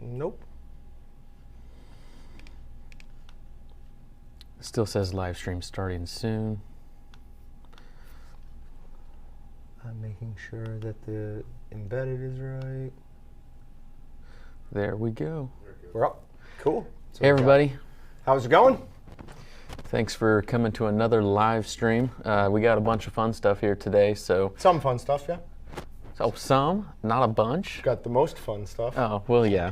Nope. Still says live stream starting soon. I'm making sure that the embedded is right. There we go. We're up. Cool. So Hey everybody. How's it going? Thanks for coming to another live stream. We got a bunch of fun stuff here today, so. Some fun stuff, yeah. Oh, some, not a bunch. Got the most fun stuff. Oh, well, yeah.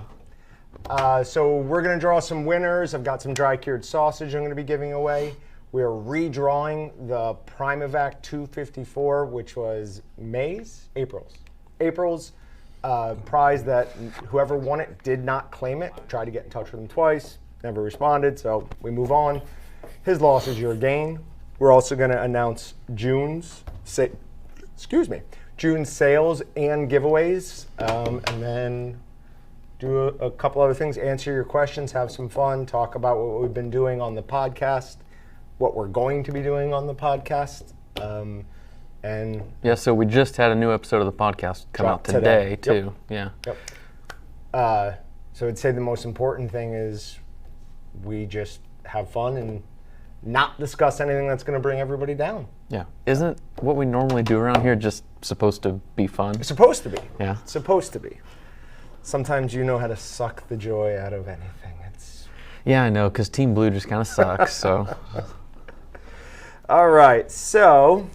So we're going to draw some winners. I've got some dry cured sausage I'm going to be giving away. We're redrawing the Primavac 254, which was April's prize that whoever won it did not claim it. Tried to get in touch with him twice, never responded, so we move on. His loss is your gain. We're also going to announce June's sales and giveaways, and then do a couple other things, answer your questions, have some fun, talk about what we've been doing on the podcast, what we're going to be doing on the podcast. And yeah, so we just had a new episode of the podcast come out today too. Yep. Yep. So I'd say the most important thing is we just have fun and not discuss anything that's going to bring everybody down. Yeah. Isn't what we normally do around here just supposed to be fun? It's supposed to be. Yeah. It's supposed to be. Sometimes you know how to suck the joy out of anything. Yeah, I know, because Team Blue just kind of sucks, so. All right, so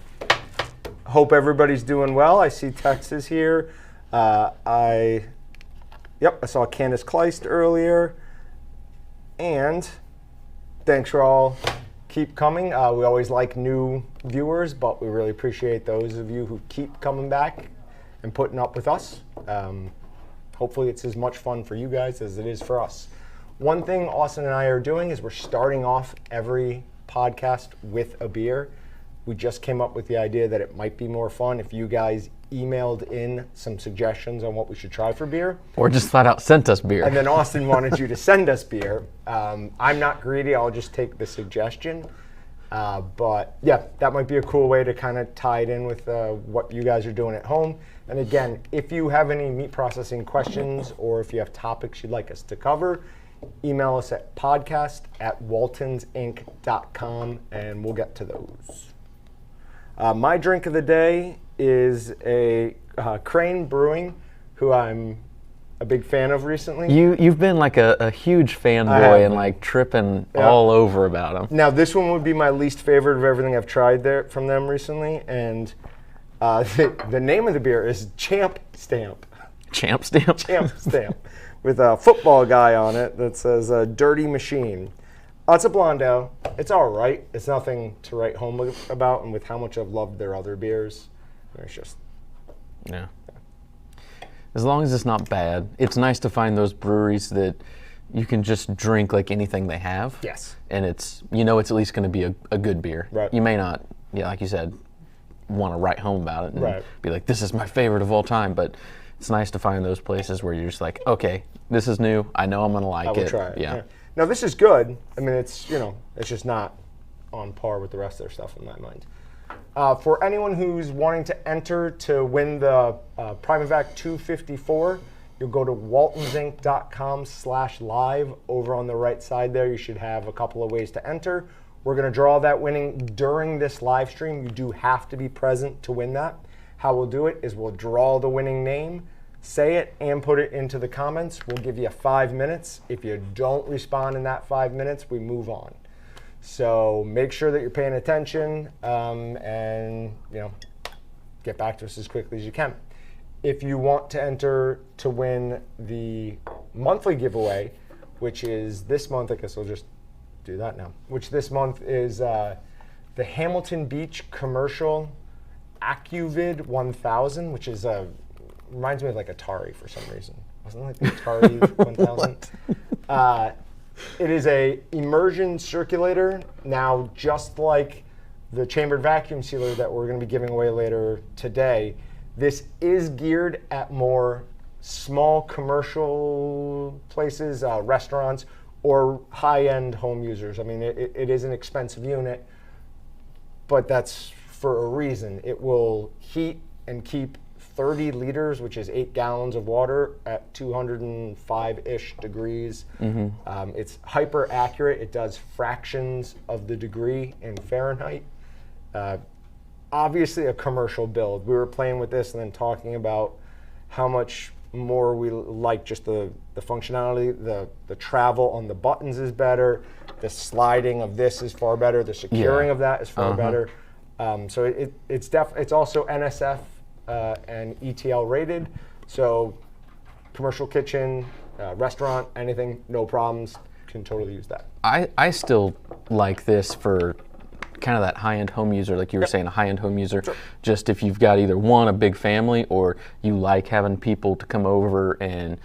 hope everybody's doing well. I see Texas here. I saw Candace Kleist earlier. And thanks for all. Keep coming. We always like new viewers, but we really appreciate those of you who keep coming back and putting up with us. Hopefully it's as much fun for you guys as it is for us. One thing Austin and I are doing is we're starting off every podcast with a beer. We just came up with the idea that it might be more fun if you guys emailed in some suggestions on what we should try for beer. Or just flat out sent us beer. And then Austin wanted you to send us beer. I'm not greedy, I'll just take the suggestion. But yeah, that might be a cool way to kind of tie it in with what you guys are doing at home. And again, if you have any meat processing questions or if you have topics you'd like us to cover, email us at podcast@waltonsinc.com and we'll get to those. My drink of the day is a Crane Brewing, who I'm a big fan of recently. You've been like a huge fanboy and like tripping all over about them. Now this one would be my least favorite of everything I've tried from them recently, and the name of the beer is Champ Stamp. Champ Stamp? Champ Stamp, with a football guy on it that says Dirty Machine. It's a blonde ale. It's all right. It's nothing to write home about, and with how much I've loved their other beers, it's just... Yeah. As long as it's not bad. It's nice to find those breweries that you can just drink like anything they have. Yes. And it's at least going to be a good beer. Right. You may not, like you said, want to write home about it and be like, this is my favorite of all time, but it's nice to find those places where you're just like, okay, this is new. I know I'm going to like it. I will try it. Yeah. Now this is good. I mean, it's just not on par with the rest of their stuff in my mind. For anyone who's wanting to enter to win the Primavac 254, you'll go to waltonsinc.com/live. Over on the right side there, you should have a couple of ways to enter. We're going to draw that winning during this live stream. You do have to be present to win that. How we'll do it is we'll draw the winning name, say it, and put it into the comments. We'll give you 5 minutes. If you don't respond in that 5 minutes, we move on. So make sure that you're paying attention and get back to us as quickly as you can. If you want to enter to win the monthly giveaway, which is this month, I guess I'll just do that now, which this month is the Hamilton Beach Commercial ACTU 1000, which is reminds me of like Atari for some reason. Wasn't it like the Atari 1000? It is a immersion circulator. Now, just like the chambered vacuum sealer that we're going to be giving away later today, this is geared at more small commercial places, restaurants, or high-end home users. I mean, it is an expensive unit, but that's for a reason. It will heat and keep 30 liters, which is 8 gallons of water at 205-ish degrees. It's hyper accurate. It does fractions of the degree in Fahrenheit. Obviously a commercial build. We were playing with this and then talking about how much more we like just the functionality. The travel on the buttons is better. The sliding of this is far better. The securing of that is far better. So it's also NSF and ETL rated. So commercial kitchen, restaurant, anything, no problems. Can totally use that. I still like this for kind of that high-end home user, like you were saying, a high-end home user. Sure. Just if you've got either a big family, or you like having people to come over and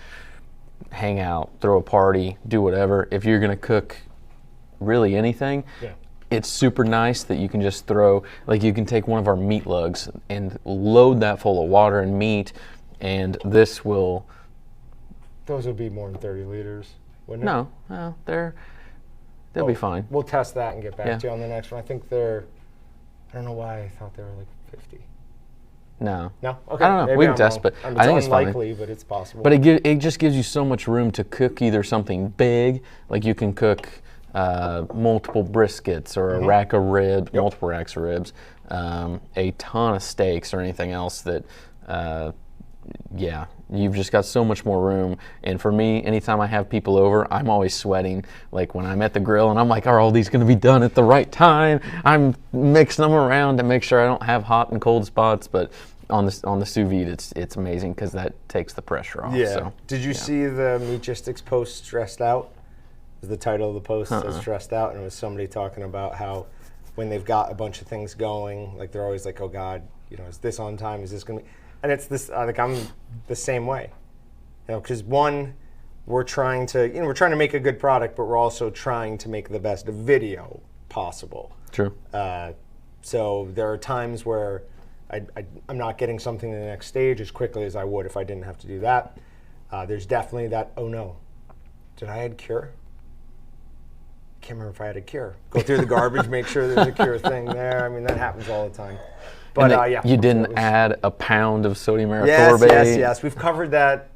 hang out, throw a party, do whatever. If you're gonna cook really anything, it's super nice that you can just throw, like you can take one of our meat lugs and load that full of water and meat, and this will... Those would be more than 30 liters, wouldn't it? No, well, they'll be fine. We'll test that and get back to you on the next one. I think I don't know why I thought they were like 50. No. No? Okay. I don't know. Maybe We can I'm test, wrong. but I think it's fine. It's unlikely, but it's possible. But it just gives you so much room to cook either something big, like you can cook multiple briskets or a rack of ribs, multiple racks of ribs, a ton of steaks or anything else that, you've just got so much more room. And for me, anytime I have people over, I'm always sweating. Like when I'm at the grill and I'm like, are all these gonna be done at the right time? I'm mixing them around to make sure I don't have hot and cold spots, but on the sous vide, it's amazing because that takes the pressure off. Yeah. So, Did you see the Meatgistics post, Stressed Out? Was the title of the post says Stressed Out, and it was somebody talking about how when they've got a bunch of things going, like they're always like, oh God, is this on time? Is this gonna be? And it's this, like I'm the same way, because one, we're trying to make a good product, but we're also trying to make the best video possible. True. So there are times where I'm not getting something to the next stage as quickly as I would if I didn't have to do that. There's definitely that, oh no, did I add cure? Can't remember if I had a cure. Go through the garbage, make sure there's a cure thing there. I mean, that happens all the time. But you didn't add a pound of sodium erythorbate? Yes. We've covered that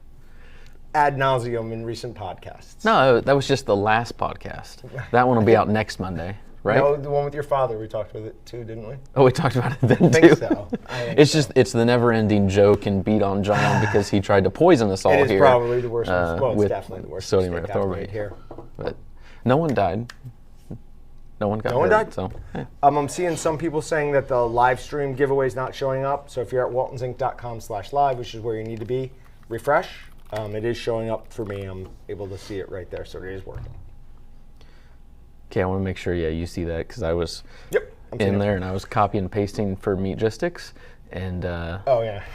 ad nauseum in recent podcasts. No, that was just the last podcast. That one will be out next Monday, right? No, the one with your father, we talked about it too, didn't we? Oh, we talked about it then too? I think so. It's the never-ending joke and beat on John because he tried to poison us all here. It is probably the worst it's definitely the worst sodium erythorbate here. But no one died. No one died. So, yeah. I'm seeing some people saying that the live stream giveaway is not showing up. So if you're at waltonsinc.com/live, which is where you need to be, refresh. It is showing up for me. I'm able to see it right there, so it is working. Okay, I want to make sure, you see that because I was in there and I was copying and pasting for Meatgistics, and I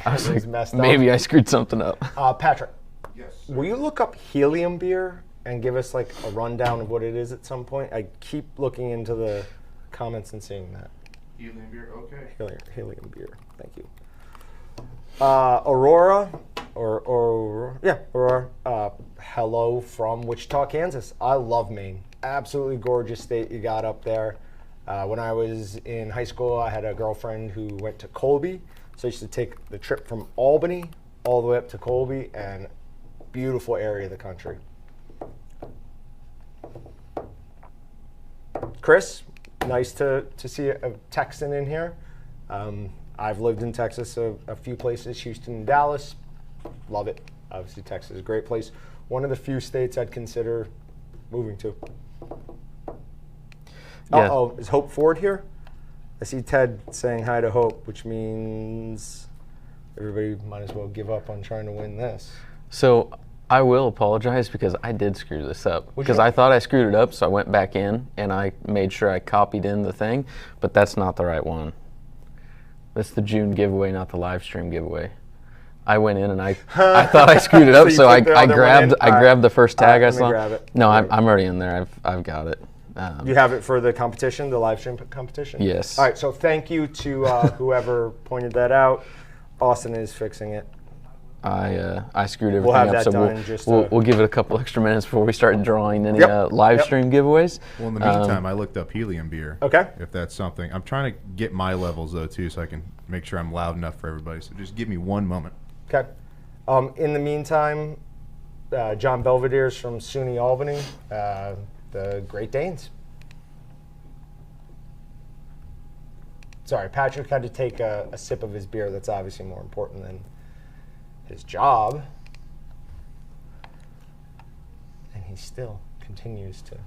was like, messed up. Maybe I screwed something up. Patrick, yes, sir. Will you look up Helium Beer and give us like a rundown of what it is at some point? I keep looking into the comments and seeing that. Helium Beer, okay. Helium Beer, thank you. Aurora, hello from Wichita, Kansas. I love Maine. Absolutely gorgeous state you got up there. When I was in high school, I had a girlfriend who went to Colby, so I used to take the trip from Albany all the way up to Colby, and beautiful area of the country. Chris, nice to see a Texan in here. I've lived in Texas a few places, Houston and Dallas. Love it. Obviously, Texas is a great place. One of the few states I'd consider moving to. Yeah. Is Hope Ford here? I see Ted saying hi to Hope, which means everybody might as well give up on trying to win this. So I will apologize because I did screw this up. Because I thought I screwed it up, so I went back in and I made sure I copied in the thing, but that's not the right one. That's the June giveaway, not the live stream giveaway. I went in and I thought I screwed it up, so I grabbed the first tag I saw. Grab it. No, I'm already in there. I've got it. You have it for the competition, the live stream competition? Yes. All right, so thank you to whoever pointed that out. Austin is fixing it. I screwed everything We'll have up, that so done in just we'll give it a couple extra minutes before we start drawing any live stream giveaways. Well, in the meantime, I looked up Helium Beer. Okay. If that's something. I'm trying to get my levels, though, too, so I can make sure I'm loud enough for everybody. So just give me one moment. Okay. In the meantime, John Belvedere's from SUNY Albany, the Great Danes. Sorry, Patrick had to take a sip of his beer. That's obviously more important than his job. And he still continues to.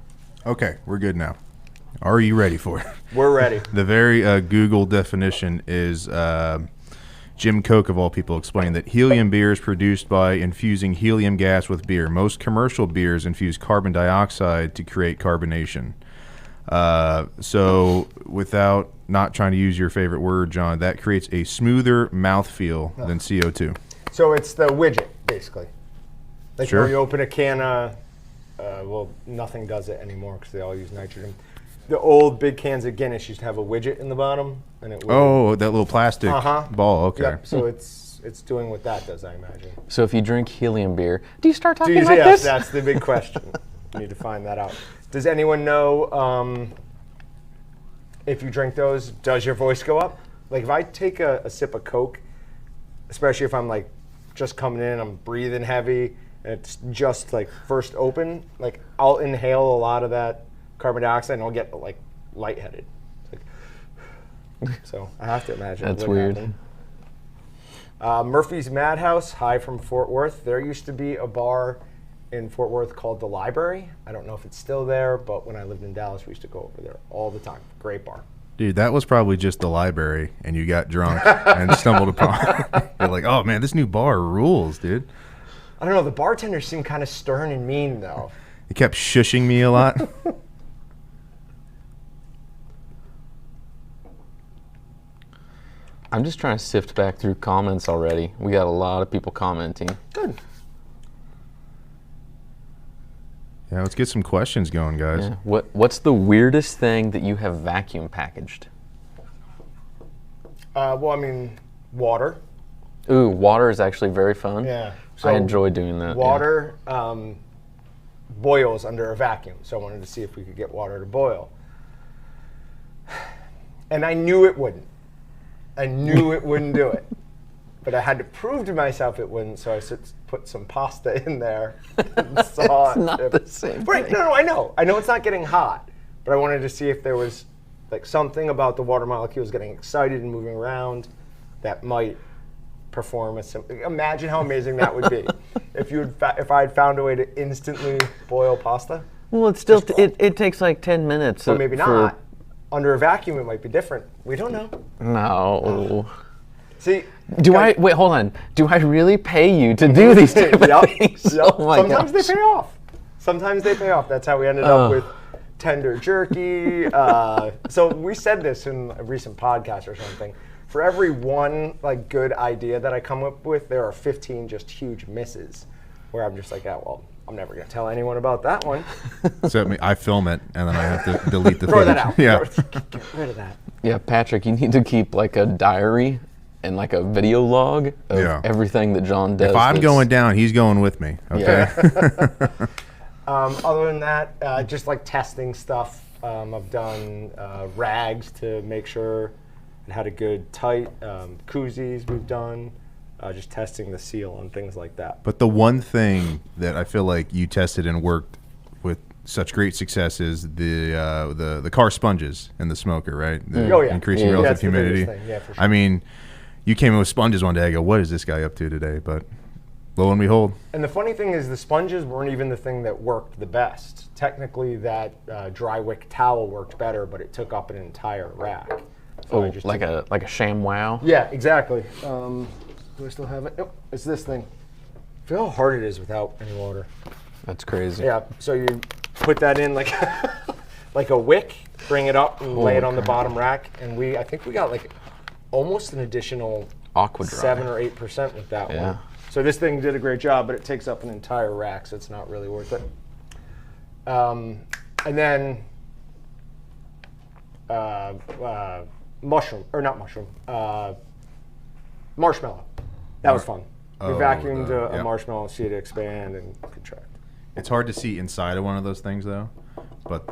Okay, we're good now. Are you ready for it? We're ready. The very Google definition is Jim Koch, of all people, explained that helium beer is produced by infusing helium gas with beer. Most commercial beers infuse carbon dioxide to create carbonation. So without not trying to use your favorite word, John, that creates a smoother mouthfeel than CO2. So it's the widget, basically. Like Sure. when you open a can of, well, nothing does it anymore because they all use nitrogen. The old big cans of Guinness used to have a widget in the bottom, and it would. Oh, that little plastic ball. Okay. Yep, so it's doing what that does, I imagine. So if you drink helium beer, do you start talking like this? That's the big question. You need to find that out. Does anyone know if you drink those, does your voice go up? Like if I take a sip of Coke, especially if I'm like just coming in, I'm breathing heavy, and it's just like first open, like I'll inhale a lot of that carbon dioxide and I'll get like lightheaded. Like, so I have to imagine. That's weird. Murphy's Madhouse, hi from Fort Worth. There used to be a bar in Fort Worth called The Library. I don't know if it's still there, but when I lived in Dallas, we used to go over there all the time. Great bar. Dude, that was probably just the library, and you got drunk and stumbled upon. You're like, oh man, this new bar rules, dude. I don't know. The bartender seemed kind of stern and mean, though. He kept shushing me a lot. I'm just trying to sift back through comments already. We got a lot of people commenting. Good. Yeah, let's get some questions going, guys. Yeah. What's the weirdest thing that you have vacuum packaged? Well, I mean, water. Ooh, water is actually very fun. Yeah. I enjoy doing that. Water boils under a vacuum, so I wanted to see if we could get water to boil. And I knew it wouldn't. I knew it wouldn't do it. But I had to prove to myself it wouldn't, so I put some pasta in there and saw It's not the same Right, thing. no, I know. I know it's not getting hot, but I wanted to see if there was like something about the water molecules getting excited and moving around that might perform imagine how amazing that would be if I had found a way to instantly boil pasta. Well, it's still it takes like 10 minutes. But maybe not. Under a vacuum, it might be different. We don't know. No. See, wait, hold on. Do I really pay you to do these type of things? Yep. Oh my Sometimes gosh. they pay off. Sometimes they pay off. That's how we ended up with tender jerky. So we said this in a recent podcast or something. For every one like good idea that I come up with, there are 15 just huge misses where I'm just like, oh, well, I'm never going to tell anyone about that one. So I film it, and then I have to delete the Throw footage. that out. Yeah. Get rid of that. Yeah, Patrick, you need to keep like a diary and like a video log of everything that John does. If I'm going down, he's going with me. Okay. Yeah. Other than that, just like testing stuff. I've done rags to make sure it had a good tight. Koozies we've done. Just testing the seal and things like that. But the one thing that I feel like you tested and worked with such great success is the car sponges in the smoker, right? Increasing relative that's the humidity. biggest thing. Yeah, for sure. I mean, you came in with sponges one day. I go, what is this guy up to today? But lo and behold. And the funny thing is the sponges weren't even the thing that worked the best. Technically, that dry wick towel worked better, but it took up an entire rack. So I just like a ShamWow. Yeah, exactly. Do I still have it? Nope, it's this thing. Feel how hard it is without any water. That's crazy. Yeah, so you put that in like like a wick, bring it up and lay it on the bottom rack, and I think we got like almost an additional Aqua dry. 7 or 8% with that one. So this thing did a great job, but it takes up an entire rack, so it's not really worth it. And then marshmallow. That was fun. We vacuumed a marshmallow, see it expand and contract. It's hard to see inside of one of those things, though. But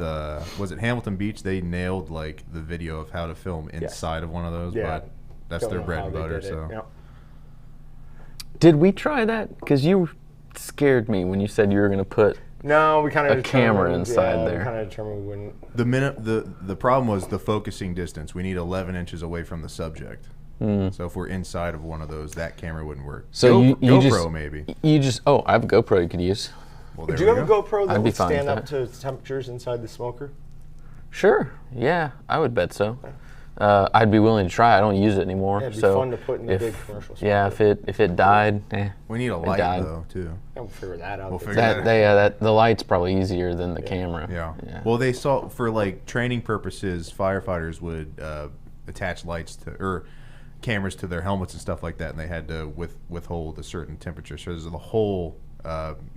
was it Hamilton Beach? They nailed like the video of how to film inside of one of those. Yeah. But that's their bread and butter. So. Yep. Did we try that? Because you scared me when you said you were going to put No, we kind of a camera inside there. We kind of determined we wouldn't. The problem was the focusing distance. We need 11 inches away from the subject. So if we're inside of one of those, that camera wouldn't work. So you GoPro just, maybe. I have a GoPro you could use. Well, Do you have a GoPro that I'd be would fine stand with up to temperatures inside the smoker? Sure. Yeah, I would bet so. I'd be willing to try. I don't use it anymore. Yeah, it'd be so fun to put in a big commercial smoker. Yeah, if it died, we need a light though too. We'll figure that out. We'll figure that out. The light's probably easier than the camera. Yeah. Well, they saw for like training purposes, firefighters would attach lights to or cameras to their helmets and stuff like that, and they had to withhold a certain temperature. So there's a whole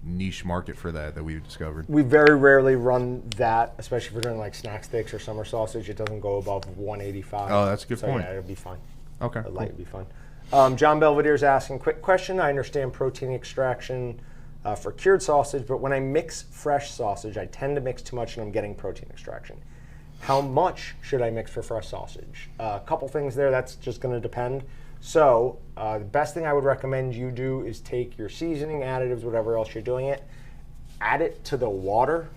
niche market for that we've discovered. We very rarely run that, especially if we're doing like snack sticks or summer sausage. It doesn't go above 185. Oh, that's a good point. Yeah, it'll be fine. Okay. The light would be fine. John Belvedere's asking, quick question. I understand protein extraction for cured sausage, but when I mix fresh sausage, I tend to mix too much and I'm getting protein extraction. How much should I mix for fresh sausage? A couple things there, that's just going to depend. So the best thing I would recommend you do is take your seasoning, additives, whatever else you're doing it, add it to the water,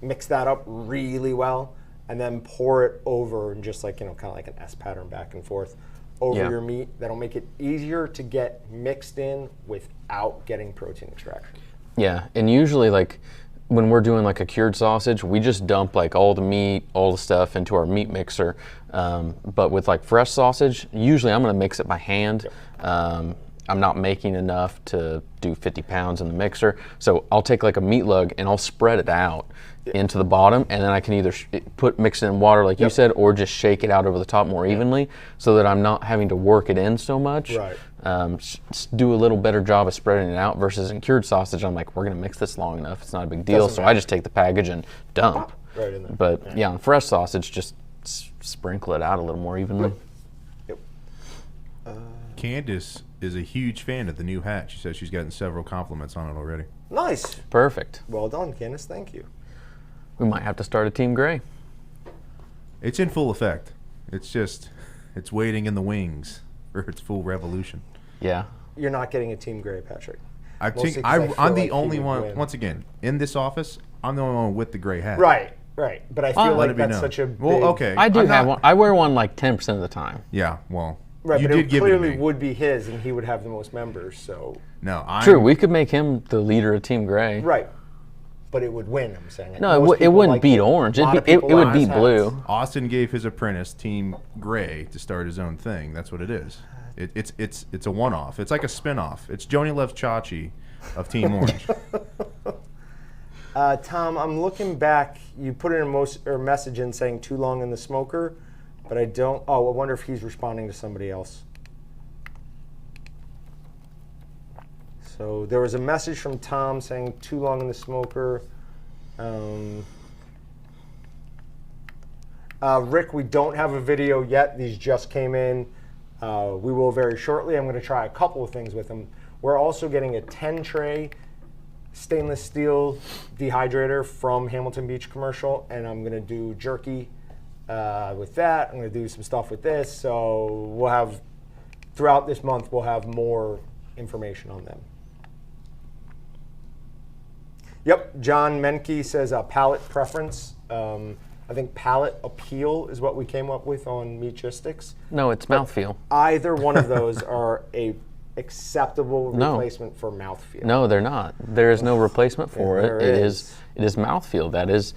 mix that up really well, and then pour it over and just like, kind of like an S pattern back and forth over your meat. That'll make it easier to get mixed in without getting protein extraction. Yeah, and usually like when we're doing like a cured sausage, we just dump like all the meat, all the stuff into our meat mixer. But with like fresh sausage, usually I'm gonna mix it by hand. I'm not making enough to do 50 pounds in the mixer. So I'll take like a meat lug and I'll spread it out into the bottom, and then I can either mix it in water like you said, or just shake it out over the top more evenly so that I'm not having to work it in so much. Right. Do a little better job of spreading it out versus in cured sausage, I'm like, we're gonna mix this long enough, it's not a big deal. So I just take the package and dump. Right in there. But yeah, on fresh sausage, just sprinkle it out a little more evenly. Yep. Candace is a huge fan of the new hat. She says she's gotten several compliments on it already. Nice. Perfect. Well done, Candace. Thank you. We might have to start a Team Gray. It's in full effect. It's waiting in the wings for its full revolution. Yeah. You're not getting a Team Gray, Patrick. I'm the only one. Once again, in this office, I'm the only one with the gray hat. Right. But I feel like that's such a big... Well, okay. I do have one. I wear one like 10% of the time. Yeah, well, Right, you but did it give it to clearly me. would be his, and he would have the most members, so... No, True, we could make him the leader of Team Gray. Right. But it would win, I'm saying. No, it wouldn't beat orange. It would beat blue. Austin gave his apprentice Team Gray to start his own thing. That's what it is. It's a one-off. It's like a spin-off. It's Joni Loves Chachi of Team Orange. Tom, I'm looking back. You put in a message in saying too long in the smoker, but I don't... Oh, I wonder if he's responding to somebody else. So there was a message from Tom saying too long in the smoker. Rick, we don't have a video yet. These just came in. We will very shortly. I'm going to try a couple of things with them. We're also getting a 10-tray stainless steel dehydrator from Hamilton Beach commercial, and I'm going to do jerky with that. I'm going to do some stuff with this. So we'll have, throughout this month, we'll have more information on them. Yep, John Menke says palate preference. I think palate appeal is what we came up with on Meatgistics. No, it's mouthfeel. Either one of those are a acceptable replacement for mouthfeel. No, they're not. There is no replacement for it. It is mouthfeel. That is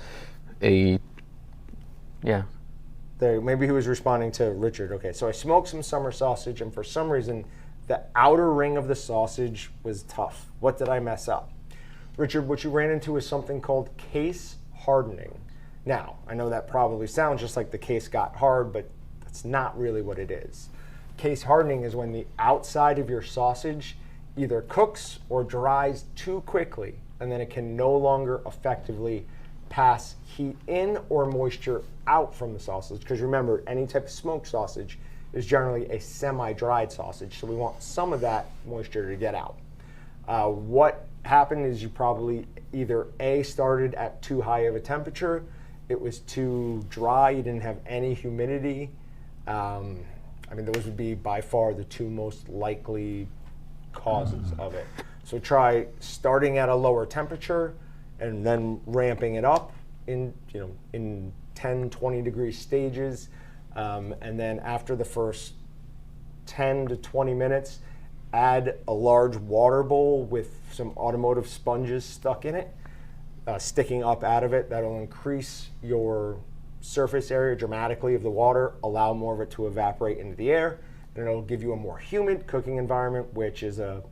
Maybe he was responding to Richard. Okay, so I smoked some summer sausage, and for some reason, the outer ring of the sausage was tough. What did I mess up? Richard, what you ran into is something called case hardening. Now, I know that probably sounds just like the case got hard, but that's not really what it is. Case hardening is when the outside of your sausage either cooks or dries too quickly, and then it can no longer effectively pass heat in or moisture out from the sausage. Because remember, any type of smoked sausage is generally a semi-dried sausage, so we want some of that moisture to get out. What happened is you probably either A, started at too high of a temperature, it was too dry, you didn't have any humidity. I mean, those would be by far the two most likely causes of it. So try starting at a lower temperature and then ramping it up in 10, 20 degree stages. And then after the first 10 to 20 minutes, add a large water bowl with some automotive sponges stuck in it, sticking up out of it. That'll increase your surface area dramatically of the water, allow more of it to evaporate into the air, and it'll give you a more humid cooking environment, which is a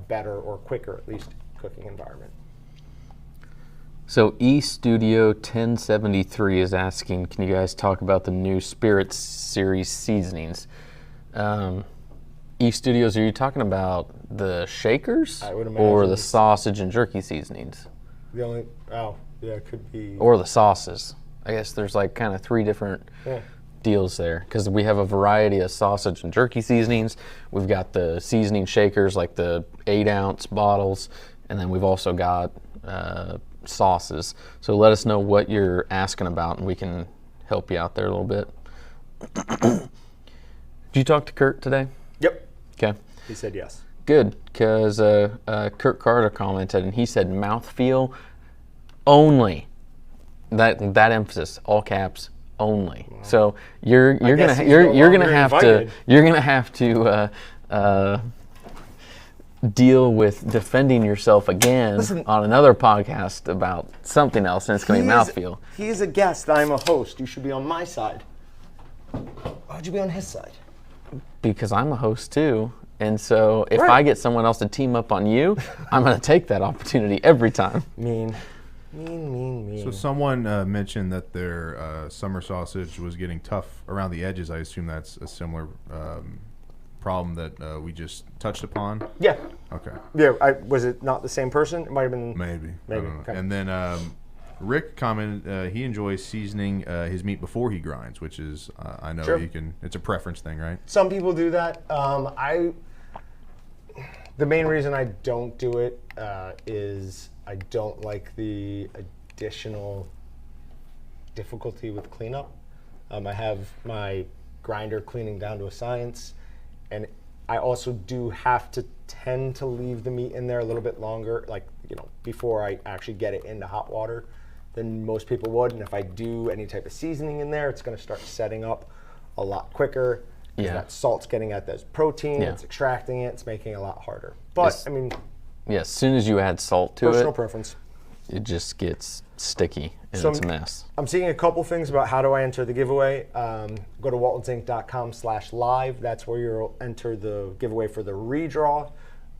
better, or quicker at least, cooking environment. So eStudio 1073 is asking, can you guys talk about the new Spirit Series seasonings? eStudios, are you talking about the shakers I would imagine or the sausage and jerky seasonings? The only, it could be. Or the sauces. I guess there's like kind of three different deals there, because we have a variety of sausage and jerky seasonings. We've got the seasoning shakers, like the 8-ounce bottles, and then we've also got sauces. So let us know what you're asking about, and we can help you out there a little bit. Did you talk to Kurt today? Yep. Okay. He said yes. Good, because Kurt Carter commented, and he said mouthfeel only. That emphasis, all caps, only. Wow. So you're gonna have to deal with defending yourself again on another podcast about something else, and it's going to be mouthfeel. He's a guest. I'm a host. You should be on my side. Why'd you be on his side? Because I'm a host too, and so if I get someone else to team up on you, I'm going to take that opportunity every time. Mean. So someone mentioned that their summer sausage was getting tough around the edges. I assume that's a similar problem that we just touched upon? Yeah. Okay. Yeah, was it not the same person? It might have been. Maybe. Okay. And then Rick commented he enjoys seasoning his meat before he grinds, which is, I know you can, it's a preference thing, right? Some people do that. The main reason I don't do it is I don't like the additional difficulty with cleanup. I have my grinder cleaning down to a science, and I also do have to tend to leave the meat in there a little bit longer, before I actually get it into hot water than most people would. And if I do any type of seasoning in there, it's going to start setting up a lot quicker. Yeah. That salt's getting at those protein, it's extracting it, it's making it a lot harder. But, as soon as you add salt to personal preference. It just gets sticky, and it's a mess. I'm seeing a couple things about how do I enter the giveaway. Go to waltonsinc.com/live. That's where you'll enter the giveaway for the redraw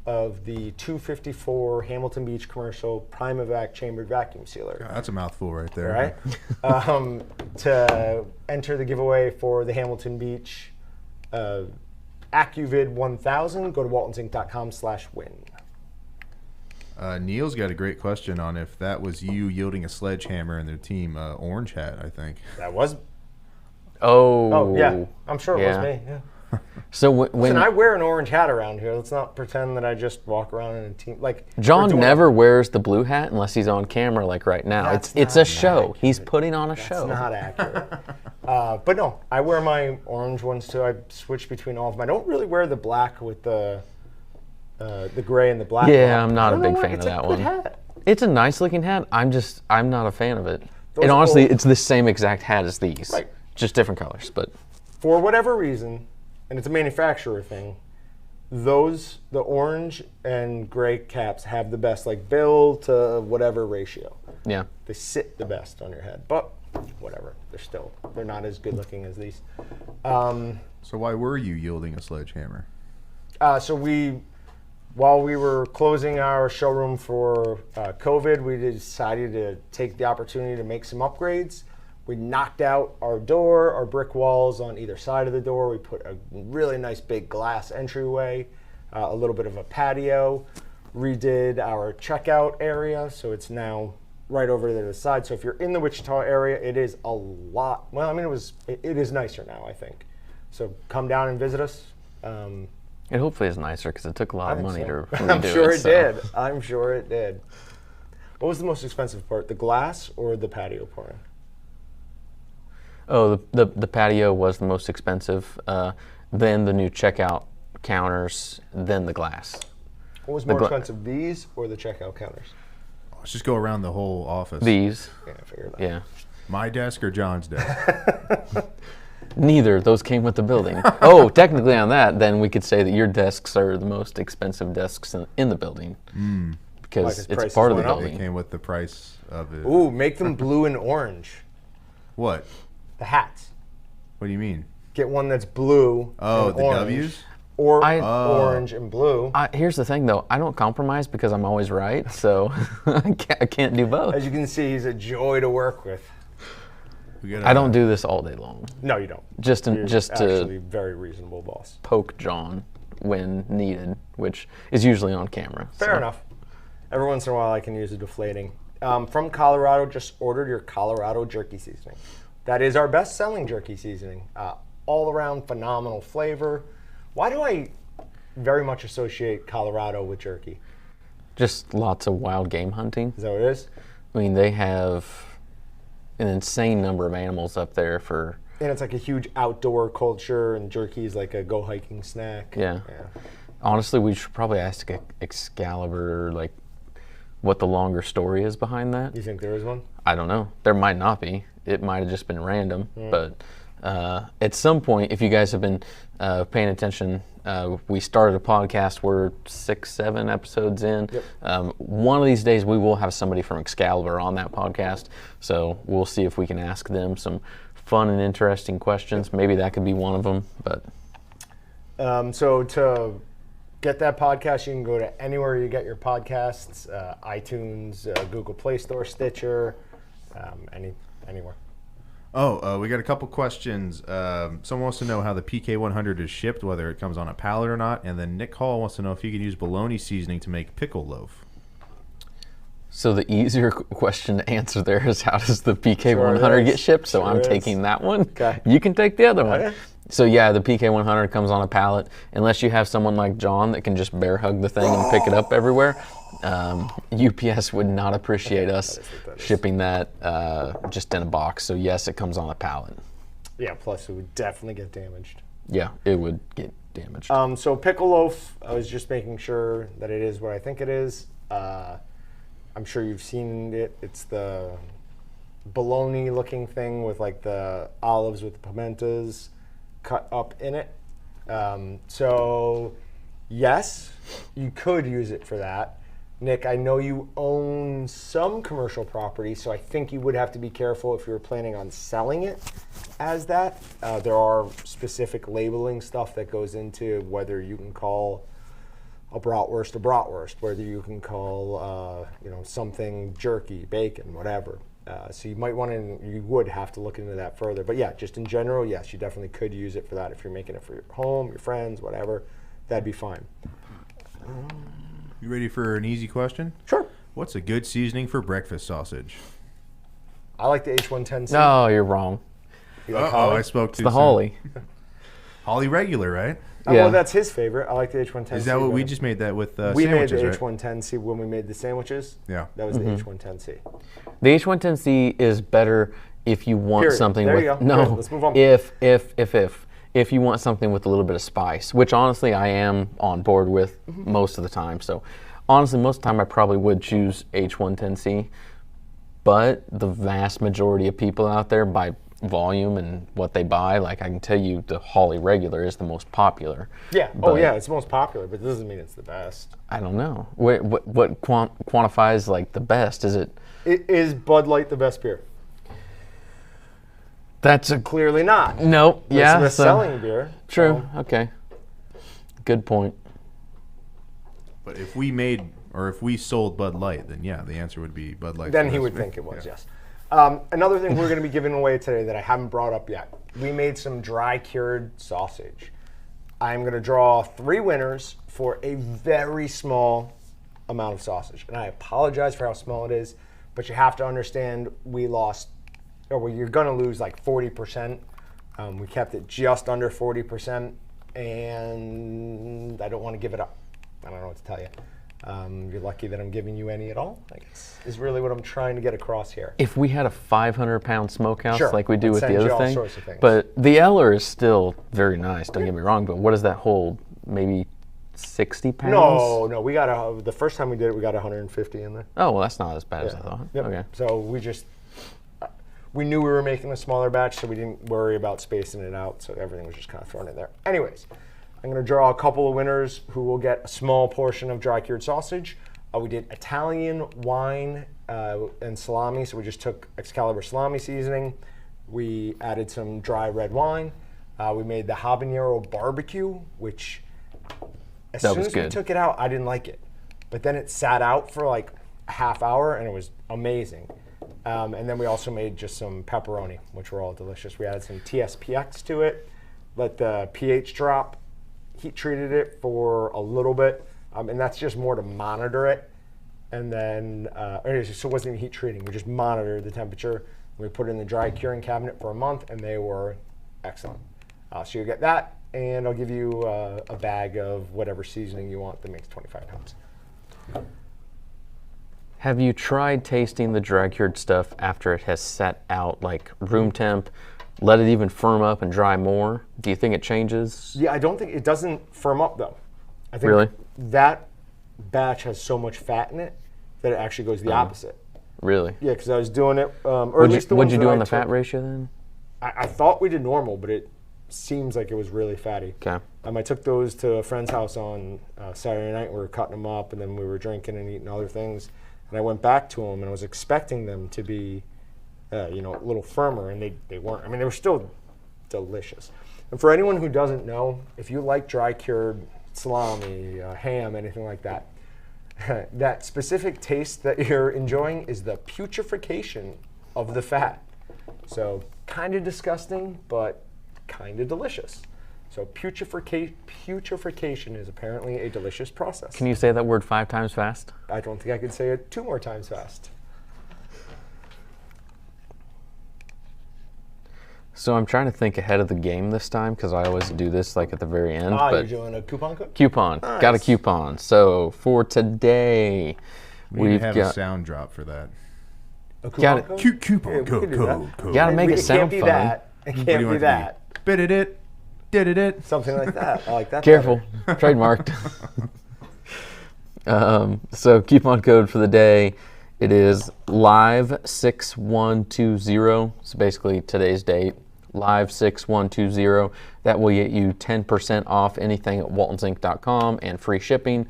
of the 254 Hamilton Beach commercial Primavac chambered vacuum sealer. God, that's a mouthful right there. Right? To enter the giveaway for the Hamilton Beach AccuVid 1000, go to waltonsinc.com/win. Neil's got a great question on if that was you yielding a sledgehammer in their team orange hat, I think. That was. Oh, yeah. I'm sure it was me. Yeah. So when I wear an orange hat around here, let's not pretend that I just walk around in a team John never wears the blue hat unless he's on camera, like right now. It's a show. Accurate. He's putting on a show. That's not accurate. But no, I wear my orange ones too. I switch between all of them. I don't really wear the black with the gray and the black. Yeah, I'm not a big fan of that one. Hat. It's a nice looking hat. I'm not a fan of it. And honestly, it's the same exact hat as these, right? Just different colors. But for whatever reason, and it's a manufacturer thing, the orange and gray caps have the best build to whatever ratio. Yeah. They sit the best on your head, but whatever. They're not as good looking as these. So why were you yielding a sledgehammer? While we were closing our showroom for COVID, we decided to take the opportunity to make some upgrades. We knocked out our door, our brick walls on either side of the door. We put a really nice big glass entryway, a little bit of a patio, redid our checkout area, so it's now right over there to the side. So if you're in the Wichita area, it is a lot. Well, it is nicer now, I think. So come down and visit us. It hopefully is nicer because it took a lot of money to redo I'm sure it so. did. I'm sure it did. What was the most expensive part, the glass or the patio pouring? Oh, the patio was the most expensive. Then the new checkout counters, then the glass. What was more expensive, these or the checkout counters? Let's just go around the whole office. These. Yeah, I figured that. Yeah. My desk or John's desk? Neither. Those came with the building. Oh, technically on that, then we could say that your desks are the most expensive desks in the building. Because it's part of the It building. came with the price of it. Ooh, make them blue and orange. What? The hats. What do you mean? Get one that's blue Oh, and the orange. W's? Or orange and blue. Here's the thing, though. I don't compromise because I'm always right, so I can't do both. As you can see, he's a joy to work with. I don't do this all day long. No, you don't. Just You're to actually very reasonable, boss. poke John when needed, which is usually on camera. Fair enough. Every once in a while, I can use a deflating. From Colorado, just ordered your Colorado jerky seasoning. That is our best-selling jerky seasoning. All-around phenomenal flavor. Why do I very much associate Colorado with jerky? Just lots of wild game hunting. Is that what it is? I mean, they have an insane number of animals up there for. And it's like a huge outdoor culture, and jerky is like a go hiking snack. Yeah. Honestly, we should probably ask Excalibur like what the longer story is behind that. You think there is one? I don't know. There might not be. It might have just been random. But at some point, if you guys have been paying attention, we started a podcast. We're 6-7 episodes in. Yep. One of these days, we will have somebody from Excalibur on that podcast. So we'll see if we can ask them some fun and interesting questions. Yep. Maybe that could be one of them. But so to get that podcast, you can go to anywhere you get your podcasts, iTunes, Google Play Store, Stitcher, anywhere. We got a couple questions. Someone wants to know how the PK100 is shipped, whether it comes on a pallet or not. And then Nick Hall wants to know if you can use bologna seasoning to make pickle loaf. So the easier question to answer there is how does the PK100 get shipped? So I'm taking that one. Okay. You can take the other one. Okay. So yeah, the PK100 comes on a pallet. Unless you have someone like John that can just bear hug the thing and pick it up everywhere, UPS would not appreciate us shipping that just in a box. So yes, it comes on a pallet. Yeah, plus it would definitely get damaged. Yeah, it would get damaged. So pickle loaf, I was just making sure that it is what I think it is. I'm sure you've seen it. It's the bologna looking thing with like the olives with the pimentas cut up in it. So yes, you could use it for that. Nick, I know you own some commercial property, so I think you would have to be careful if you were planning on selling it as that. There are specific labeling stuff that goes into whether you can call a bratwurst, whether you can call something jerky, bacon, whatever. So you would have to look into that further. But yeah, just in general, yes, you definitely could use it for that if you're making it for your home, your friends, whatever. That'd be fine. You ready for an easy question? Sure. What's a good seasoning for breakfast sausage? I like the H110C. No, you're wrong. You like I Holly? spoke too The soon. Holly. Holly regular, right? Yeah. Well, that's his favorite. I like the H110C. Is that what we better. just made that with We made the sandwiches, right? H110C when we made the sandwiches. Yeah. That was the H110C. The H110C is better if you want Period. something There with you go. no. Good. Let's move on. If you want something with a little bit of spice, which honestly I am on board with most of the time. So honestly, most of the time I probably would choose H110C, but the vast majority of people out there by volume and what they buy, like I can tell you the Holly regular is the most popular. Yeah. But It's the most popular, but it doesn't mean it's the best. I don't know. What quantifies like the best? Is it? Is Bud Light the best beer? That's a Clearly not. nope. It's Yeah. the selling beer. True. Okay. Good point. But if we sold Bud Light, then yeah, the answer would be Bud Light. Then he would think it was, yes. Another thing we're going to be giving away today that I haven't brought up yet. We made some dry cured sausage. I'm going to draw 3 winners for a very small amount of sausage. And I apologize for how small it is, but you have to understand you're going to lose like 40% We kept it just under 40%, and I don't want to give it up. I don't know what to tell you. You're lucky that I'm giving you any at all, I guess, is really what I'm trying to get across here. If we had a 500-pound smokehouse Sure, like we do with send the you other all thing, sorts of things. but the Eller is still very nice, don't get me wrong, but what does that hold? Maybe 60 pounds? No, we got the first time we did it, we got 150 in there. Oh, well, that's not as bad as I thought. Yep. Okay. So we knew we were making a smaller batch, so we didn't worry about spacing it out, so everything was just kind of thrown in there. Anyways, I'm going to draw a couple of winners who will get a small portion of dry cured sausage. We did Italian wine and salami, so we just took Excalibur salami seasoning. We added some dry red wine. We made the habanero barbecue, which as soon as we took it out, I didn't like it. But then it sat out for like a half hour, and it was amazing. And then we also made just some pepperoni, which were all delicious. We added some TSPX to it, let the pH drop, heat treated it for a little bit, and that's just more to monitor it. And then, so it wasn't even heat treating, we just monitored the temperature. We put it in the dry curing cabinet for a month, and they were excellent. So you get that, and I'll give you a bag of whatever seasoning you want that makes 25 pounds. Have you tried tasting the dry cured stuff after it has set out like room temp, let it even firm up and dry more? Do you think it changes? Yeah, I don't think it doesn't firm up though. I think Really? that batch has so much fat in it that it actually goes the opposite. Really? Yeah, because I was doing it, or at least the What'd ones you that do I on the took- fat ratio then? I thought we did normal, but it seems like it was really fatty. Okay. I took those to a friend's house on Saturday night. We were cutting them up, and then we were drinking and eating other things. And I went back to them, and I was expecting them to be, a little firmer, and they weren't. I mean, they were still delicious. And for anyone who doesn't know, if you like dry cured salami, ham, anything like that, that specific taste that you're enjoying is the putrefaction of the fat. So kind of disgusting, but kind of delicious. So putrefaction is apparently a delicious process. Can you say that word 5 times fast? I don't think I could say it 2 more times fast. So I'm trying to think ahead of the game this time because I always do this like at the very end. You're doing a coupon code? Coupon. Nice. Got a coupon. So for today, We need to have a sound drop for that. A Got it. coupon code? Coupon Yeah, we code, can do code, code. Gotta make it sound can't be fun. that. It What do can't you be want it to that. Bit it, did it. Something like that. I like that. Careful, better. trademarked. So coupon code for the day, it is live6120. So basically today's date, live6120. That will get you 10% off anything at waltonsinc.com and free shipping.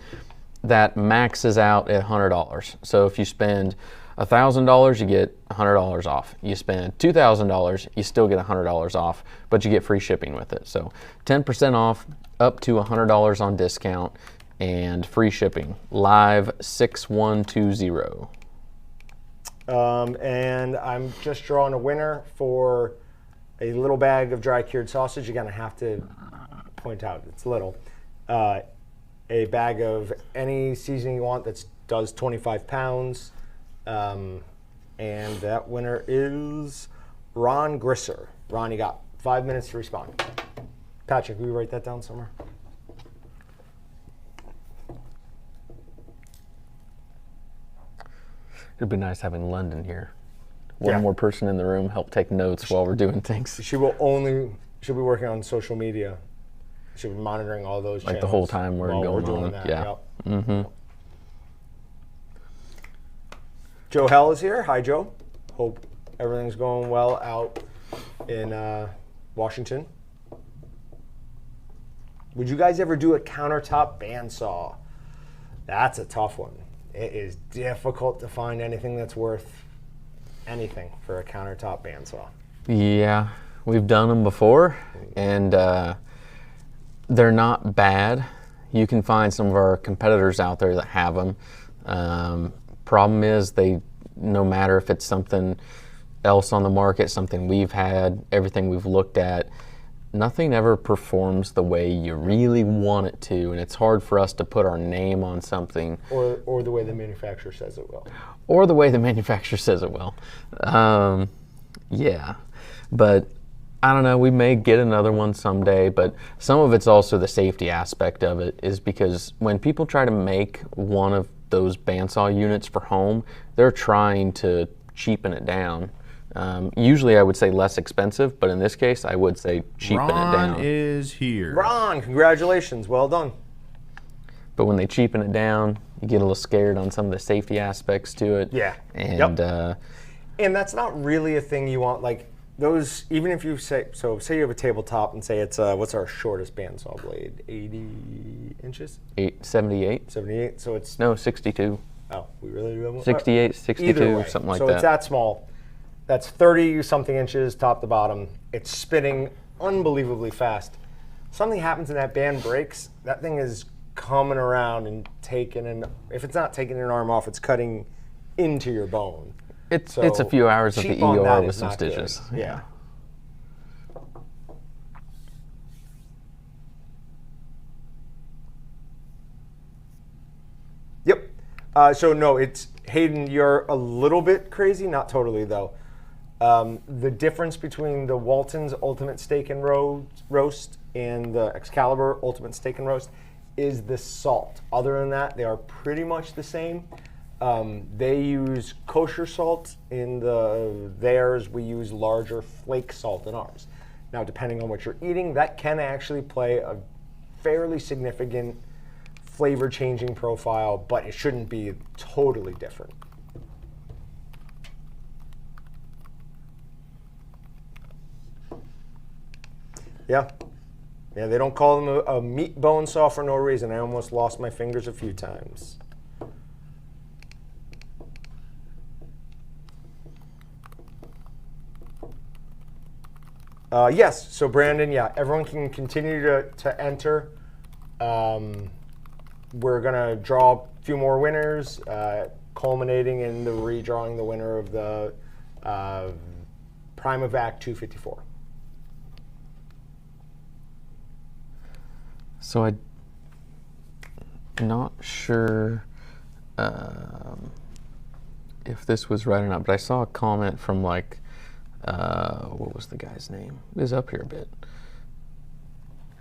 That maxes out at $100. So if you spend $1,000, you get $100 off. You spend $2,000, you still get $100 off, but you get free shipping with it. So 10% off, up to $100 on discount, and free shipping. Live 6120. And I'm just drawing a winner for a little bag of dry cured sausage. Again, I have to point out it's little. A bag of any seasoning you want that does 25 pounds. And that winner is Ron Grisser. Ron, you got 5 minutes to respond. Patrick, will you write that down somewhere? It'd be nice having London here. One Yeah. more person in the room help take notes while we're doing things. She'll be working on social media. She'll be monitoring all those Like channels the whole time we're while going doing on. that. Yeah. Yep. Joe Hell is here. Hi, Joe. Hope everything's going well out in Washington. Would you guys ever do a countertop bandsaw? That's a tough one. It is difficult to find anything that's worth anything for a countertop bandsaw. Yeah, we've done them before, and they're not bad. You can find some of our competitors out there that have them. Problem is, no matter if it's something else on the market, something we've had, everything we've looked at, nothing ever performs the way you really want it to, and it's hard for us to put our name on something. Or the way the manufacturer says it will. Or the way the manufacturer says it will. Yeah, but I don't know. We may get another one someday, but some of it's also the safety aspect of it is because when people try to make one of those bandsaw units for home, they're trying to cheapen it down. Usually I would say less expensive, but in this case I would say cheapen it down. Ron is here. Ron, congratulations. Well done. But when they cheapen it down, you get a little scared on some of the safety aspects to it. Yeah. And and that's not really a thing you want, like those, even if you say you have a tabletop and say it's, what's our shortest bandsaw blade? 80 inches? 78? 78, so it's... No, 62. Oh, we really do have one? 68, 62, something like that. So it's that small. That's 30-something inches top to bottom. It's spinning unbelievably fast. Something happens and that band breaks, that thing is coming around and taking if it's not taking an arm off, it's cutting into your bone. It's a few hours at the ER with some good. stitches. Yeah. Yep. So no, it's Hayden, you're a little bit crazy, not totally though. The difference between the Walton's Ultimate Steak and Roast and the Excalibur Ultimate Steak and Roast is the salt. Other than that, they are pretty much the same. They use kosher salt in theirs. We use larger flake salt in ours. Now, depending on what you're eating, that can actually play a fairly significant flavor changing profile, but it shouldn't be totally different. Yeah. Yeah, they don't call them a meat bone saw for no reason. I almost lost my fingers a few times. Yes, so Brandon, yeah, everyone can continue to enter. We're going to draw a few more winners, culminating in the redrawing the winner of the Primavac 254. So I'm not sure if this was right or not, but I saw a comment from like, what was the guy's name? It was up here a bit.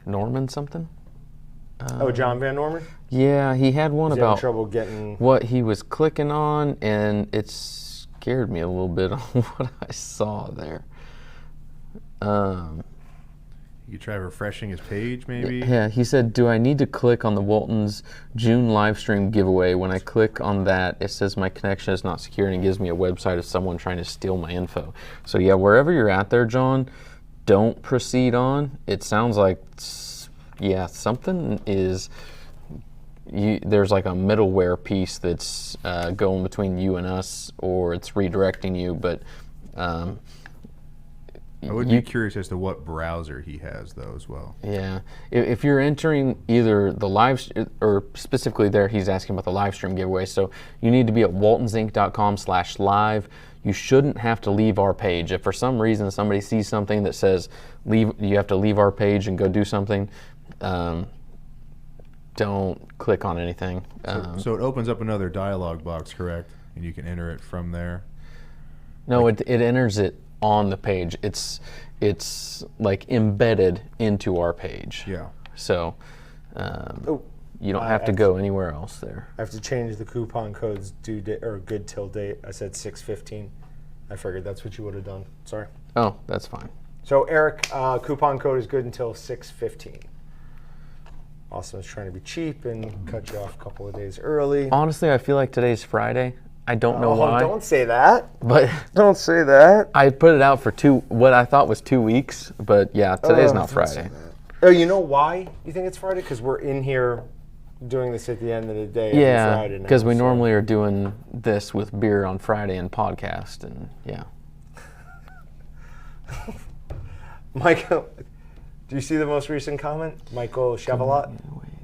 Norman something? John Van Norman? Yeah, he had one He's about having trouble getting what he was clicking on, and it scared me a little bit on what I saw there. You could try refreshing his page, maybe? Yeah, he said, do I need to click on the Walton's June live stream giveaway? When I click on that, it says my connection is not secure, and it gives me a website of someone trying to steal my info. So yeah, wherever you're at there, John, don't proceed on. It sounds like, yeah, something is, there's like a middleware piece that's going between you and us, or it's redirecting you, but I would be curious as to what browser he has, though, as well. Yeah. If you're entering either the live, or specifically there, he's asking about the live stream giveaway. So you need to be at waltonsinc.com/live. You shouldn't have to leave our page. If for some reason somebody sees something that says you have to leave our page and go do something, don't click on anything. So it opens up another dialog box, correct? And you can enter it from there? No, it enters it on the page. It's like embedded into our page. Yeah. So you don't have to go anywhere else there. I have to change the coupon code's due date or good till date. I said 6/15. I figured that's what you would have done. Sorry. Oh, that's fine. So Eric, coupon code is good until 6/15. Austin was trying to be cheap and cut you off a couple of days early. Honestly, I feel like today's Friday. I don't know why. Don't say that. But don't say that. I put it out for what I thought was 2 weeks, but yeah, today's not Friday. Oh, you know why you think it's Friday? Because we're in here doing this at the end of the day. Yeah, because we normally are doing this with beer on Friday and podcast, and yeah. Michael, do you see the most recent comment? Michael Chevalot?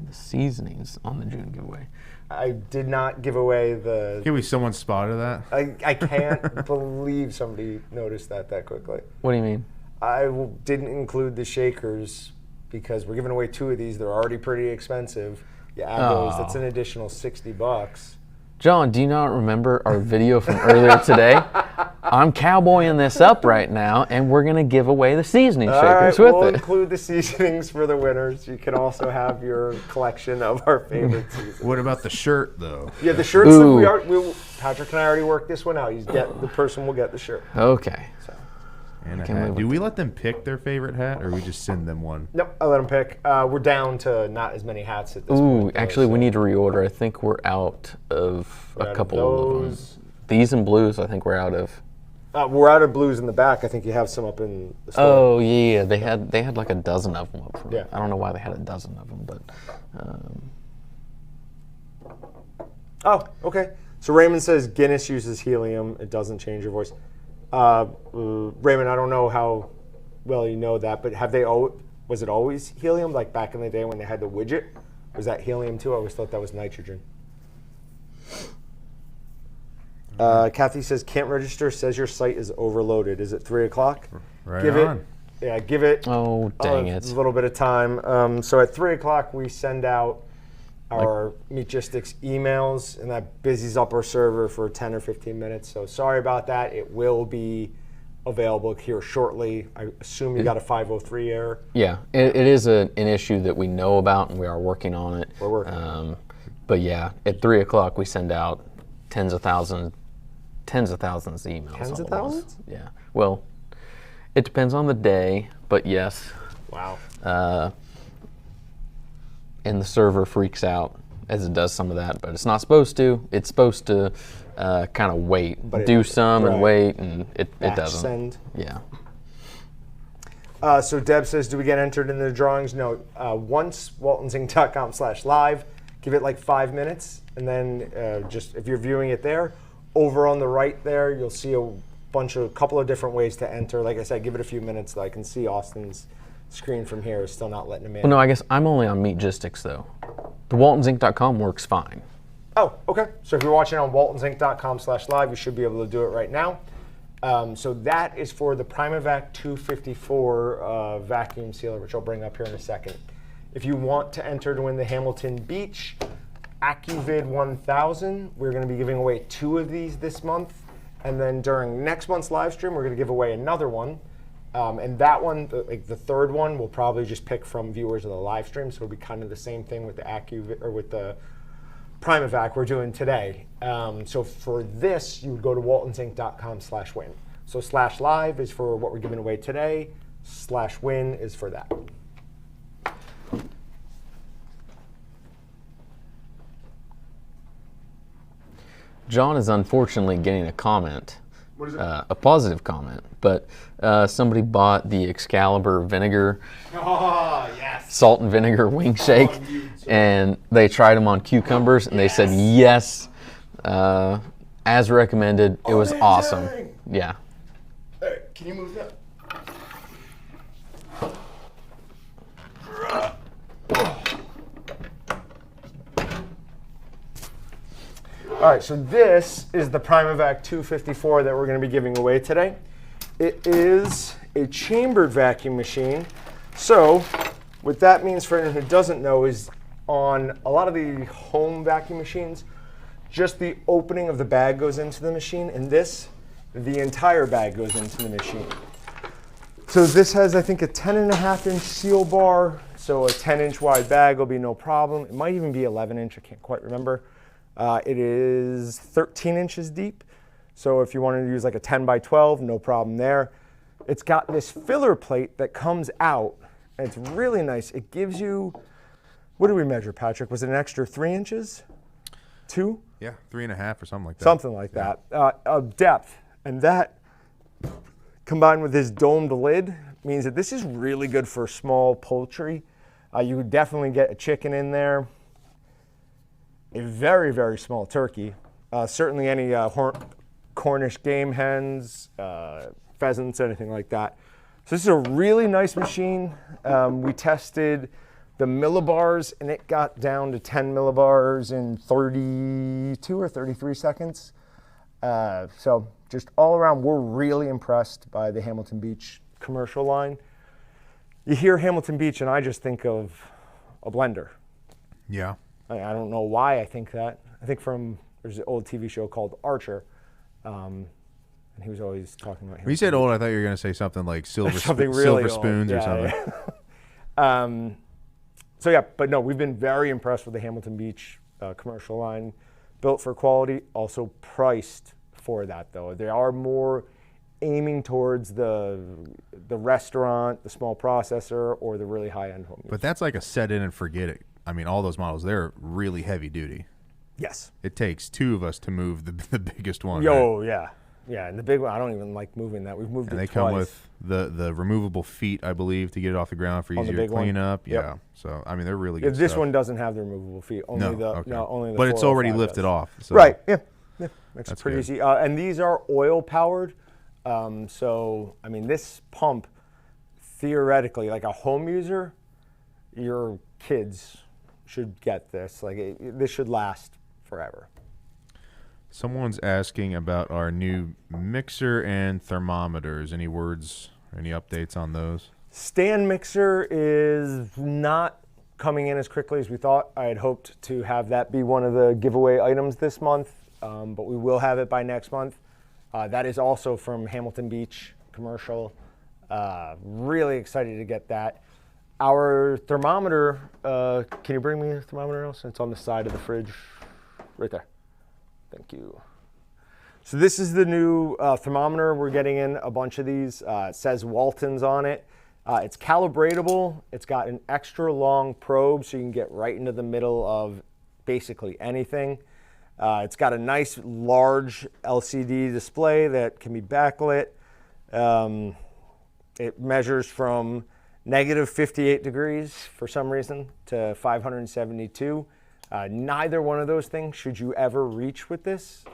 The seasonings on the June giveaway. I did not give away the... Maybe someone spotted that? I can't believe somebody noticed that quickly. What do you mean? I didn't include the shakers because we're giving away 2 of these. They're already pretty expensive. You add those, that's an additional $60. John, do you not remember our video from earlier today? I'm cowboying this up right now, and we're going to give away the seasoning All right, shakers with we'll it. include the seasonings for the winners. You can also have your collection of our favorite seasonings. What about the shirt, though? Yeah, the shirts. Ooh. Patrick and I already worked this one out. The person will get the shirt. Okay. And a hat. Do we let them pick their favorite hat, or we just send them one? Nope, I let them pick. We're down to not as many hats at this point. Ooh, actually, we need to reorder. I think we're out of a couple of them. These in blues, I think we're out of. We're out of blues in the back. I think you have some up in the store. Oh yeah, they had like a dozen of them up front. Yeah. I don't know why they had a dozen of them, but. Oh, okay. So Raymond says Guinness uses helium. It doesn't change your voice. Raymond, I don't know how well you know that, but was it always helium, like back in the day when they had the widget? Was that helium too? I always thought that was nitrogen. Kathy says, can't register, says your site is overloaded. Is it 3 o'clock? Right Give on. Give it Oh, dang it. a little bit of time. So at 3 o'clock, we send out our Meatgistics emails, and that busies up our server for 10 or 15 minutes. So sorry about that. It will be available here shortly. I assume you got a 503 error. Yeah, it is an issue that we know about, and we are working on it. We're working. But yeah, at 3 o'clock, we send out tens of thousands of emails. Tens of almost. thousands? Yeah. Well, it depends on the day, but yes. Wow. And the server freaks out as it does some of that, but it's not supposed to. It's supposed to kind of wait, do some and wait, and it doesn't. Send. Yeah. So Deb says, do we get entered in the drawings? No. Once waltonzinc.com/live, give it like 5 minutes, and then just if you're viewing it there, over on the right there, you'll see a couple of different ways to enter. Like I said, give it a few minutes so I can see Austin's screen from here is still not letting him in. Well, no, I guess I'm only on Meatgistics though. The waltonzinc.com works fine. Oh, okay. So if you're watching on waltonzinc.com/live, you should be able to do it right now. So that is for the Primavac 254 vacuum sealer, which I'll bring up here in a second. If you want to enter to win the Hamilton Beach AccuVid 1000, we're going to be giving away 2 of these this month. And then during next month's live stream, we're going to give away another one. And that one, the third one, we'll probably just pick from viewers of the live stream. So it'll be kind of the same thing with the AccuVid or with the Primavac we're doing today. So for this, you would go to waltonzinc.com/win. So /live is for what we're giving away today. /win is for that. John is unfortunately getting a comment. What is it? A positive comment, but somebody bought the Excalibur vinegar, Oh, yes. salt and vinegar wing shake, and they tried them on cucumbers, and they said yes, as recommended. It was awesome. Yeah. Hey, can you move that? All right, so this is the Primavac 254 that we're going to be giving away today. It is a chambered vacuum machine. So what that means for anyone who doesn't know is on a lot of the home vacuum machines, just the opening of the bag goes into the machine, and this, the entire bag goes into the machine. So this has, I think, a 10.5-inch seal bar, so a 10-inch wide bag will be no problem. It might even be 11-inch, I can't quite remember. It is 13 inches deep, so if you wanted to use like a 10 by 12, no problem there. It's got this filler plate that comes out, and it's really nice. It gives you, what did we measure, Patrick? Was it an extra 3 inches? 2? Yeah, 3.5 or something like that. Something like that, of depth. And that, combined with this domed lid, means that this is really good for small poultry. You would definitely get a chicken in there. A very, very small turkey. Certainly any Cornish game hens, pheasants, anything like that. So this is a really nice machine. We tested the millibars, and it got down to 10 millibars in 32 or 33 seconds. So just all around, we're really impressed by the Hamilton Beach commercial line. You hear Hamilton Beach, and I just think of a blender. Yeah. I don't know why I think that. I think there's an old TV show called Archer. And he was always talking about him. When you said old, I thought you were going to say something like silver, Something really silver spoons old. or something. Yeah. So yeah, but no, we've been very impressed with the Hamilton Beach commercial line. Built for quality, also priced for that though. They are more aiming towards the restaurant, the small processor, or the really high-end home use. But that's like a set in and forget it. I mean, all those models, they're really heavy duty. Yes. It takes two of us to move the biggest one. Yo, right? yeah. Yeah, and the big one, I don't even like moving that. We've moved And it they twice. come with the removable feet, I believe, to get it off the ground for On the easier big one? cleanup. Yep. Yeah. So, I mean, they're really Yeah, good this stuff. one doesn't have the removable feet. Only Okay. only the But it's already 405 lifted does. off. So. Right, yeah. That's pretty good. easy. And these are oil powered. So, I mean, this pump, theoretically, like a home user, your kids should get this. Like, this should last forever. Someone's asking about our new mixer and thermometers. Any words, any updates on those? Stand mixer is not coming in as quickly as we thought. I had hoped to have that be one of the giveaway items this month, but we will have it by next month. That is also from Hamilton Beach commercial. Really excited to get that. Our thermometer, can you bring me a thermometer else? It's on the side of the fridge, right there. Thank you. So this is the new thermometer. We're getting in a bunch of these. It says Walton's on it. It's calibratable. It's got an extra long probe so you can get right into the middle of basically anything. It's got a nice large LCD display that can be backlit. It measures from negative 58 degrees for some reason to 572. Neither one of those things should you ever reach with this,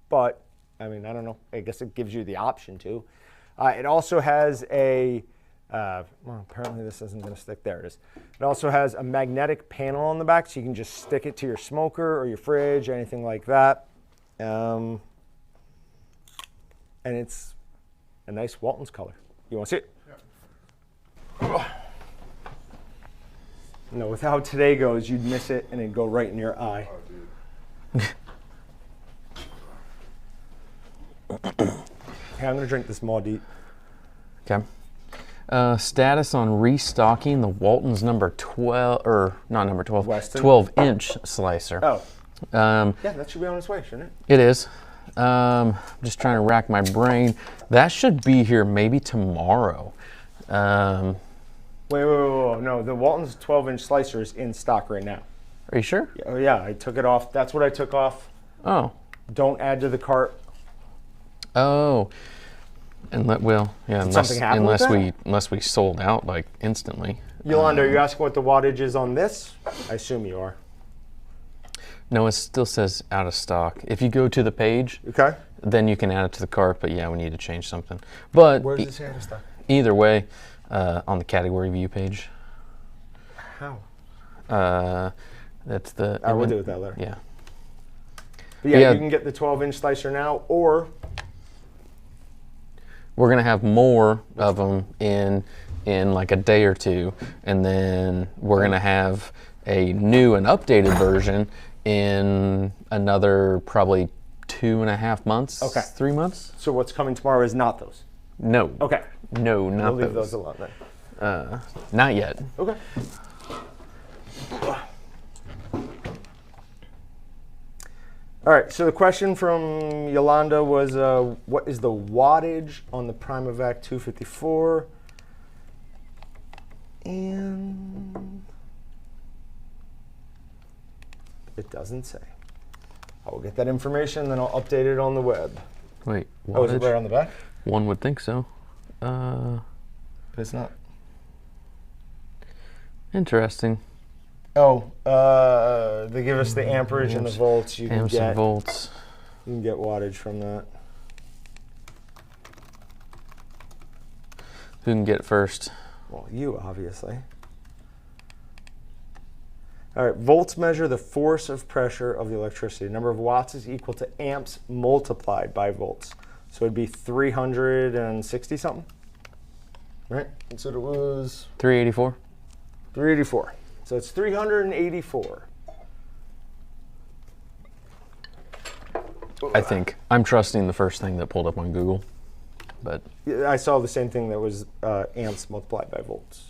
but I mean, I don't know. I guess it gives you the option to. It also has a, well, apparently this isn't going to stick. There it is. It also has a magnetic panel on the back, so you can just stick it to your smoker or your fridge, anything like that. And it's a nice Walton's color. You want to see it? Yeah. No, with how today goes, you'd miss it and it'd go right in your eye. Oh, dude. Hey, I'm gonna drink this Maw Deep. Okay. Status on restocking the Walton's number 12, or not number 12, Weston? 12-inch slicer. Oh, Yeah, that should be on its way, shouldn't it? it is. I'm just trying to rack my brain. That should be here maybe tomorrow. Wait, no, the Walton's 12-inch slicer is in stock right now. Are you sure? Oh yeah, I took it off. That's what I took off. Oh. Don't add to the cart. Oh. And something happen with unless we sold out like instantly. Yolanda, are you asking what the wattage is on this? I assume you are. No, it still says out of stock. If you go to the page, Okay. then you can add it to the cart. But yeah, we need to change something. But Where does it say out of stock? either way, on the category view page. How? That's the. I will do it that later. Yeah. But yeah, Yeah. you can get the 12-inch slicer now, or We're gonna have more of them in like a day or two, and then we're gonna have a new and updated version in another probably 2.5 months. Okay. 3 months? so what's coming tomorrow is not those. No. Okay. No, not We'll leave those. those alone then. Not yet. Okay. All right, so the question from Yolanda was, what is the wattage on the Primavac 254? And it doesn't say. I will get that information, then I'll update it on the web. Wait. Oh, is it wattage? right on the back? One would think so. But it's not. Interesting. Oh, they give us the amperage and the volts. You can Amps and get volts. you can get wattage from that. Who can get it first? Well, you obviously. All right, volts measure the force of pressure of the electricity. The number of watts is equal to amps multiplied by volts. So it'd be 360 something, right? That's what it was. 384. 384. So it's 384. I think I'm trusting the first thing that pulled up on Google, but I saw the same thing that was amps multiplied by volts.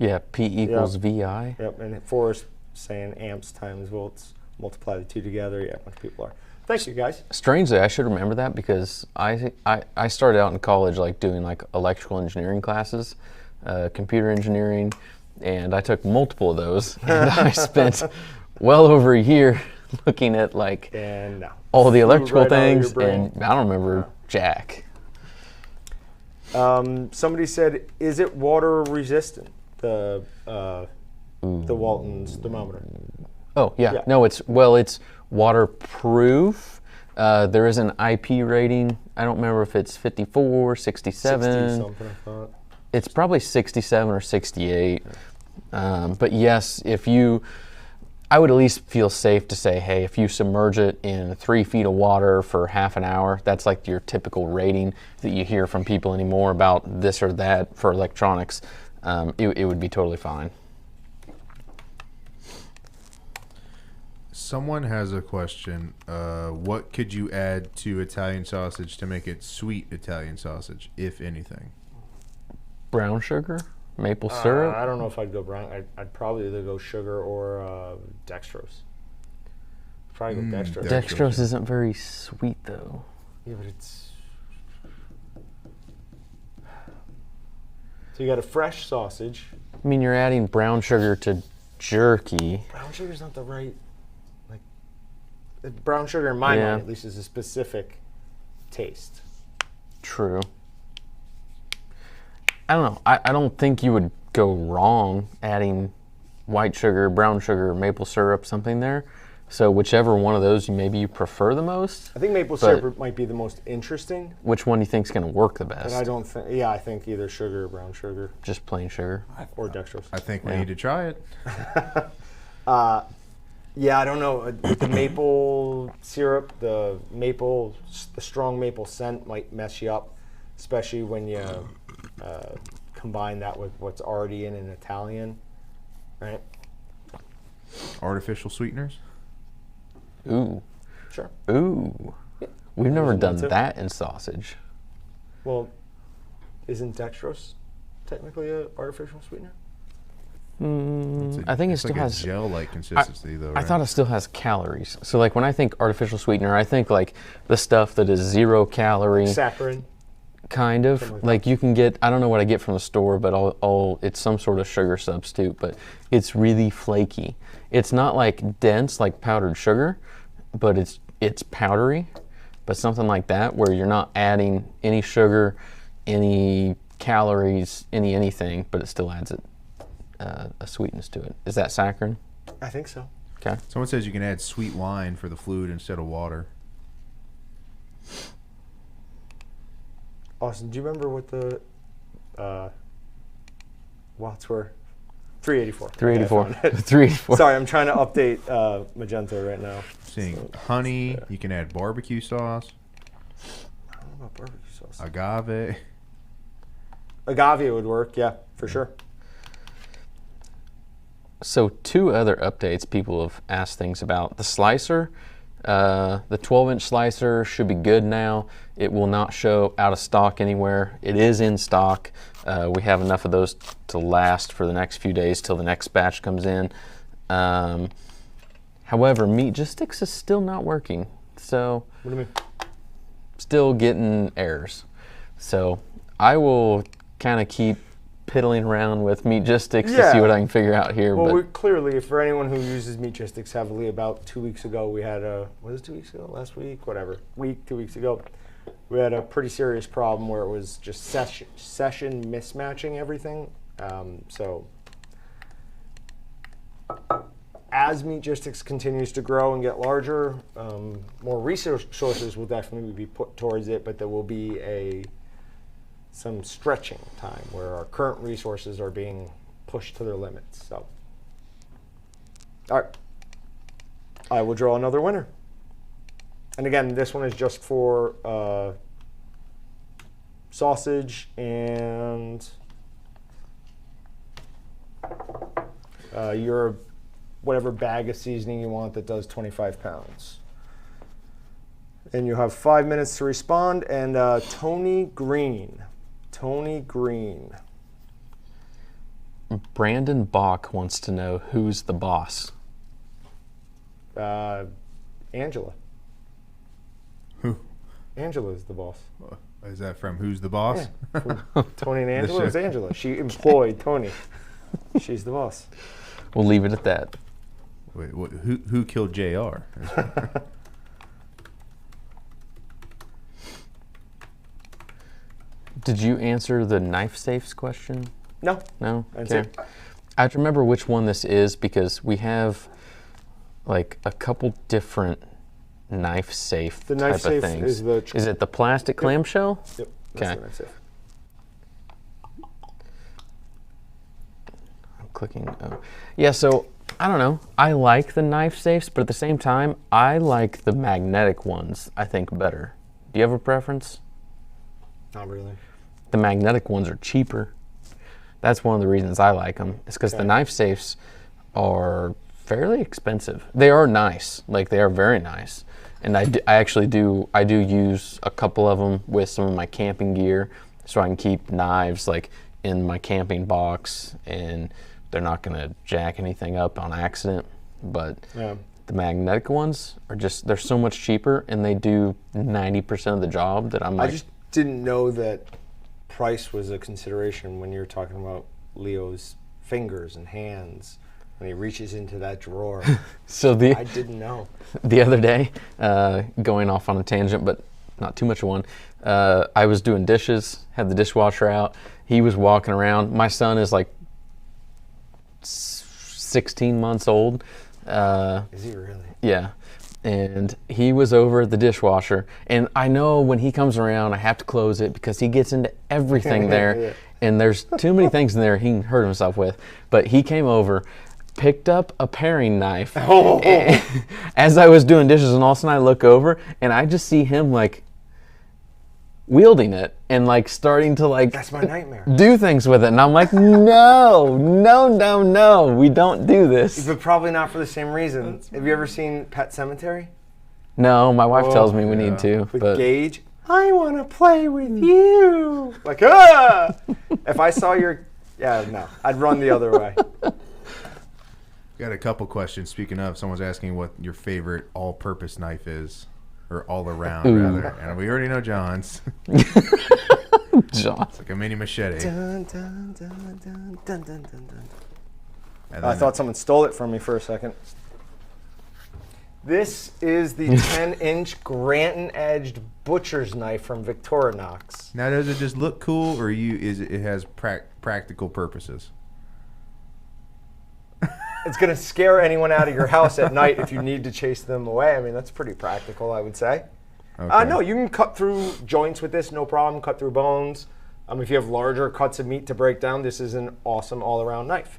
yeah, P equals VI. Yep, and Forrest saying amps times volts, multiply the two together. Yeah, a bunch of people are. Thank you, guys. Strangely, I should remember that because I started out in college like doing like electrical engineering classes, computer engineering, and I took multiple of those, and I spent well over a year looking at like And no. all the electrical Right out of your things, brain. and I don't remember jack. Somebody said, "Is it water resistant?" The Walton's thermometer. Oh yeah. Yeah. No, it's waterproof. There is an IP rating. I don't remember if it's 54, 67. 60 something, I thought. It's probably 67 or 68. But yes, I would at least feel safe to say, hey, if you submerge it in 3 feet of water for half an hour, that's like your typical rating that you hear from people anymore about this or that for electronics. It would be totally fine. Someone has a question. What could you add to Italian sausage to make it sweet Italian sausage, if anything? Brown sugar? Maple syrup? I don't know if I'd go brown. I'd probably either go sugar or dextrose. Probably go dextrose. Dextrose isn't very sweet though. Yeah, but it's... So you got a fresh sausage. I mean, you're adding brown sugar to jerky. Brown sugar's not the right... Brown sugar, in my Yeah. mind, at least, is a specific taste. True. I don't know. I don't think you would go wrong adding white sugar, brown sugar, maple syrup, something there. So whichever one of those maybe you prefer the most. I think maple syrup might be the most interesting. Which one do you think is going to work the But best? I don't think... Yeah, I think either sugar or brown sugar Just plain sugar. or dextrose. I think we need to try it. Yeah, I don't know. With the maple syrup, the strong maple scent might mess you up, especially when you combine that with what's already in an Italian, right? Artificial sweeteners? Ooh. Sure. Ooh. We've never Isn't done that too? that in sausage. Well, isn't dextrose technically an artificial sweetener? I think it It's still like has a gel-like consistency, though, I right? thought it still has calories. So like when I think artificial sweetener, I think like the stuff that is 0 calorie, Saccharin. kind of. Something like Like you can get, I don't know what I get from the store, but it's some sort of sugar substitute, but it's really flaky. It's not like dense like powdered sugar, but it's powdery. But something like that where you're not adding any sugar, any calories, anything, but it still adds a sweetness to it. Is that saccharin? I think so. Okay. Someone says you can add sweet wine for the fluid instead of water. Austin, do you remember what the watts were? 384. 384. Okay, I found it. 384. Sorry, I'm trying to update Magento right now. Seeing honey, you can add barbecue sauce, I don't know about barbecue sauce. agave. Agave would work, yeah, for sure. So 2 other updates people have asked things about. The slicer, the 12-inch slicer should be good now. It will not show out of stock anywhere. It is in stock. We have enough of those to last for the next few days till the next batch comes in. However, Meatgistics is still not working. So What do you mean? still getting errors. So I will kind of keep piddling around with Meatgistics to see Yeah. what I can figure out here. Well, but we clearly, for anyone who uses Meatgistics heavily, about 2 weeks ago, we had was it 2 weeks ago? Last week? Whatever. 2 weeks ago, we had a pretty serious problem where it was just session mismatching everything. So as Meatgistics continues to grow and get larger, more resources will definitely be put towards it, but there will be some stretching time where our current resources are being pushed to their limits. So, all right, I will draw another winner. And again, this one is just for sausage and whatever bag of seasoning you want that does 25 pounds. And you have 5 minutes to respond. And Tony Green. Brandon Bach wants to know who's the boss. Angela. Who? Angela's the boss. Is that from Who's the Boss? Yeah, Tony and Angela is Angela. She employed Tony. She's the boss. We'll leave it at that. Wait, who killed JR? Did you answer the knife safes question? No. No? That's Okay. it. I have to remember which one this is because we have like a couple different knife safe The knife type safe of things. is the... Is it the plastic clamshell? Yep, that's Okay. the knife safe. I'm clicking. Oh. Yeah, so I don't know. I like the knife safes, but at the same time, I like the magnetic ones, I think, better. Do you have a preference? Not really. The magnetic ones are cheaper. That's one of the reasons I like them. It's because the knife safes are fairly expensive. They are nice, like they are very nice. And I actually do use a couple of them with some of my camping gear, so I can keep knives like in my camping box, and they're not gonna jack anything up on accident. But the magnetic ones are they're so much cheaper, and they do 90% of the job that I'm like. I just didn't know that price was a consideration when you're talking about Leo's fingers and hands when he reaches into that drawer. So I didn't know. The other day, going off on a tangent, but not too much of one, I was doing dishes, had the dishwasher out. He was walking around. My son is like 16 months old. Is he really? Yeah. And he was over at the dishwasher. And I know when he comes around, I have to close it because he gets into everything there. Yeah. And there's too many things in there he can hurt himself with. But he came over, picked up a paring knife as I was doing dishes, and all of a sudden I look over and I just see him like wielding it and like starting to like That's my nightmare. do things with it. And I'm like, no, we don't do this. But probably not for the same reason. Have you ever seen Pet Sematary? No, my wife tells me we need to. With But Gage? I want to play with you. Like, ah! If I saw your... Yeah, no. I'd run the other way. Got a couple questions. Speaking of, someone's asking what your favorite all-purpose knife is, or all-around rather. And we already know John's. John. It's like a mini machete. Dun, dun, dun, dun, dun, dun, dun, dun. And I then thought someone stole it from me for a second. This is the 10-inch Granton-edged butcher's knife from Victorinox. now, does it just look cool, or it has practical purposes? It's going to scare anyone out of your house at night if you need to chase them away. I mean, that's pretty practical, I would say. Okay. No, you can cut through joints with this, no problem. Cut through bones. If you have larger cuts of meat to break down, this is an awesome all-around knife.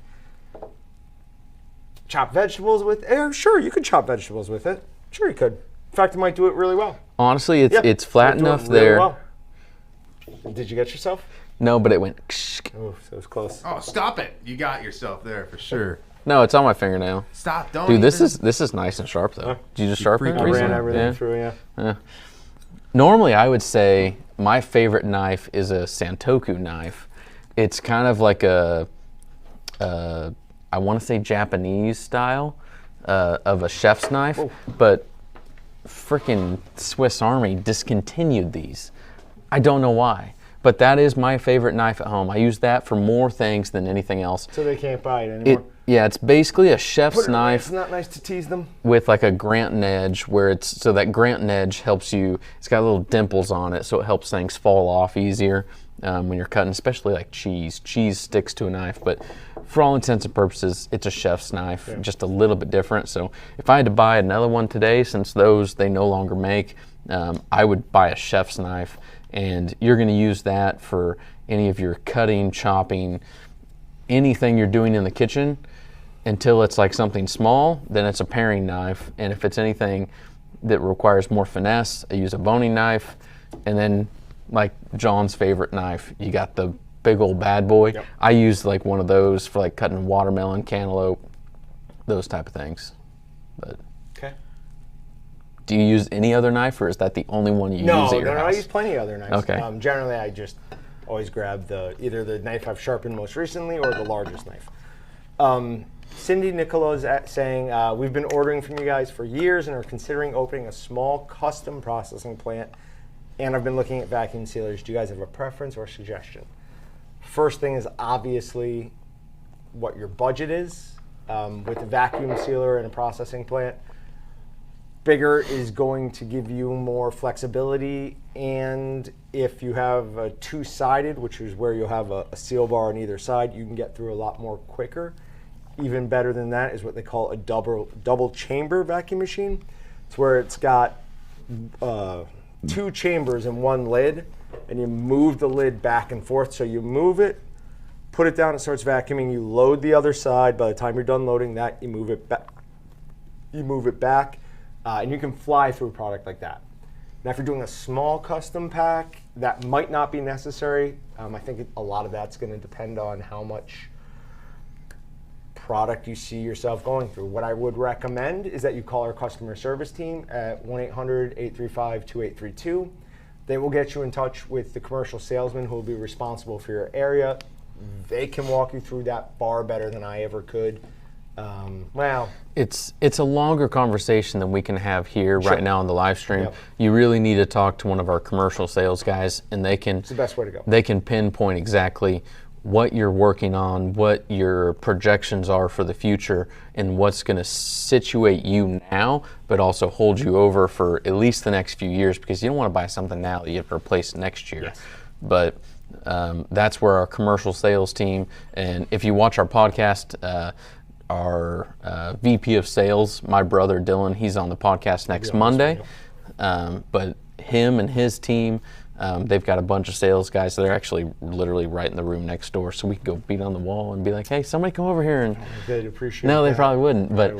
Chop vegetables with it? Sure, you could chop vegetables with it. Sure, you could. In fact, it might do it really well. Honestly, it's Yeah, flat it'll do it enough really there. well. Did you get yourself? No, but it went. Oh, so it was close. Oh, stop it! You got yourself there for sure. No, it's on my fingernail. Stop! Don't. Dude, this even- is nice and sharp though. Did you just sharpen it freaking I recently? ran everything Yeah. through, yeah. Normally, I would say my favorite knife is a Santoku knife. It's kind of like I want to say Japanese style of a chef's knife, but frickin' Swiss Army discontinued these. I don't know why, but that is my favorite knife at home. I use that for more things than anything else. So they can't buy it anymore. Yeah, it's basically a chef's Put it away. knife It's not nice to tease them. with like a Granton edge, where so that Granton edge helps you. It's got little dimples on it, so it helps things fall off easier when you're cutting, especially like cheese. Cheese sticks to a knife, but for all intents and purposes, it's a chef's knife, just a little bit different. So if I had to buy another one today, since those they no longer make, I would buy a chef's knife, and you're going to use that for any of your cutting, chopping, anything you're doing in the kitchen. Until it's like something small, then it's a paring knife. And if it's anything that requires more finesse, I use a boning knife. And then like John's favorite knife, you got the big old bad boy. Yep. I use like one of those for like cutting watermelon, cantaloupe, those type of things. But Okay. do you use any other knife, or is that the only one you use at your house? I use plenty of other knives. Okay. Generally, I just always grab either the knife I've sharpened most recently or the largest knife. Cindy Nicola is saying, we've been ordering from you guys for years and are considering opening a small custom processing plant, and I've been looking at vacuum sealers. Do you guys have a preference or suggestion? First thing is obviously what your budget is. With a vacuum sealer and a processing plant, bigger is going to give you more flexibility, and if you have a two-sided, which is where you'll have a seal bar on either side, you can get through a lot more quicker. Even better than that is what they call a double chamber vacuum machine. It's where it's got two chambers and one lid, and you move the lid back and forth. So you move it, put it down, it starts vacuuming. You load the other side. By the time you're done loading that, you move it back. And you can fly through a product like that. Now, if you're doing a small custom pack, that might not be necessary. I think a lot of that's going to depend on how much product you see yourself going through. What I would recommend is that you call our customer service team at 1-800-835-2832. They will get you in touch with the commercial salesman who will be responsible for your area. They can walk you through that far better than I ever could. It's a longer conversation than we can have here right now on the live stream. Yep. You really need to talk to one of our commercial sales guys, and they can. It's the best way to go. They can pinpoint exactly what you're working on, what your projections are for the future, and what's going to situate you now, but also hold you over for at least the next few years, because you don't want to buy something now that you have to replace next year. Yes. But that's where our commercial sales team, and if you watch our podcast, our VP of sales, my brother Dylan, he's on the podcast next Monday. But him and his team, they've got a bunch of sales guys. They're actually literally right in the room next door, so we can go beat on the wall and be like, "Hey, somebody come over here." And they'd appreciate. no, they that. probably wouldn't. But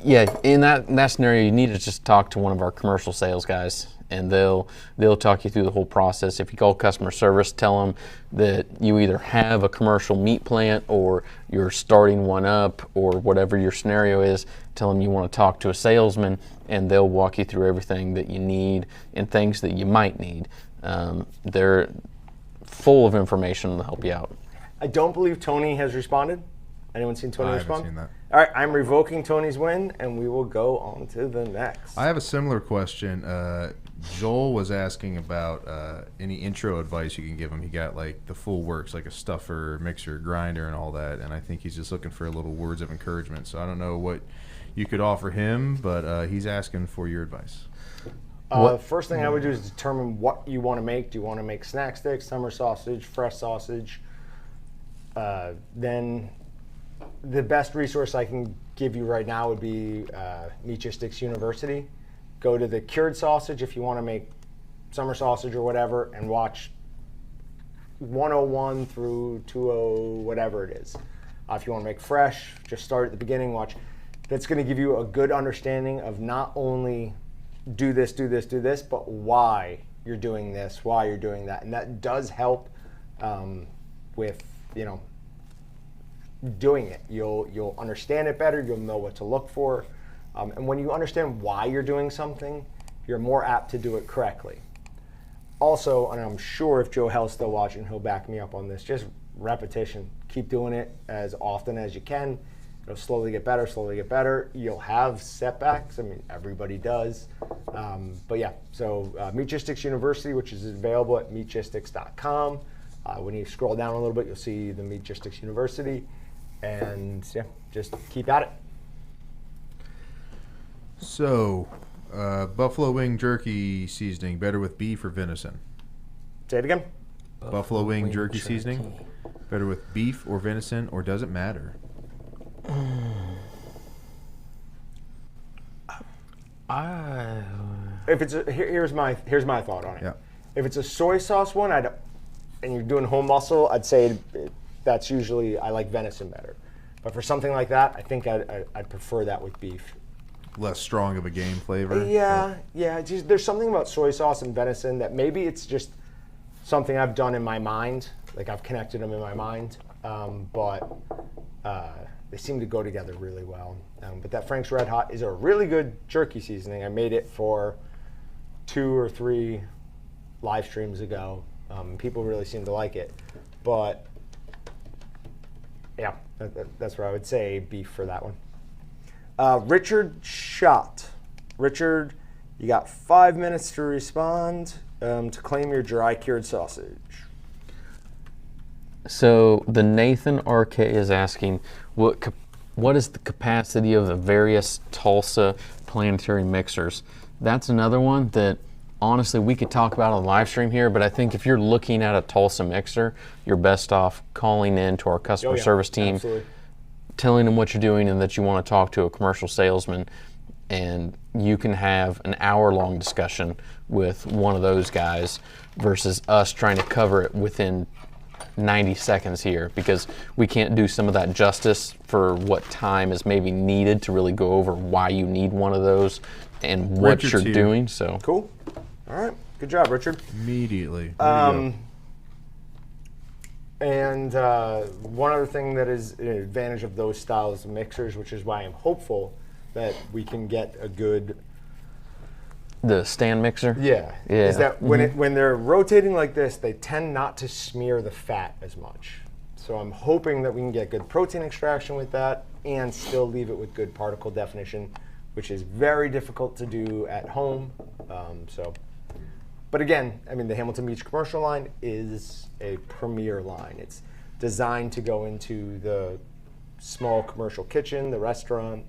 yeah, in that scenario, you need to just talk to one of our commercial sales guys, and they'll talk you through the whole process. If you call customer service, tell them that you either have a commercial meat plant or you're starting one up, or whatever your scenario is. Tell them you want to talk to a salesman, and they'll walk you through everything that you need and things that you might need. They're full of information to help you out. I don't believe Tony has responded. Anyone seen Tony I respond? haven't seen that. All right, I'm revoking Tony's win, and we will go on to the next. I have a similar question. Joel was asking about any intro advice you can give him. He got like the full works, like a stuffer, mixer, grinder, and all that. And I think he's just looking for a little words of encouragement. So I don't know what you could offer him, but he's asking for your advice. First thing I would do is determine what you want to make. Do you want to make snack sticks, summer sausage, fresh sausage? Then the best resource I can give you right now would be Meat University. Go to the cured sausage if you want to make summer sausage or whatever, and watch 101 through 20 whatever it is. If you want to make fresh, just start at the beginning, watch. That's going to give you a good understanding of not only do this, but why you're doing this, why you're doing that. And that does help with, doing it. You'll understand it better, you'll know what to look for. And when you understand why you're doing something, you're more apt to do it correctly. Also, and I'm sure if Joe Hell's still watching, he'll back me up on this, just repetition. Keep doing it as often as you can. It'll slowly get better. You'll have setbacks. I mean, everybody does. But yeah, so Meatgistics University, which is available at meatgistics.com. When you scroll down a little bit, you'll see the Meatgistics University. And yeah, just keep at it. So, buffalo wing jerky seasoning, better with beef or venison? Say it again. Buffalo wing jerky seasoning, better with beef or venison, or does it matter? If it's here's my thought on it. Yeah. If it's a soy sauce one, and you're doing home muscle, I'd say that's usually I like venison better. But for something like that, I think I'd prefer that with beef. Less strong of a game flavor? Yeah. There's something about soy sauce and venison that maybe it's just something I've done in my mind. Like I've connected them in my mind. But they seem to go together really well. But that Frank's Red Hot is a really good jerky seasoning. I made it for 2 or 3 live streams ago. People really seem to like it. But yeah, that's what I would say, beef for that one. Richard Schott. Richard, you got 5 minutes to respond to claim your dry cured sausage. So the Nathan RK is asking, what is the capacity of the various Tulsa planetary mixers? That's another one that honestly we could talk about on the live stream here, but I think if you're looking at a Tulsa mixer, you're best off calling in to our customer service team, absolutely. telling them what you're doing and that you want to talk to a commercial salesman, and you can have an hour-long discussion with one of those guys versus us trying to cover it within 90 seconds here, because we can't do some of that justice for what time is maybe needed to really go over why you need one of those and what Richard's you're here. doing. So Cool. All right. Good job, Richard. Immediately. And one other thing that is an advantage of those styles of mixers, which is why I'm hopeful that we can get a good the stand mixer. Yeah. Yeah. Is that when they're rotating like this, they tend not to smear the fat as much. So I'm hoping that we can get good protein extraction with that and still leave it with good particle definition, which is very difficult to do at home. But again, I mean, the Hamilton Beach commercial line is a premier line. It's designed to go into the small commercial kitchen, the restaurant,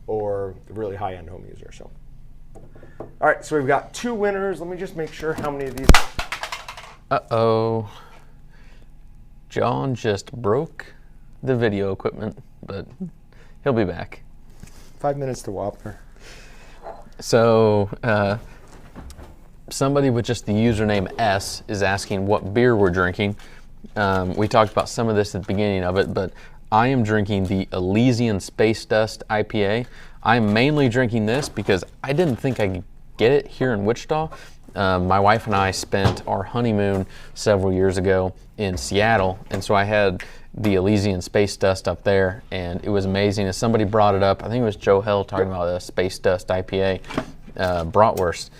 or the really high-end home user. So. All right, so we've got 2 winners. Let me just make sure how many of these. Uh-oh. John just broke the video equipment, but he'll be back. 5 minutes to Whopper. So somebody with just the username S is asking what beer we're drinking. We talked about some of this at the beginning of it, but I am drinking the Elysian Space Dust IPA. I'm mainly drinking this because I didn't think I could get it here in Wichita. My wife and I spent our honeymoon several years ago in Seattle, and so I had the Elysian Space Dust up there, and it was amazing. As somebody brought it up, I think it was Joe Hell talking about the Space Dust IPA bratwurst,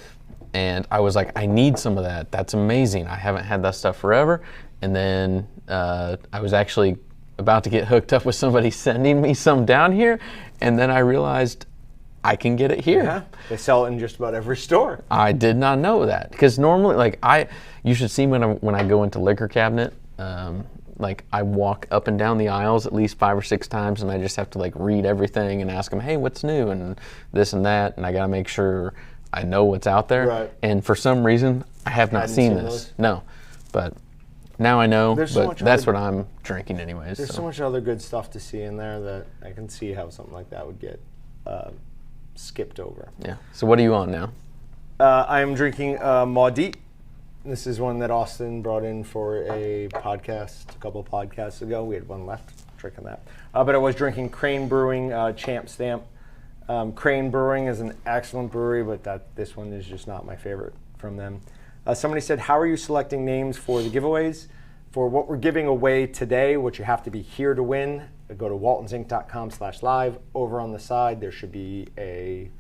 and I was like, I need some of that. That's amazing. I haven't had that stuff forever. And then I was actually about to get hooked up with somebody sending me some down here, and then I realized I can get it here. Yeah, they sell it in just about every store. I did not know that, because normally, like you should see when I go into liquor cabinet, like I walk up and down the aisles at least 5 or 6 times, and I just have to like read everything and ask them, hey, what's new and this and that, and I gotta make sure I know what's out there. Right. And for some reason, I have not seen this. those? No, but now I know. There's so but much that's other- what I'm drinking anyways. There's so much other good stuff to see in there that I can see how something like that would get skipped over. Yeah. So what are you on now? I am drinking Maudit. This is one that Austin brought in for a podcast a couple of podcasts ago. We had one left, drinking that. But I was drinking Crane Brewing Champ Stamp. Crane Brewing is an excellent brewery, but this one is just not my favorite from them. Somebody said, how are you selecting names for the giveaways? For what we're giving away today, which you have to be here to win, go to waltonsinc.com/live. Over on the side, there should be a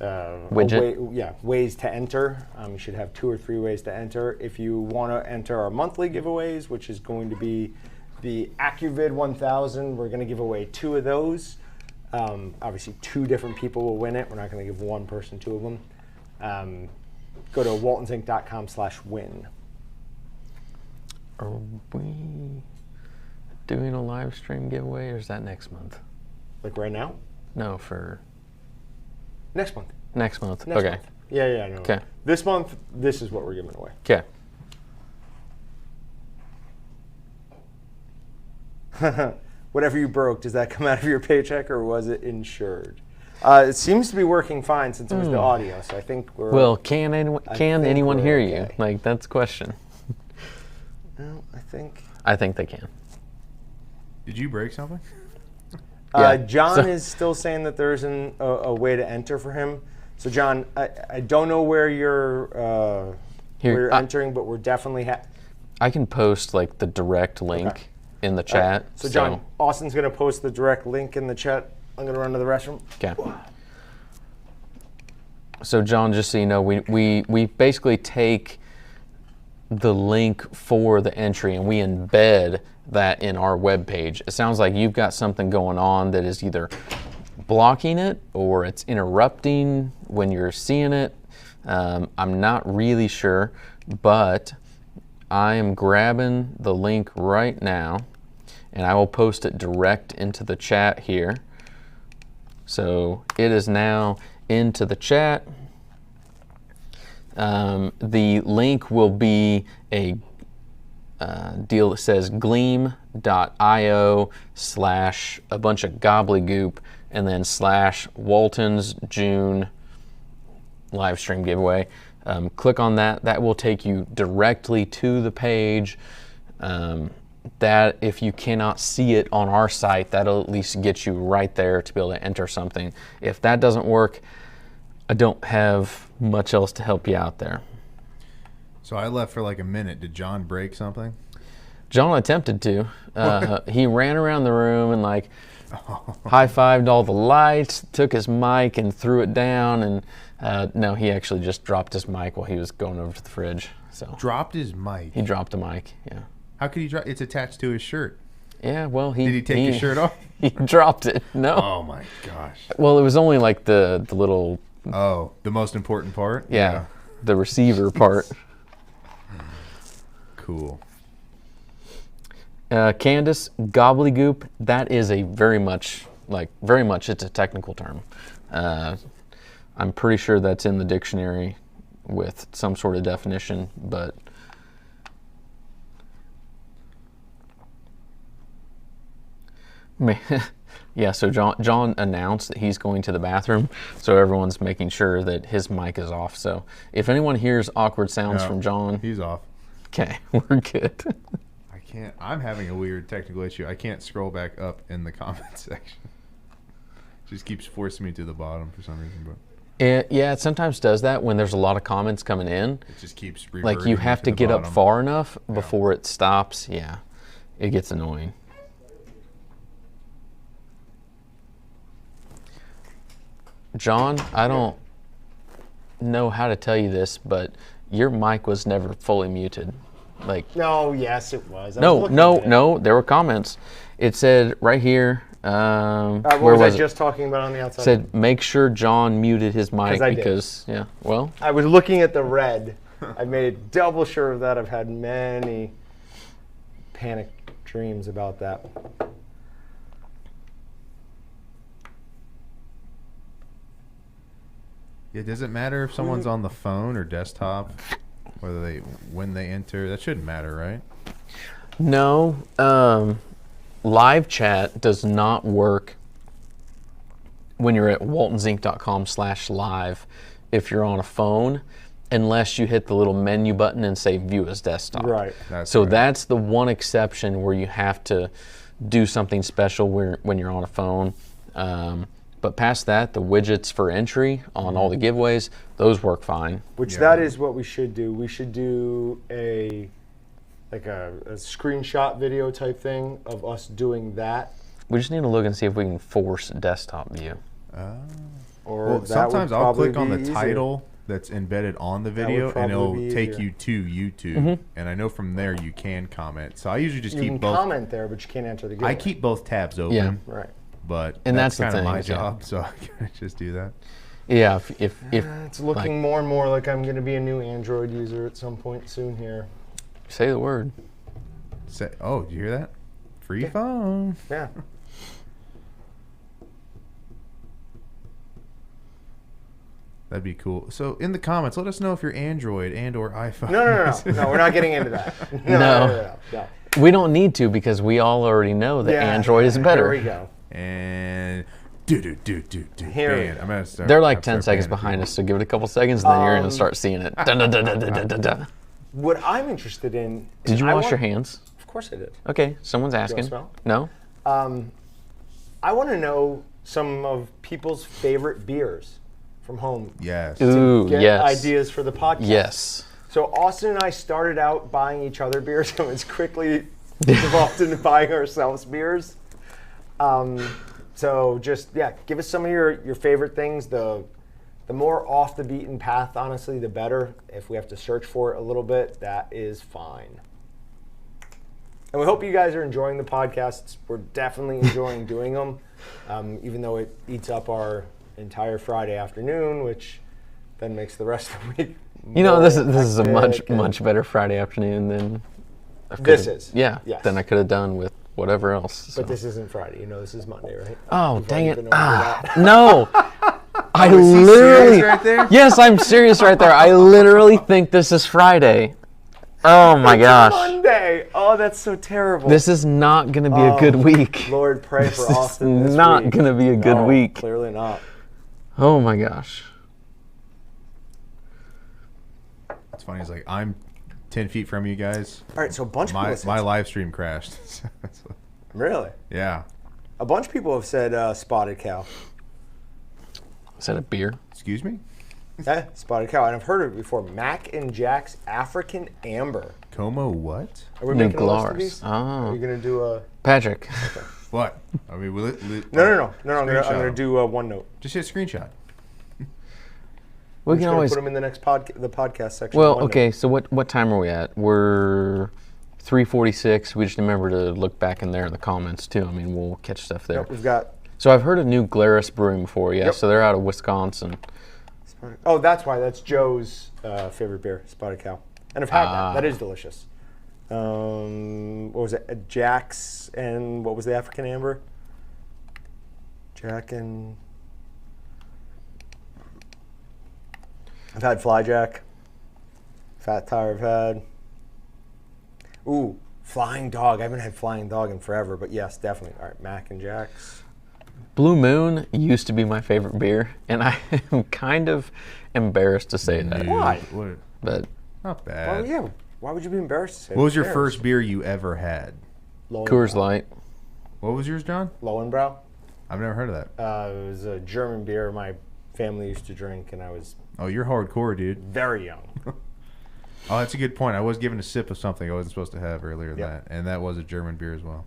widget. Ways to enter. You should have 2 or 3 ways to enter. If you want to enter our monthly giveaways, which is going to be the AccuVid 1000, we're going to give away 2 of those. Obviously, 2 different people will win it. We're not going to give one person 2 of them. Go to waltonsinc.com/win. Are we doing a live stream giveaway, or is that next month? Like right now? No, for Next month. next month. Next Okay. month. Yeah, no. Okay. This month, this is what we're giving away. Okay. Whatever you broke, does that come out of your paycheck or was it insured? It seems to be working fine since it was the audio, so I think we're. Well, can anyone we're hear okay. you? Like, that's the question. Well, I think they can. Did you break something? Yeah, John so- is still saying that there isn't a way to enter for him. So, John, I don't know where you're Here, entering, but we're definitely. I can post like the direct link. in the chat. So John, Austin's going to post the direct link in the chat. I'm going to run to the restroom. Okay. So John, just so you know, we basically take the link for the entry and we embed that in our web page. It sounds like you've got something going on that is either blocking it or it's interrupting when you're seeing it. I'm not really sure, but I am grabbing the link right now and I will post it direct into the chat here. So it is now into the chat. The link will be a deal that says gleam.io / a bunch of gobbledygook and then / Walton's June live stream giveaway. Click on that. That will take you directly to the page. That if you cannot see it on our site, that'll at least get you right there to be able to enter something. If that doesn't work, I don't have much else to help you out there. So I left for like a minute. Did John break something? John attempted to. He ran around the room and like high-fived all the lights, took his mic and threw it down, and no, he actually just dropped his mic while he was going over to the fridge. So dropped his mic? He dropped the mic, yeah. How could he drop? It's attached to his shirt. Yeah, well, Did he take his shirt off? He dropped it, no. Oh my gosh. Well, it was only like the little... Oh, the most important part? Yeah, the receiver part. Cool. Candace, gobbledygook, that is a very much it's a technical term. I'm pretty sure that's in the dictionary with some sort of definition, but yeah, so John announced that he's going to the bathroom, so everyone's making sure that his mic is off. So if anyone hears awkward sounds from John, he's off. Okay, we're good. I can't. I'm having a weird technical issue. I can't scroll back up in the comment section. It just keeps forcing me to the bottom for some reason. But yeah, it sometimes does that when there's a lot of comments coming in. It just keeps like you have to get up far enough before it stops. Yeah, it gets annoying. John, I don't know how to tell you this, but your mic was never fully muted. Like no, yes, it was. No. There were comments. It said right here. What where was I just talking about on the outside? It said make sure John muted his mic because yeah. Well, I was looking at the red. I made double sure of that. I've had many panic dreams about that. Yeah, does it matter if someone's on the phone or desktop, when they enter? That shouldn't matter, right? No. Live chat does not work when you're at waltonsinc.com/live if you're on a phone, unless you hit the little menu button and say view as desktop. Right. That's the one exception where you have to do something special when you're on a phone. But past that, the widgets for entry on all the giveaways, those work fine. Which that is what we should do. We should do a screenshot video type thing of us doing that. We just need to look and see if we can force desktop view. Or sometimes I'll click on the title that's embedded on the video and it'll take you to YouTube. Mm-hmm. And I know from there you can comment. So I usually just keep both. You can comment there, but you can't enter the giveaway. I keep both tabs open. Yeah. Right. But and that's kind of my job, so I can just do that. Yeah, if it's looking more and more like I'm going to be a new Android user at some point soon here. Say the word. Oh, did you hear that? Free phone. Yeah. That'd be cool. So in the comments, let us know if you're Android and or iPhone. No, we're not getting into that. No. We don't need to because we all already know that Android is better. Here we go. And Here I'm gonna start. They're like 10 seconds behind us, so give it a couple seconds, and then you're gonna start seeing it. What I'm interested in. Did you wash your hands? Of course I did. Okay, someone's asking. Do you want to No. I want to know some of people's favorite beers from home. Yes. Ooh, Get yes. ideas for the podcast. Yes. So Austin and I started out buying each other beers, and it's quickly involved in buying ourselves beers. So just, yeah, give us some of your favorite things. The more off the beaten path, honestly, the better. If we have to search for it a little bit, that is fine. And we hope you guys are enjoying the podcasts. We're definitely enjoying doing them, even though it eats up our entire Friday afternoon, which then makes the rest of the week. You know, this is a much better Friday afternoon than this is. Yeah, yes. than I could have done with whatever else. So. But this isn't Friday. You know, this is Monday, right? Oh, You've dang already it! been over that. No, I Is he literally. serious right there? Yes, I'm serious right there. I literally think this is Friday. Oh my gosh! Monday. Oh, that's so terrible. This is not going to be a good week. Lord, pray for Austin this not week. going to be a good No, week. Clearly not. Oh my gosh. It's funny. It's like I'm 10 feet from you guys. All right, so a bunch of people My have said my live stream crashed. Really? Yeah. A bunch of people have said spotted cow. Is that a beer? Excuse me? Yeah, spotted cow. And I've heard of it before. Mac and Jack's African Amber. Como what? Are we New making a list of Glars. these? Oh. Are you going to do a... Patrick. What? I mean, will it? No. I'm going Screenshot to 'em. do one note. Just hit screenshot. We I'm just can gonna always. put them in the next the podcast section. Well, One okay. note. So what time are we at? We're 3:46. We just remember to look back in there in the comments too. I mean, we'll catch stuff there. Yep, we've got... So I've heard of New Glarus Brewing before. Yeah. Yep. So they're out of Wisconsin. Oh, that's why. That's Joe's favorite beer, spotted cow. And I've had Ah. that. That is delicious. What was it? Jack's and what was the African Amber? Jack and... I've had Fly Jack. Fat Tire I've had. Ooh, Flying Dog. I haven't had Flying Dog in forever, but yes, definitely. All right, Mac and Jack's. Blue Moon used to be my favorite beer, and I am kind of embarrassed to say that. Why? What? But Not Well, bad. yeah. Why would you be embarrassed to say What was your Bears? first beer you ever had? Coors Light. What was yours, John? Lowenbrow. I've never heard of that. It was a German beer my family used to drink, and I was Oh, you're hardcore, dude. very young. Oh, that's a good point. I was given a sip of something I wasn't supposed to have earlier than Yep. that, and that was a German beer as well.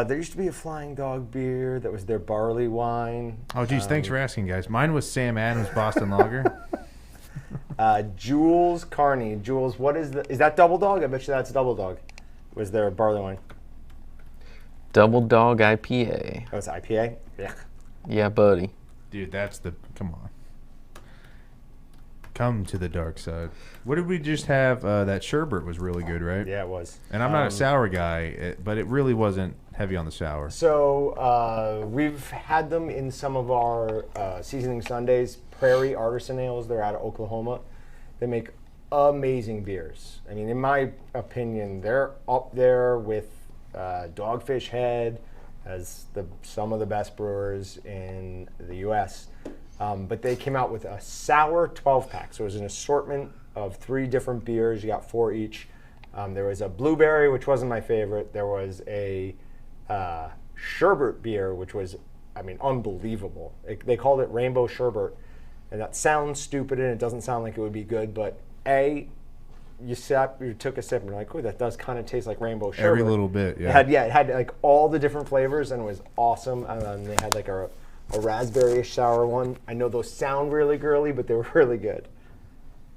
There used to be a Flying Dog beer that was their barley wine. Oh, geez, thanks for asking, guys. Mine was Sam Adams Boston Lager. Jules Carney. Jules, what is that Double Dog? I bet you that's Double Dog. Was their barley wine? Double Dog IPA. Oh, it's IPA? Yeah. Yeah, buddy. Dude, that's the... Come on. Come to the dark side. What did we just have? That sherbet was really good, right? Yeah, it was. And I'm not a sour guy, but it really wasn't heavy on the sour. So we've had them in some of our seasoning Sundays. Prairie Artisan Ales. They're out of Oklahoma. They make amazing beers. I mean, in my opinion, they're up there with Dogfish Head as some of the best brewers in the U.S. But they came out with a sour 12-pack. So it was an assortment of 3 different beers. You got 4 each. There was a blueberry, which wasn't my favorite. There was a sherbet beer, which was, I mean, unbelievable. They called it Rainbow Sherbet. And that sounds stupid and it doesn't sound like it would be good, but you took a sip and you're like, oh, that does kind of taste like rainbow sherbet. Every little bit, yeah. It had like all the different flavors and it was awesome. And they had like a raspberry-ish sour one. I know those sound really girly, but they were really good.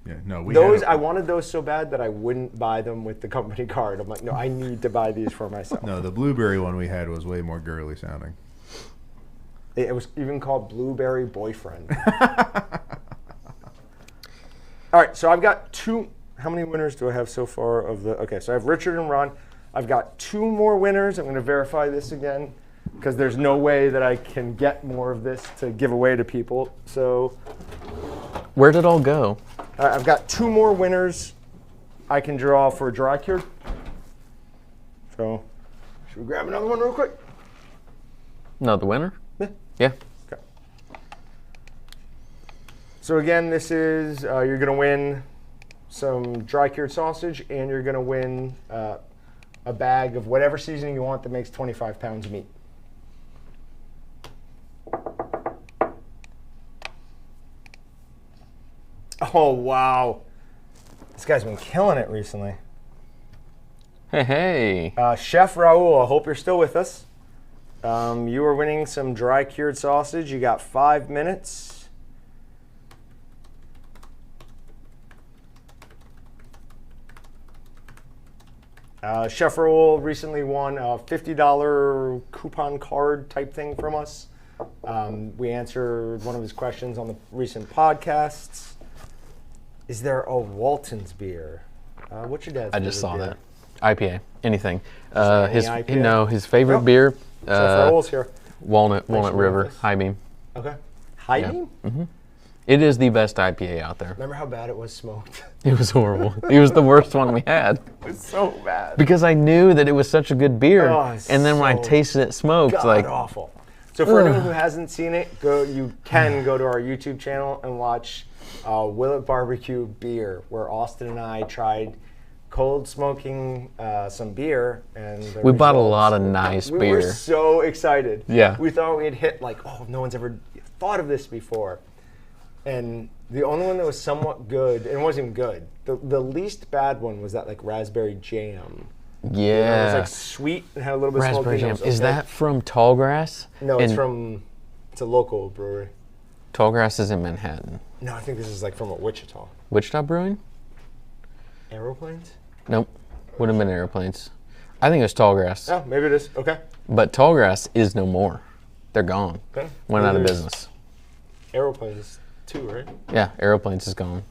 Yeah, no, I wanted those so bad that I wouldn't buy them with the company card. I'm like, no, I need to buy these for myself. No, the blueberry one we had was way more girly sounding. It was even called Blueberry Boyfriend. All right, so I've got 2. How many winners do I have so far of the? Okay, so I have Richard and Ron. I've got 2 more winners. I'm going to verify this again because there's no way that I can get more of this to give away to people. So Where did it all go? I've got 2 more winners I can draw for dry cure. So should we grab another one real quick? No, the winner? Yeah. Yeah. Okay. So again, this is, you're going to win some dry cured sausage and you're going to win a bag of whatever seasoning you want that makes 25 pounds of meat. Oh, wow. This guy's been killing it recently. Hey. Chef Raul, I hope you're still with us. You are winning some dry cured sausage. You got 5 minutes. Chef Raul recently won a $50 coupon card type thing from us. We answered one of his questions on the recent podcasts. Is there a Walton's beer? What's your dad's I just saw favorite that. IPA, anything. any His IPA? his favorite Nope. beer. Chef Raul's here. Walnut for River, this. High Beam. Okay. High beam? It is the best IPA out there. Remember how bad it was smoked? It was horrible. It was the worst one we had It was so bad. because I knew that it was such a good beer, Oh, it's and then when I so tasted it smoked, God like awful. So for anyone who hasn't seen it, you can go to our YouTube channel and watch Will It Barbecue Beer, where Austin and I tried cold smoking some beer, and the we bought a results lot of were- nice we beer. were so excited. Yeah. We thought we had hit like, oh, no one's ever thought of this before. And the only one that was somewhat good, and it wasn't even good, the least bad one was that like raspberry jam. It was yeah, like sweet and had a little bit of smoke. raspberry in it. jam. It was Is okay. that from Tallgrass? No, it's And it's a local brewery. Tallgrass is in Manhattan. No, I think this is like from a Wichita. Wichita Brewing? Aeroplanes? Nope, would have been Airplanes. I think it was Tallgrass, Oh, maybe it is. Okay. but Tallgrass is no more. They're gone. Okay. Went out of There's business. Aeroplanes too, right? Yeah, Aeroplanes is gone.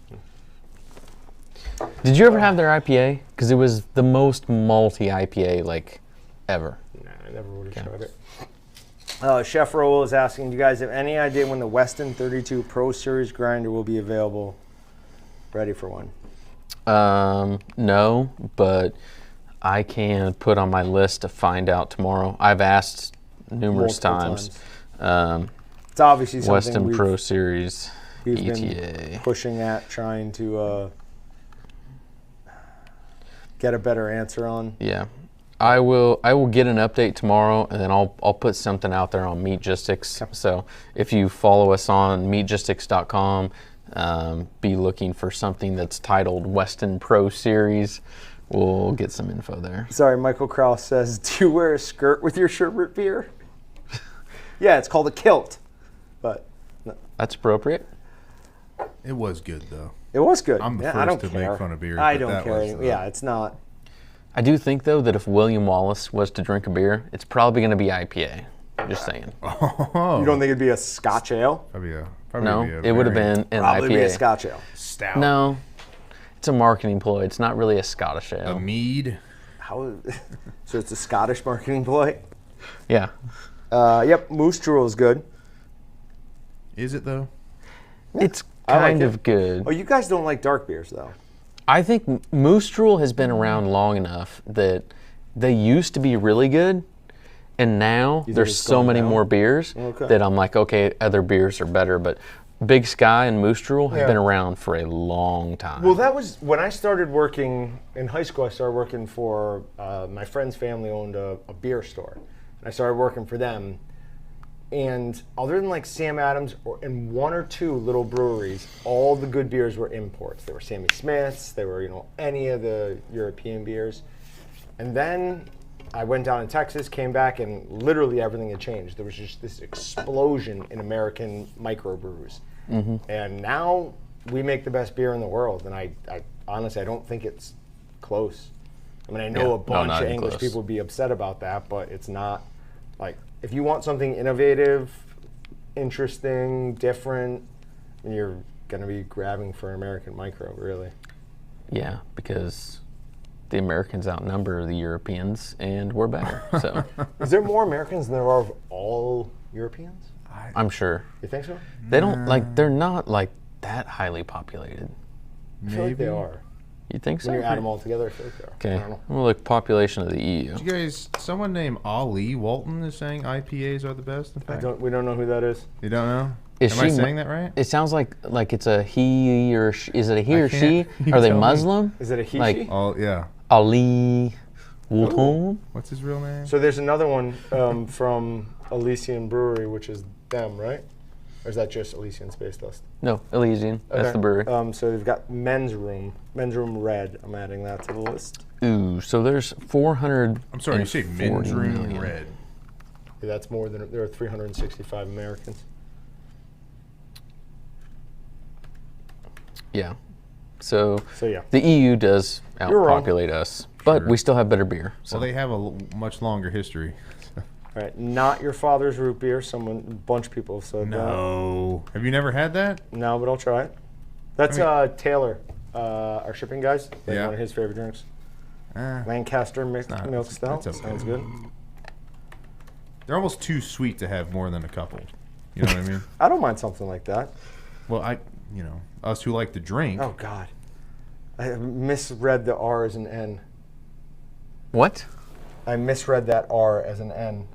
Did you ever have their IPA? Because it was the most malty IPA like ever. Nah, I never would have tried it. Chef Raul is asking, do you guys have any idea when the Weston 32 Pro Series grinder will be available? Ready for one. No, but I can put on my list to find out tomorrow. I've asked numerous Multiple times. It's obviously something Weston we've, Pro Series we've ETA. been pushing at, trying to get a better answer on. Yeah, I will get an update tomorrow, and then I'll put something out there on Meatgistics. Okay. So if you follow us on meatgistics.com, be looking for something that's titled Weston Pro Series. We'll get some info there. Sorry, Michael Krause says, do you wear a skirt with your sherbet beer? Yeah, it's called a kilt. But That's appropriate. It was good though. it was good. I'm the Yeah, first I don't to care. make fun of beer, I but don't that care. was the- Yeah, it's not. I do think though that if William Wallace was to drink a beer, it's probably going to be IPA. Just saying. Oh, You don't think it'd be a Scotch ale? probably No, be a it would have very been an Probably be a IPA. Scotch ale. stout. No, it's a marketing ploy. It's not really a Scottish A ale. mead. How? So it's a Scottish marketing ploy. Yeah. Yep, Moose Drool is good. Is it though? It's I like kind it. of good. Oh, you guys don't like dark beers though. I think Moose Drool has been around long enough that they used to be really good, and now think there's it's so gone many down? more beers Okay. that I'm like, okay, other beers are better. But Big Sky and Moose Drool have Yeah. been around for a long time. Well, that was when I started working in high school. I started working for my friend's family owned a beer store, and I started working for them. And other than like Sam Adams and one or two little breweries, all the good beers were imports. They were Sammy Smith's. They were any of the European beers. And then I went down in Texas, came back, and literally everything had changed. There was just this explosion in American microbrews. Mm-hmm. And now we make the best beer in the world. And I honestly, I don't think it's close. I mean, I know Yeah, a no, bunch not of even English close. people would be upset about that, but it's not like, if you want something innovative, interesting, different, you're going to be grabbing for American micro, really. Yeah, because the Americans outnumber the Europeans, and we're better. So Is there more Americans than there are of all Europeans? I'm sure You think so? they don't like. They're not like that highly populated. I feel like they Maybe. are. You think so? When you add them all together, I feel like they are. Okay. I don't know. Well, look, population of the E EU. You guys, someone named Ali Walton is saying IPAs are the best. In fact, We don't know who that is. you don't know? Is Am I she saying that right? It sounds like it's a he or she. Is it a he or she? can't- you Are they tell me. Muslim? Is it a he? Like- she? Oh yeah. Ali Walton. What's his real name? So there's another one from Elysian Brewery, which is them, right? Or is that just Elysian Space Dust? No, Elysian. That's Okay. the brewery. So they've got Men's Room Red. I'm adding that to the list. Ooh, so there's 400. I'm sorry, you say men's room red. Yeah, that's more than there are 365 Americans. Yeah. So yeah. the EU does You're wrong. outpopulate us, but Sure. we still have better beer. So. Well, they have a much longer history. All right, not your father's root beer. A bunch of people have said that. No. Have you never had that? No, but I'll try it. That's Taylor, our shipping guys. Like Yeah. one of his favorite drinks. Eh, Lancaster milk stout. that's okay. Sounds good. they're almost too sweet to have more than a couple. You know what I mean? I don't mind something like that. Well, us who like to drink. Oh God, I misread the R as an N. What? I misread that R as an N.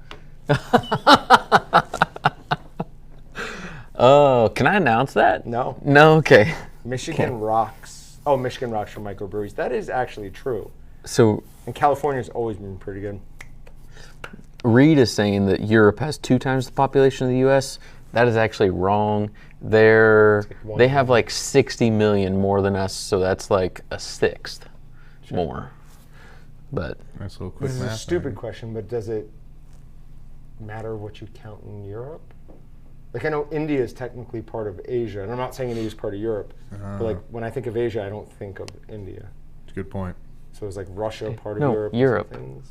Oh, can I announce that? No. No, okay. Michigan rocks. Oh, Michigan rocks for microbreweries. That is actually true. So And California's always been pretty good. Reed is saying that Europe has 2 times the population of the U.S. That is actually wrong. They have like 60 million more than us, so that's like a sixth more. But That's a little quick This is math a stupid there. question, but does it matter what you count in Europe? Like, I know India is technically part of Asia, and I'm not saying India is part of Europe, but like when I think of Asia, I don't think of India. It's a good point. So is like Russia part of No, Europe? Europe. and things?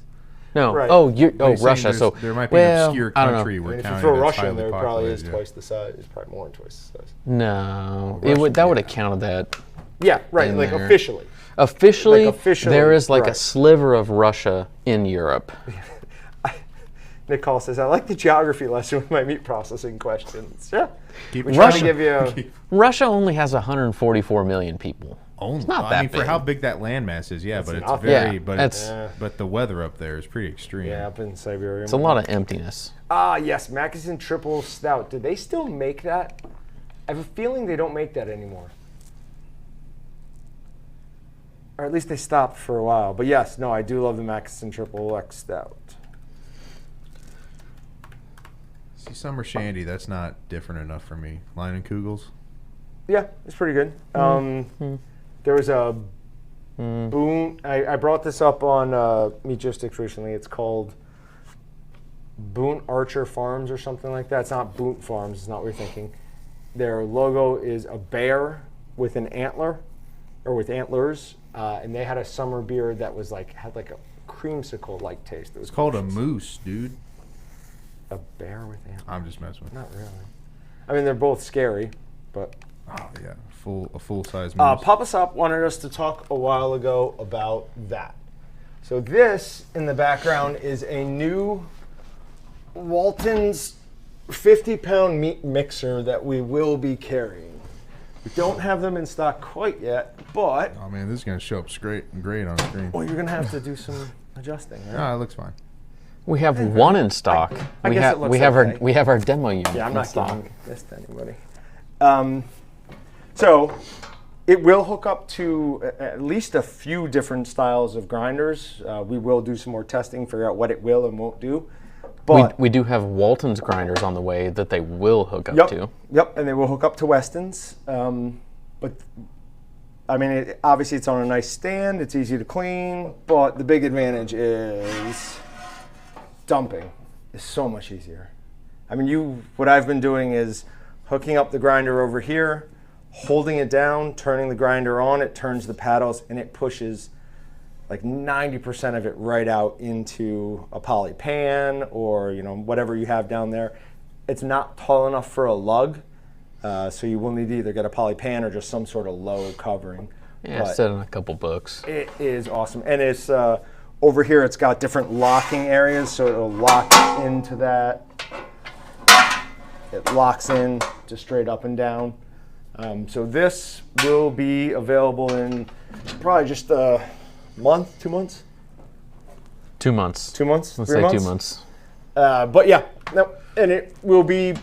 no, Right. He's saying Russia. So there might be an obscure I don't know. country I we're mean, if you counting throw that's Russia in highly there, it probably is populated, yeah. twice the size. It's probably more than twice the size. No, Russia, that would yeah. have counted that. Yeah, right. In Like there. officially. Officially, Like officially, there is like right. a sliver of Russia in Europe. Nick Hall says, I like the geography lesson with my meat processing questions. Yeah. Keep We're it trying to coming. give you a, Russia only has 144 million people. Only, It's not I that mean, for big. how big that landmass is, yeah, but it's enough. very, Yeah, but that's- but the weather up there is pretty extreme. yeah, up in Siberia. It's a lot of emptiness. Ah, yes, Mackensen Triple Stout. Did they still make that? I have a feeling they don't make that anymore. Or at least they stopped for a while. But yes, no, I do love the Mackensen Triple X Stout. See, summer shandy, that's not different enough for me. Line and Kugels. Yeah, it's pretty good. There was a Boone. I brought this up on Meatgistics recently. It's called Boone Archer Farms or something like that. It's not Boone Farms. It's not what you're thinking. Their logo is a bear with an antler, or with antlers, and they had a summer beer that was had like a creamsicle-like taste. It was It's called a delicious. moose, dude. A bear with antlers. I'm just messing with you. Not really. I mean, they're both scary, but. Oh yeah, a full size moose. Papa Sop wanted us to talk a while ago about that. So this in the background is a new Walton's 50-pound meat mixer that we will be carrying. We don't have them in stock quite yet, but Oh man, this is gonna show up great on screen. well, you're gonna have to do some adjusting, right? No, it looks fine. We have one in stock. I guess it looks we have okay. our demo unit. Yeah, I'm in not stock. giving this to anybody. So it will hook up to at least a few different styles of grinders. We will do some more testing, figure out what it will and won't do. But We do have Walton's grinders on the way that they will hook up to. Yep, and they will hook up to Weston's. But I mean, obviously it's on a nice stand. It's easy to clean, but the big advantage is dumping is so much easier. I mean, what I've been doing is hooking up the grinder over here, holding it down, turning the grinder on, it turns the paddles, and it pushes like 90% of it right out into a poly pan or whatever you have down there. It's not tall enough for a lug, so you will need to either get a poly pan or just some sort of low covering. Yeah, But set in a couple books. it is awesome, and it's over here. It's got different locking areas, so it'll lock into that. It locks in just straight up and down. So this will be available in probably just a month, 2 months. 2 months. 2 months. Let's 3 say months. 2 months. But yeah, no, and it will be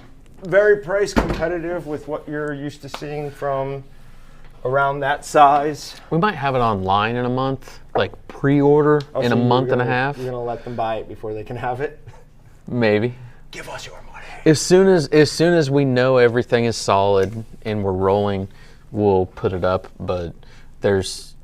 very price competitive with what you're used to seeing from around that size. We might have it online in a month, like pre-order Oh, in so a you're month and a gonna- half, You're gonna let them buy it before they can have it. maybe. Give us your money. As soon as we know everything is solid and we're rolling, we'll put it up. But there's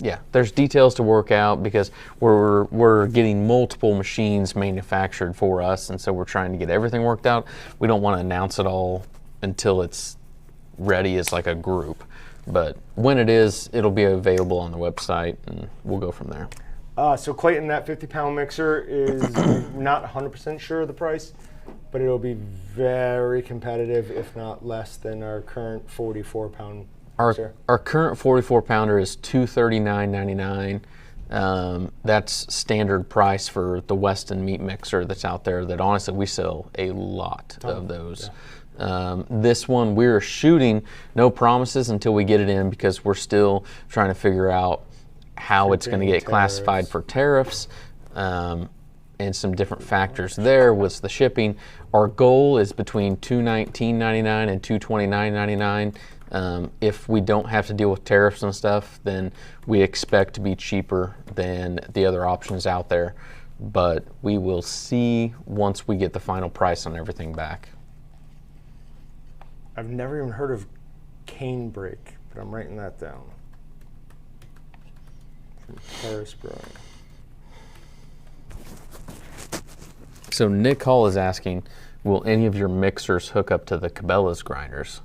Yeah, there's details to work out because we're getting multiple machines manufactured for us, and so we're trying to get everything worked out. We don't want to announce it all until it's ready as like a group. But when it is, it'll be available on the website, and we'll go from there. So Clayton, that 50-pound mixer is not 100% sure of the price, but it'll be very competitive, if not less than our current 44-pound mixer. Our current 44-pounder is $239.99. That's standard price for the Weston meat mixer that's out there. That honestly, we sell a lot of those. Yeah. This one we're shooting no promises until we get it in because we're still trying to figure out how it's going to get classified for tariffs and some different factors there with the shipping. Our goal is between $219.99 and $229.99. If we don't have to deal with tariffs and stuff, then we expect to be cheaper than the other options out there. But we will see once we get the final price on everything back. I've never even heard of cane brake, but I'm writing that down. From Paris Brewing. So Nick Hall is asking, will any of your mixers hook up to the Cabela's grinders?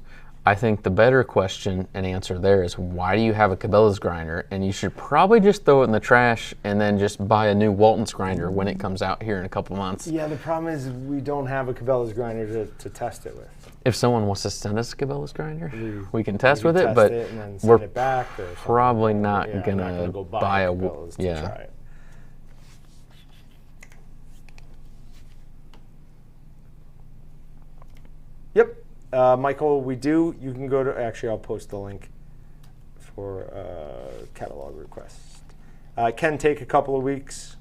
I think the better question and answer there is, why do you have a Cabela's grinder? And you should probably just throw it in the trash and then just buy a new Walton's grinder when it comes out here in a couple months. Yeah, the problem is we don't have a Cabela's grinder to test it with. If someone wants to send us a Cabela's grinder, we can test with it, but we're probably not going to buy a Cabela's to try it. Yep. Michael, we do. You can go to, actually, I'll post the link for catalog requests. Can take a couple of weeks.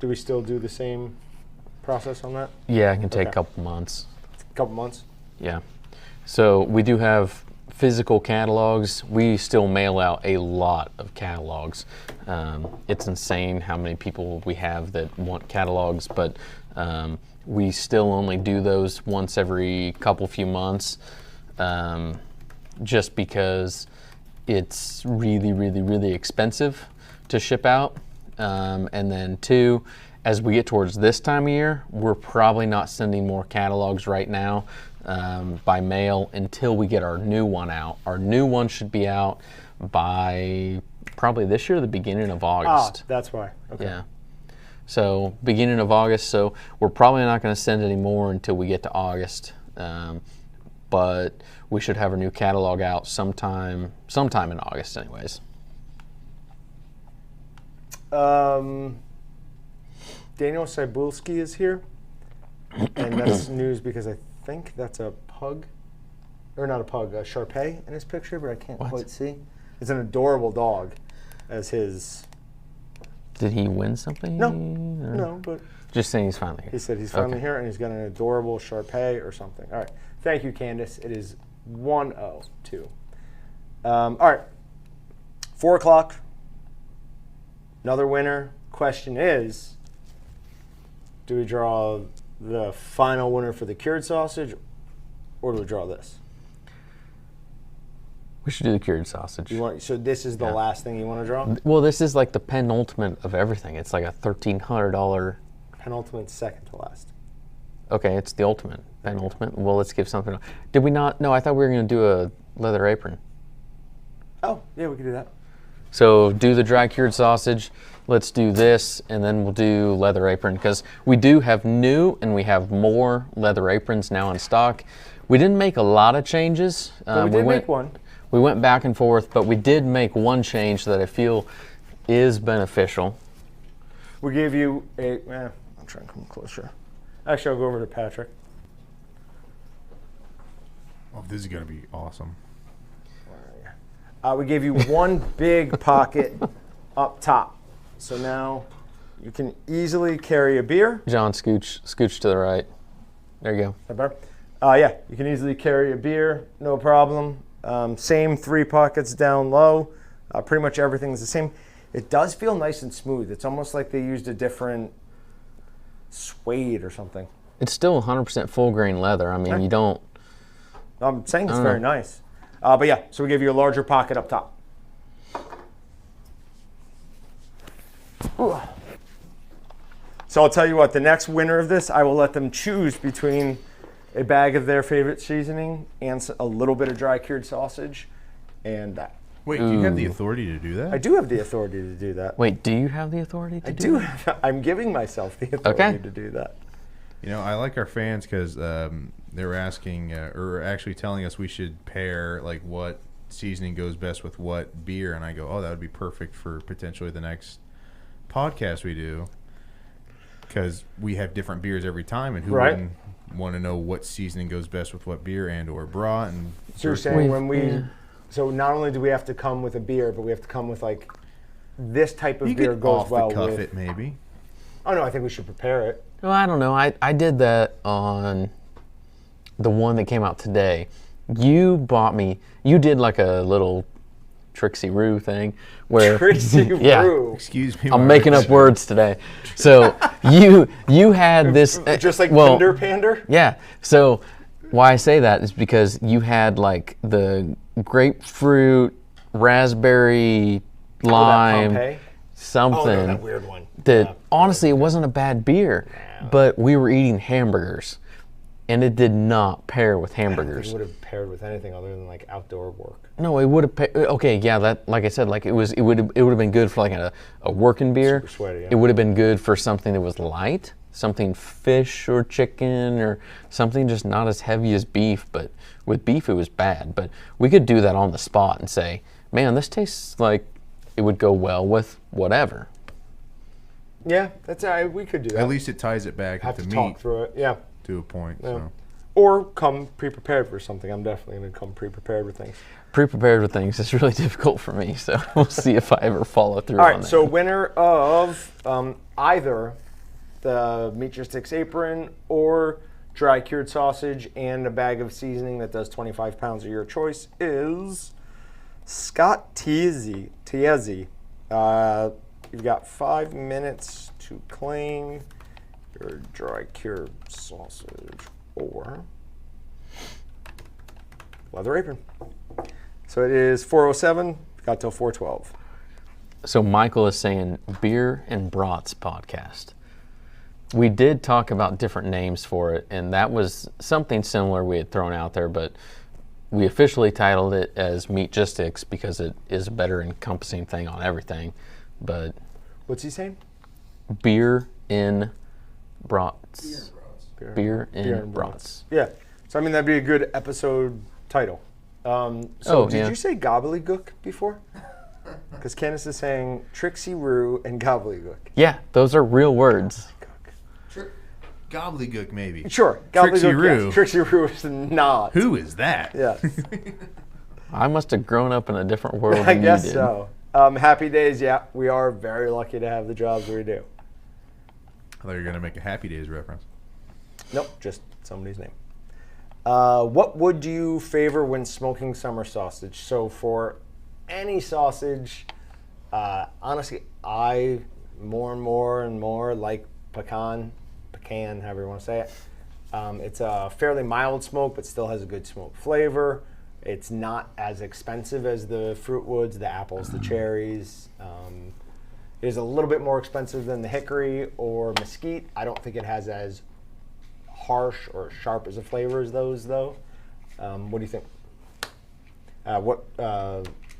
Do we still do the same process on that? Yeah, it can take a couple months. A couple months? Yeah. So we do have physical catalogs. We still mail out a lot of catalogs. It's insane how many people we have that want catalogs, but we still only do those once every few months, just because it's really, really, really expensive to ship out. And then two, as we get towards this time of year, we're probably not sending more catalogs right now by mail until we get our new one out. Our new one should be out by probably this year, the beginning of August. Ah, that's why. Okay. Yeah. So beginning of August, so we're probably not going to send any more until we get to August, but we should have our new catalog out sometime in August anyways. Daniel Cybulski is here, and that's news because I think that's a pug, or not a pug, a Shar-Pei in his picture, but I can't quite see. It's an adorable dog as his... Did he win something? No, but... Just saying he's finally here. He said he's finally here, and he's got an adorable Shar-Pei or something. All right. Thank you, Candace. It is 1:02. All right. 4 o'clock. Another winner. Question is, do we draw the final winner for the cured sausage, or do we draw this? We should do the cured sausage. So this is the last thing you want to draw? Well, this is like the penultimate of everything. It's like a $1,300. Penultimate, second to last. Okay, it's the ultimate. Penultimate. Well, let's give something. Did we not? No, I thought we were going to do a leather apron. Oh, yeah, we could do that. So do the dry cured sausage. Let's do this, and then we'll do leather apron, because we do have new and we have more leather aprons now in stock. We didn't make a lot of changes. But we did make one. We went back and forth, but we did make one change that I feel is beneficial. We gave you a, I'll try and come closer. Actually, I'll go over to Patrick. Oh, this is going to be awesome. We gave you one big pocket up top. So now you can easily carry a beer. John, scooch to the right. There you go. Is that better? Yeah, you can easily carry a beer, no problem. Same 3 pockets down low. Pretty much everything's the same. It does feel nice and smooth. It's almost like they used a different suede or something. It's still 100% full grain leather. I mean, you don't... I'm saying it's very nice. But yeah, so we gave you a larger pocket up top. So I'll tell you what, the next winner of this, I will let them choose between a bag of their favorite seasoning and a little bit of dry cured sausage and that. Wait, do you have the authority to do that? I do have the authority to do that. Wait, do you have the authority to I do do. that? I'm giving myself the authority to do that. You know, I like our fans because they were asking, or actually telling us we should pair, like, what seasoning goes best with what beer. And I go, oh, that would be perfect for potentially the next podcast we do. Because we have different beers every time, and who wouldn't want to know what seasoning goes best with what beer and or brat? And so you're saying when we, so not only do we have to come with a beer, but we have to come with like this type of beer goes well with. You could off the cuff it maybe. Oh no, I think we should prepare it. Well, I don't know. I did that on the one that came out today. You did like a little Trixie Roo thing where Roo. Excuse me. I'm making up words today. So you had this just like Pinder Pander? Yeah. So why I say that is because you had like the grapefruit, raspberry, lime, something. Oh, no, that weird one. That honestly it wasn't a bad beer, but we were eating hamburgers. And it did not pair with hamburgers. It would have paired with anything other than like outdoor work. No, it would have. Okay, yeah, that like I said, like it would have been good for like a working beer. Super sweaty. Yeah. It would have been good for something that was light, something fish or chicken or something just not as heavy as beef. But with beef, it was bad. But we could do that on the spot and say, man, this tastes like it would go well with whatever. Yeah, that's we could do that. At least it ties it back Have to to meat talk through it. Yeah. To a point. Yeah. So. Or come pre-prepared for something. I'm definitely going to come pre-prepared with things. Pre-prepared with things is really difficult for me, so we'll see if I ever follow through All on right, that. so winner of either the Meat Your Sticks apron or dry cured sausage and a bag of seasoning that does 25 pounds of your choice is Scott Tiezi. You've got 5 minutes to claim your dry cured sausage or leather apron. So it is 4:07. Got till 4:12. So Michael is saying Beer and Brats podcast. We did talk about different names for it, and that was something similar we had thrown out there, but we officially titled it as Meat Just Sticks because it is a better encompassing thing on everything. But what's he saying? Beer in Brats. Beer in Brats. Yeah. So I mean that'd be a good episode title. Did you say gobbledygook before? Because Candace is saying Trixie Roo and gobbledygook. Yeah, those are real words. Gobbledygook, maybe. Sure. Trixie Roo. Yes. Trixie Roo is not. Who is that? Yes. I must have grown up in a different world I than guess you did. so. Happy days, yeah. We are very lucky to have the jobs we do. I thought you were going to make a Happy Days reference. Nope, just somebody's name. What would you favor when smoking summer sausage? So for any sausage, honestly, I more and more like pecan, however you want to say it. It's a fairly mild smoke, but still has a good smoke flavor. It's not as expensive as the fruit woods, the apples, the cherries. It is a little bit more expensive than the hickory or mesquite. I don't think it has as harsh or sharp as a flavor as those, though. What do you think? What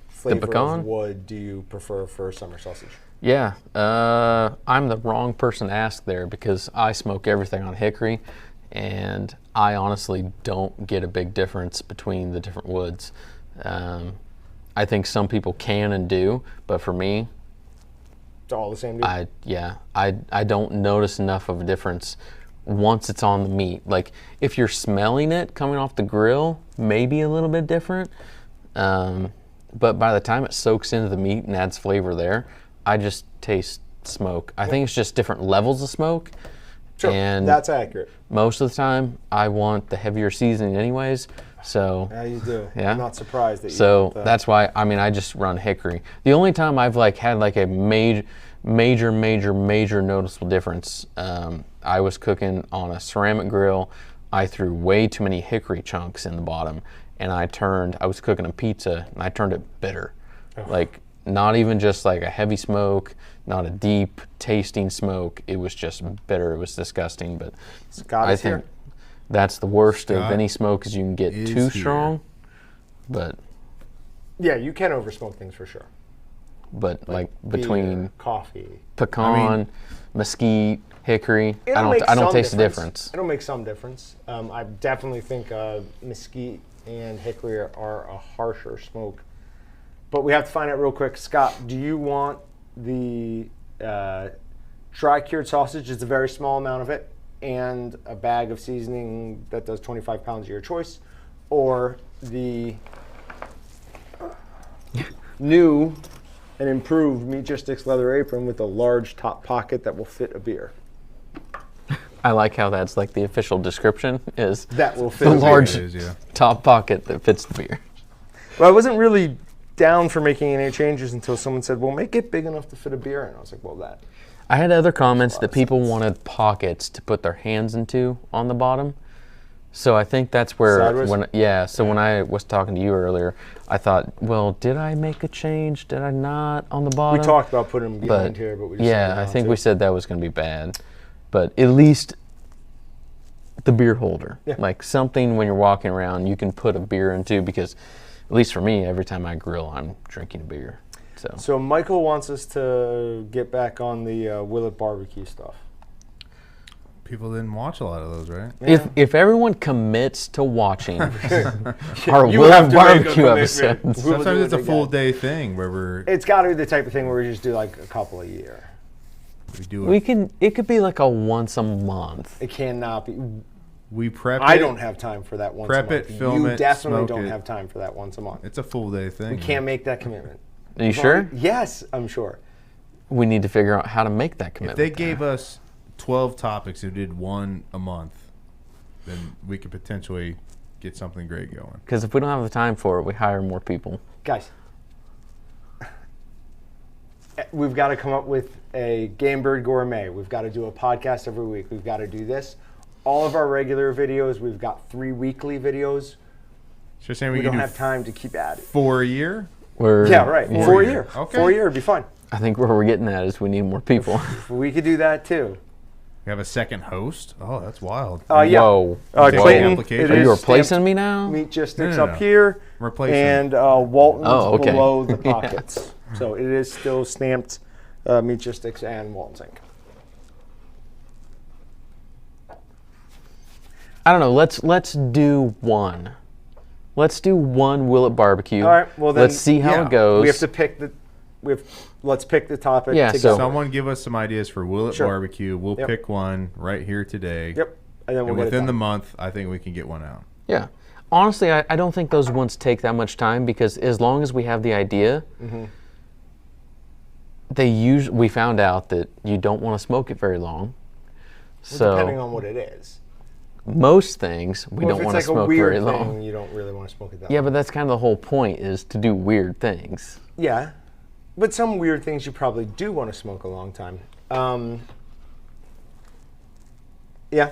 flavor of wood do you prefer for summer sausage? Yeah, I'm the wrong person to ask there because I smoke everything on hickory, and I honestly don't get a big difference between the different woods. I think some people can and do, but for me, it's all the same to you? I don't notice enough of a difference once it's on the meat. Like if you're smelling it coming off the grill, maybe a little bit different. But by the time it soaks into the meat and adds flavor there, I just taste smoke. I think it's just different levels of smoke. Sure, and that's accurate. Most of the time, I want the heavier seasoning anyways. So yeah, you do. Yeah. I'm not surprised that you So want that. that's why, I mean, I just run hickory. The only time I've like had like a major noticeable difference, I was cooking on a ceramic grill. I threw way too many hickory chunks in the bottom, and I was cooking a pizza, and I turned it bitter. Like not even just like a heavy smoke, not a deep tasting smoke. It was just bitter. It was disgusting. But Scott I is think here. that's the worst of Scott any smoke is you can get is too here. strong. But Yeah, you can oversmoke things for sure. like between Beer, coffee. pecan, mesquite, hickory, I It'll don't make some taste the difference. It'll make some difference. I definitely think mesquite and hickory are a harsher smoke. But we have to find out real quick. Scott, do you want the dry cured sausage? It's a very small amount of it, and a bag of seasoning that does 25 pounds of your choice, or the new and improved Meatgistics leather apron with a large top pocket that will fit a beer? I like how that's like the official description is That will fit the a beer. large It is, yeah. top pocket that fits the beer. Well, I wasn't really down for making any changes until someone said, well, make it big enough to fit a beer. And I was like, well, that. I had other comments lot that of people sense. wanted pockets to put their hands into on the bottom. So I think that's where, Sideways? when I was talking to you earlier, I thought, well, did I make a change? Did I not on the bottom? We talked about putting them behind But here, but we just yeah, I think we said that was going to be bad. But at least the beer holder, Yeah. like something when you're walking around, you can put a beer into, because at least for me, every time I grill, I'm drinking a beer. So Michael wants us to get back on the Willet barbecue stuff. People didn't watch a lot of those, right? If everyone commits to watching our You Willet have to make a barbecue commitment. episodes, We'll do Sometimes it's it a full again. day thing where It's got to be the type of thing where we just do like a couple a year. we do it. it could be like a once a month. It cannot be. We prep I it. don't have time for that once Prep a it, month. film you it, definitely smoke don't it. have time for that once a month. It's a full day thing. We can't make that commitment. Are you sure? Yes, I'm sure. We need to figure out how to make that If commitment. they gave us 12 topics who did one a month, then we could potentially get something great going. Because if we don't have the time for it, we hire more people. Guys, we've got to come up with a Game Bird Gourmet. We've got to do a podcast every week. We've got to do this. All of our regular videos, we've got 3 weekly videos. So you're saying we We can don't do have time to keep adding. 4 a year? Yeah, right. 4 a year. Okay. 4 a year would be fine. I think where we're getting at is we need more people. We could do that too. We have a second host? Oh, that's wild. Yeah. Whoa. Taking Clayton, applications? it Are you is replacing stamped me now? Meatgistics No, up here, Replacing. and Walton's Oh, okay. below the Yeah. pockets. So it is still stamped Meatgistics and Walton's Inc. I don't know. Let's do one. Let's do one Willet barbecue. All right. Well, then let's see how yeah. it goes. we have to pick the. Let's pick the topic. Yeah, together. so- Someone give us some ideas for Willet Sure. Barbecue. We'll Yep. pick one right here today. Yep. And then we'll And get it within the done. month, I think we can get one out. Yeah. Honestly, I don't think those ones take that much time, because as long as we have the idea, Mm-hmm. we found out that you don't want to smoke it very long. So Depending on what it is. most things we Well, don't if want to it's like a smoke weird very thing, long. you don't really want to smoke it that Yeah, long. but that's kind of the whole point, is to do weird things. Yeah. But some weird things you probably do want to smoke a long time. Yeah.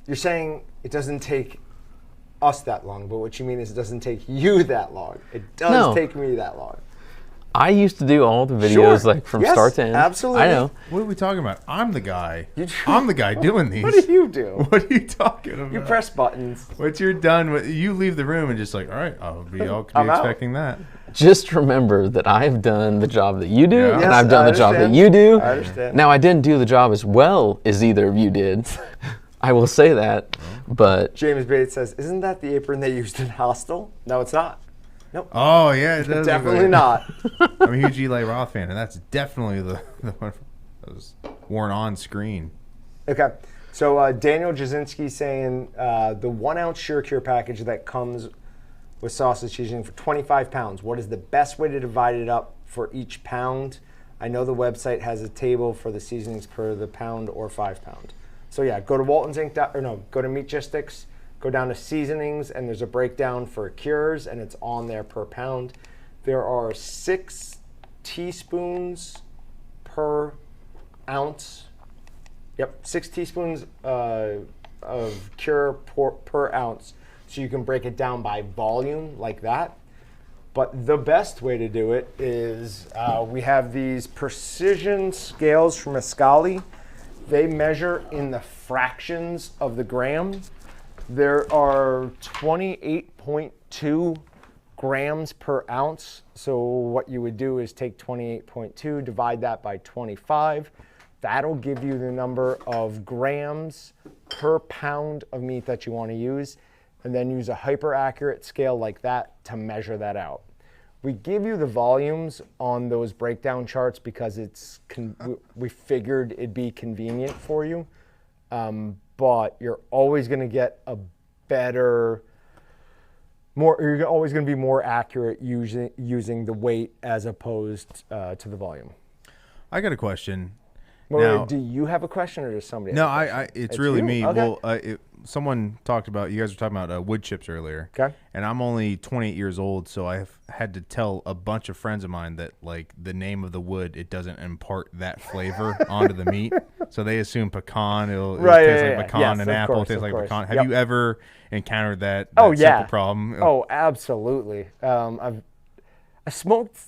You're saying it doesn't take us that long, but what you mean is it doesn't take you that long. It does No. take me that long. I used to do all the videos Sure. like from Yes, start to end. absolutely. I know. What are we talking about? I'm the guy. You- I'm the guy doing these. What do you do? What are you talking about? You press buttons. Once you're done with, you leave the room and just like, all right, I'll be I'm out. expecting that. Just remember that I have done the job that you do, Yeah. and Yes, I've done I the job that understand. you do. I understand. Now, I didn't do the job as well as either of you did. I will say that, but James Bates says, "Isn't that the apron they used in Hostel?" No, it's not. Nope. Oh yeah, it does look Definitely like- not. I'm a huge Eli Roth fan, and that's definitely the one that was worn on screen. Okay. So Daniel Jasinski saying the 1 ounce Sure Cure package that comes with sausage seasoning for 25 pounds. What is the best way to divide it up for each pound? I know the website has a table for the seasonings per the pound or 5 pound. So yeah, go to Walton's Inc. Go to Meatgistics, go down to seasonings, and there's a breakdown for cures, and it's on there per pound. There are 6 teaspoons per ounce. Yep, 6 teaspoons of cure per ounce. So you can break it down by volume like that. But the best way to do it is we have these precision scales from Ascali. They measure in the fractions of the gram. There are 28.2 grams per ounce. So what you would do is take 28.2, divide that by 25. That'll give you the number of grams per pound of meat that you want to use, and then use a hyper accurate scale like that to measure that out. We give you the volumes on those breakdown charts because we figured it'd be convenient for you, but you're always going to get a better, you're always going to be more accurate using the weight as opposed to the volume. I got a question. Well, do you have a question or does somebody? No, it's really you? me. Okay. Well, someone talked about, you guys were talking about wood chips earlier. Okay. And I'm only 28 years old, so I've had to tell a bunch of friends of mine that, like, the name of the wood, it doesn't impart that flavor onto the meat. So they assume pecan, it'll taste like pecan, yes, and of apple course, tastes like of course. pecan. Have Yep. you ever encountered that yeah. simple problem? Oh, absolutely. I smoked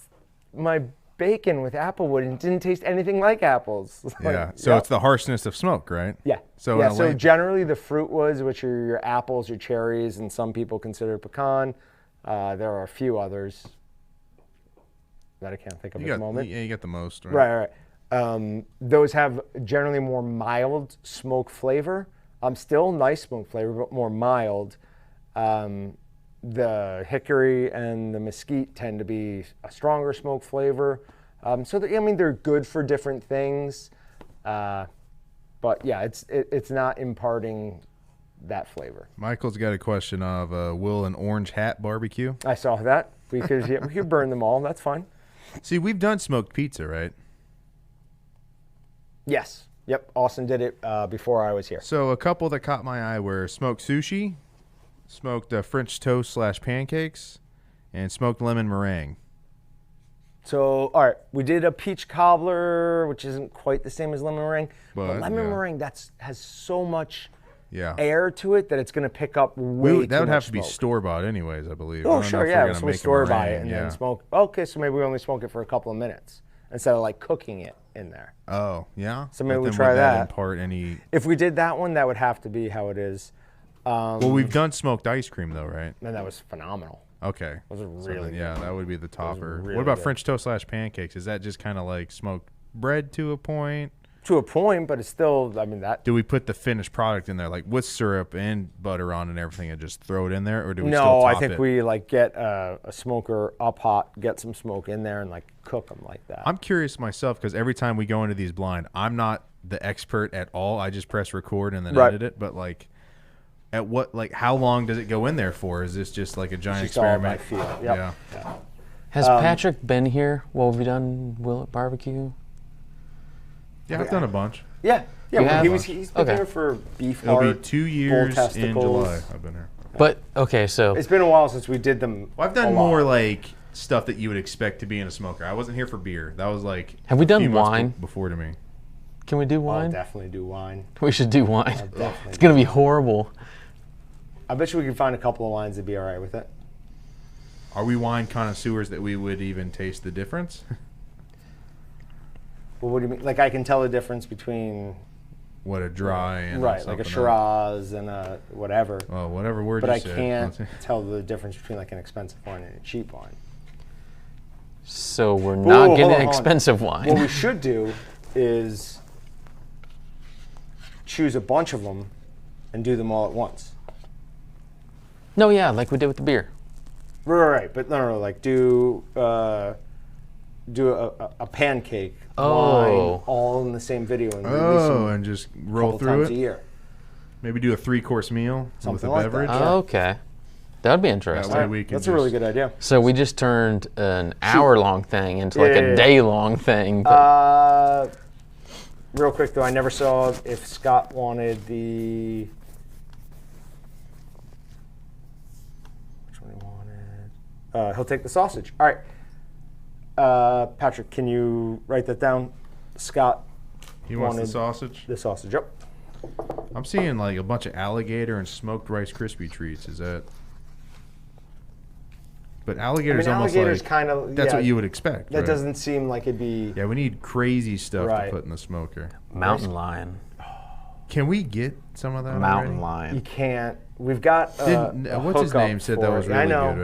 my bacon with applewood and it didn't taste anything like apples. Yeah. So it's the harshness of smoke, right? Yeah. So yeah. So generally the fruit woods, which are your apples, your cherries, and some people consider pecan. There are a few others that I can't think of at the moment. Yeah, you got the most. Right. Right. Those have generally more mild smoke flavor. Still nice smoke flavor, but more mild. The hickory and the mesquite tend to be a stronger smoke flavor. They're good for different things. But yeah, it's not imparting that flavor. Michael's got a question of will an orange hat barbecue? I saw that. We could burn them all. That's fine. See, we've done smoked pizza, right? Yes. Yep. Austin did it before I was here. So a couple that caught my eye were smoked sushi, smoked French toast / pancakes, and smoked lemon meringue. So, all right, we did a peach cobbler, which isn't quite the same as lemon meringue. But lemon meringue, has so much air to it that it's going to pick up way too much That would have to smoke. be store-bought anyways, I believe. Oh, sure, yeah. So we store-buy it and then smoke. Okay, so maybe we only smoke it for a couple of minutes instead of like cooking it in there. Oh, yeah? So maybe we Would try that. Impart any... If we did that one, that would have to be how it is. Well, we've done smoked ice cream, though, right? And that was phenomenal. Okay. Those are really good. Yeah, that would be the topper. really What about good. French toast / pancakes? Is that just kind of like smoked bread to a point? To a point, but it's still, that... Do we put the finished product in there, like with syrup and butter on and everything, and just throw it in there, or do we still No, top I think it? we get a smoker up hot, get some smoke in there, and cook them like that. I'm curious myself because every time we go into these blind, I'm not the expert at all. I just press record and then edit it. But how long does it go in there for? Is this just like a giant It's just all by experiment? feel. Yep. Yeah. Has Patrick been here while we've done Willet Barbecue? Yeah, I've done a bunch. Yeah. You have? He's been Okay. here for beef It'll heart, be 2 bull years in testicles. July. I've been here. But, okay, so... It's been a while since we did them. Well, I've done more like stuff that you would expect to be in a smoker. I wasn't here for beer. That was like Have we a done few months wine? before to me. Can we do I'll wine? definitely do wine. We should do wine. Definitely. It's going to be horrible. I bet you we can find a couple of wines that'd be all right with it. Are we wine connoisseurs that we would even taste the difference? Well, what do you mean? Like I can tell the difference between What a dry and like a Shiraz and a whatever. Oh, whatever word But you I said. can't tell the difference between like an expensive wine and a cheap wine. So we're not getting hold an on. expensive wine. What we should do is choose a bunch of them and do them all at once. No, yeah, like we did with the beer. Right. But no, like do a pancake wine all in the same video and release them and just a roll couple through times it. a year. Maybe do a 3-course meal with Something a like that. beverage. Yeah. Okay. That would be interesting. That way we can That's a really just- good idea. So we just turned an hour-long thing into like a day-long thing. Real quick though, I never saw if Scott wanted the. Which one he wanted? He'll take the sausage. All right. Patrick, can you write that down? Scott He wants the wanted sausage. the sausage. Yep. I'm seeing like a bunch of alligator and smoked Rice Krispie treats. Is that? But alligator's alligator's almost like kind of that's what you would expect. That right? doesn't seem like it'd be. Yeah, we need crazy stuff Right. to put in the smoker. Mountain lion. Can we get some of that Mountain already? You lion. can't. We've got. What's his name said that was I really know.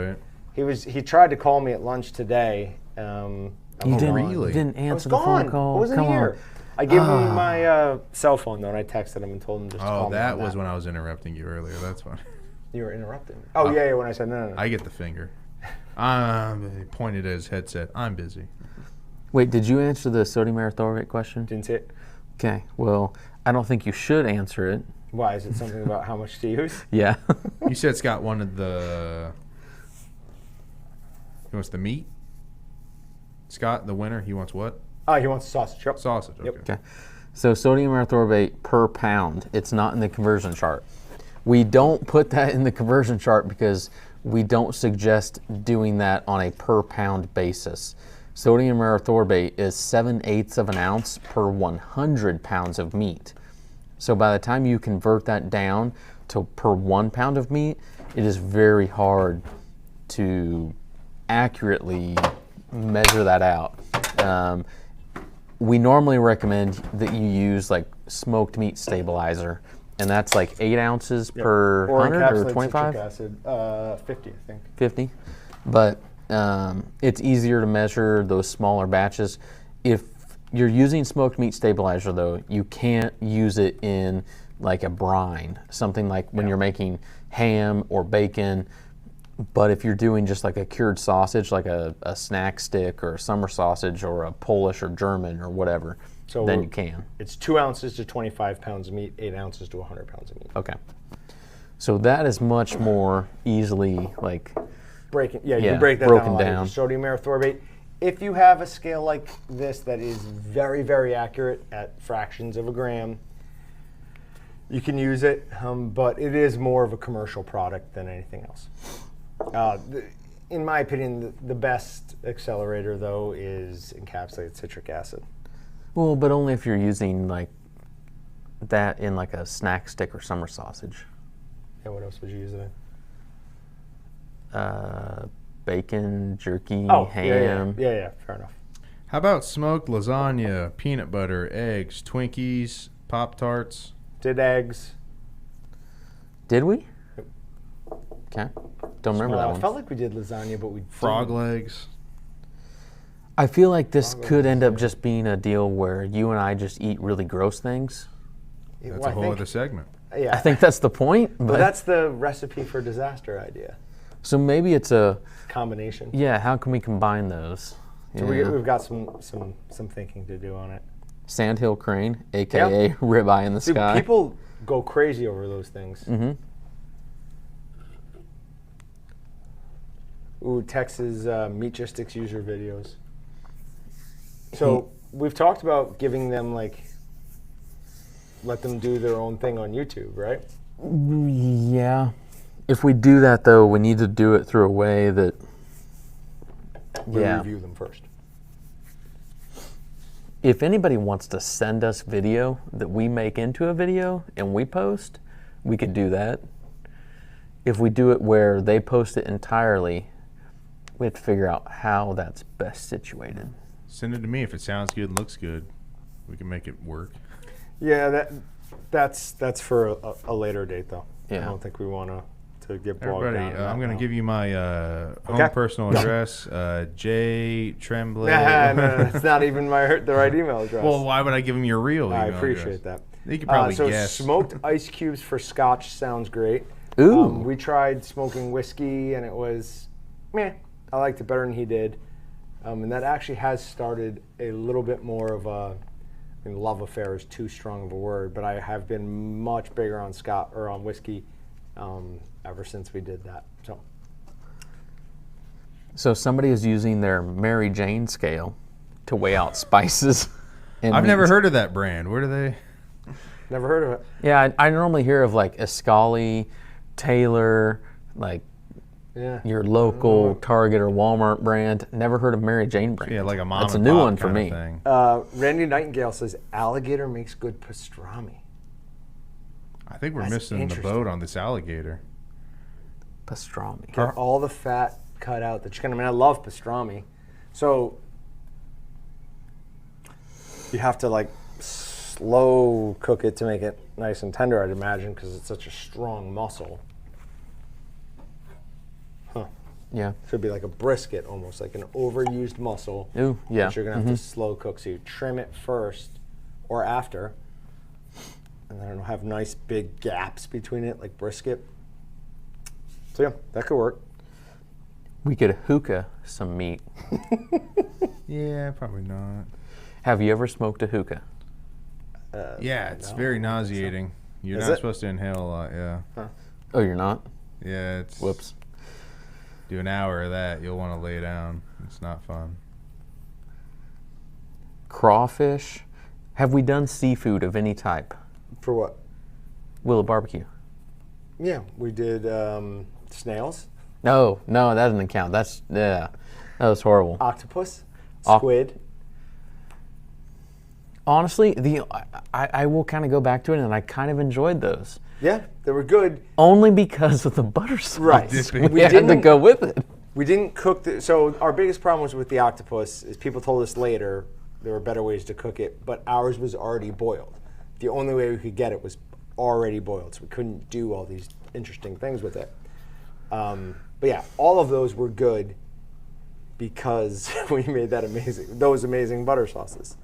good, right? He tried to call me at lunch today. You didn't, really? didn't I was answer the gone. phone call. I wasn't Come here. on. I gave him my cell phone though, and I texted him and told him just to call Oh, me. that on was when I was interrupting you earlier. That's fine. You were interrupting me. Oh yeah, when I said no. I get the finger. He pointed at his headset. I'm busy. Wait, did you answer the sodium erythorbate question? Didn't say it. Okay, well, I don't think you should answer it. Why is it something about how much to use? Yeah. You said Scott wanted the. He wants the meat. Scott, the winner, he wants what? Oh, he wants sausage. Yep. Sausage. Okay. Yep. Okay. So sodium erythorbate per pound, it's not in the conversion chart. We don't put that in the conversion chart because we don't suggest doing that on a per pound basis. Sodium erythorbate is 7/8 of an ounce per 100 pounds of meat. So by the time you convert that down to per 1 pound of meat, it is very hard to accurately measure that out. We normally recommend that you use like smoked meat stabilizer, and that's like 8 ounces per 100 or 25? Acid, 50, I think. 50. But it's easier to measure those smaller batches. If you're using smoked meat stabilizer though, you can't use it in like a brine, something like when you're making ham or bacon. But if you're doing just like a cured sausage, like a snack stick or a summer sausage or a Polish or German or whatever, then you can. It's 2 ounces to 25 pounds of meat, 8 ounces to 100 pounds of meat. Okay. So that is much more easily like You Yeah, can break that broken down. A lot down. easier. Sodium erythorbate. If you have a scale like this that is very, very accurate at fractions of a gram, you can use it, but it is more of a commercial product than anything else. In my opinion, the best accelerator, though, is encapsulated citric acid. well, but only if you're using like that in like a snack stick or summer sausage. Yeah, what else would you use it in? Bacon, jerky, Oh, ham. yeah, fair enough. How about smoked lasagna, peanut butter, eggs, Twinkies, Pop-Tarts? Did eggs. Did we? Okay. Don't remember that I one. felt like we did lasagna, but we Frog didn't. legs? I feel like this could end up just being a deal where you and I just eat really gross things. That's Well, a whole other segment. Yeah, I think that's the point. But but that's the recipe for disaster idea. so maybe it's a Combination. yeah. How can we combine those? So Yeah. we've got some thinking to do on it. Sandhill crane, aka ribeye in the Dude, sky. people go crazy over those things. Mm-hmm. Ooh, Texas Meatgistics user videos. So we've talked about giving them let them do their own thing on YouTube, right? Yeah. If we do that though, we need to do it through a way that We yeah. review them first. If anybody wants to send us video that we make into a video and we post, we could do that. If we do it where they post it entirely, we have to figure out how that's best situated. Send it to me if it sounds good and looks good. We can make it work. Yeah, that's for a later date though. I Yeah. don't think we want to get bogged Everybody, down in that I'm going to now. give you my home Okay. personal address, J. Tremblay. No, it's not even the right email address. Well, why would I give him your real email I address? appreciate that. You could probably so guess. smoked ice cubes for scotch sounds great. Ooh. We tried smoking whiskey and it was meh. I liked it better than he did. And that actually has started a little bit more of a love affair is too strong of a word, but I have been much bigger on on whiskey ever since we did that. So somebody is using their Mary Jane scale to weigh out spices. And I've never meats. heard of that brand. Where do they? Never heard of it. Yeah, I normally hear of like Escali, Taylor, like Yeah. your local Target or Walmart brand. Never heard of Mary Jane brand. Yeah, like a mom That's a and new pop one for kinda me. thing. Randy Nightingale says alligator makes good pastrami. I think we're That's missing the interesting. boat on this alligator. Pastrami. Get all the fat cut out the chicken. I mean, I love pastrami. So you have to like slow cook it to make it nice and tender, I'd imagine, because it's such a strong muscle. Huh. Yeah. Should be like a brisket, almost like an overused muscle. Ooh, yeah. That you're gonna have to slow cook. So you trim it first or after, and then it'll have nice big gaps between it, like brisket. So yeah, that could work. We could hookah some meat. Yeah, probably not. Have you ever smoked a hookah? Yeah, it's very nauseating. You're Is not it? supposed to inhale a lot, yeah. Oh, you're not? Yeah, it's... Whoops. Do an hour of that, you'll want to lay down. It's not fun. Crawfish. Have we done seafood of any type? For what? Willow barbecue. Yeah, we did snails, No, that doesn't count. That's, yeah, that was horrible. octopus, Oc- squid. Honestly, I will kind of go back to it, and I kind of enjoyed those. Yeah, they were good. Only because of the butter sauce. Right. We had to didn't- go with it. We didn't cook so our biggest problem was with the octopus is people told us later there were better ways to cook it, but ours was already boiled. The only way we could get it was already boiled, so we couldn't do all these interesting things with it. But yeah, all of those were good because we made those amazing butter sauces.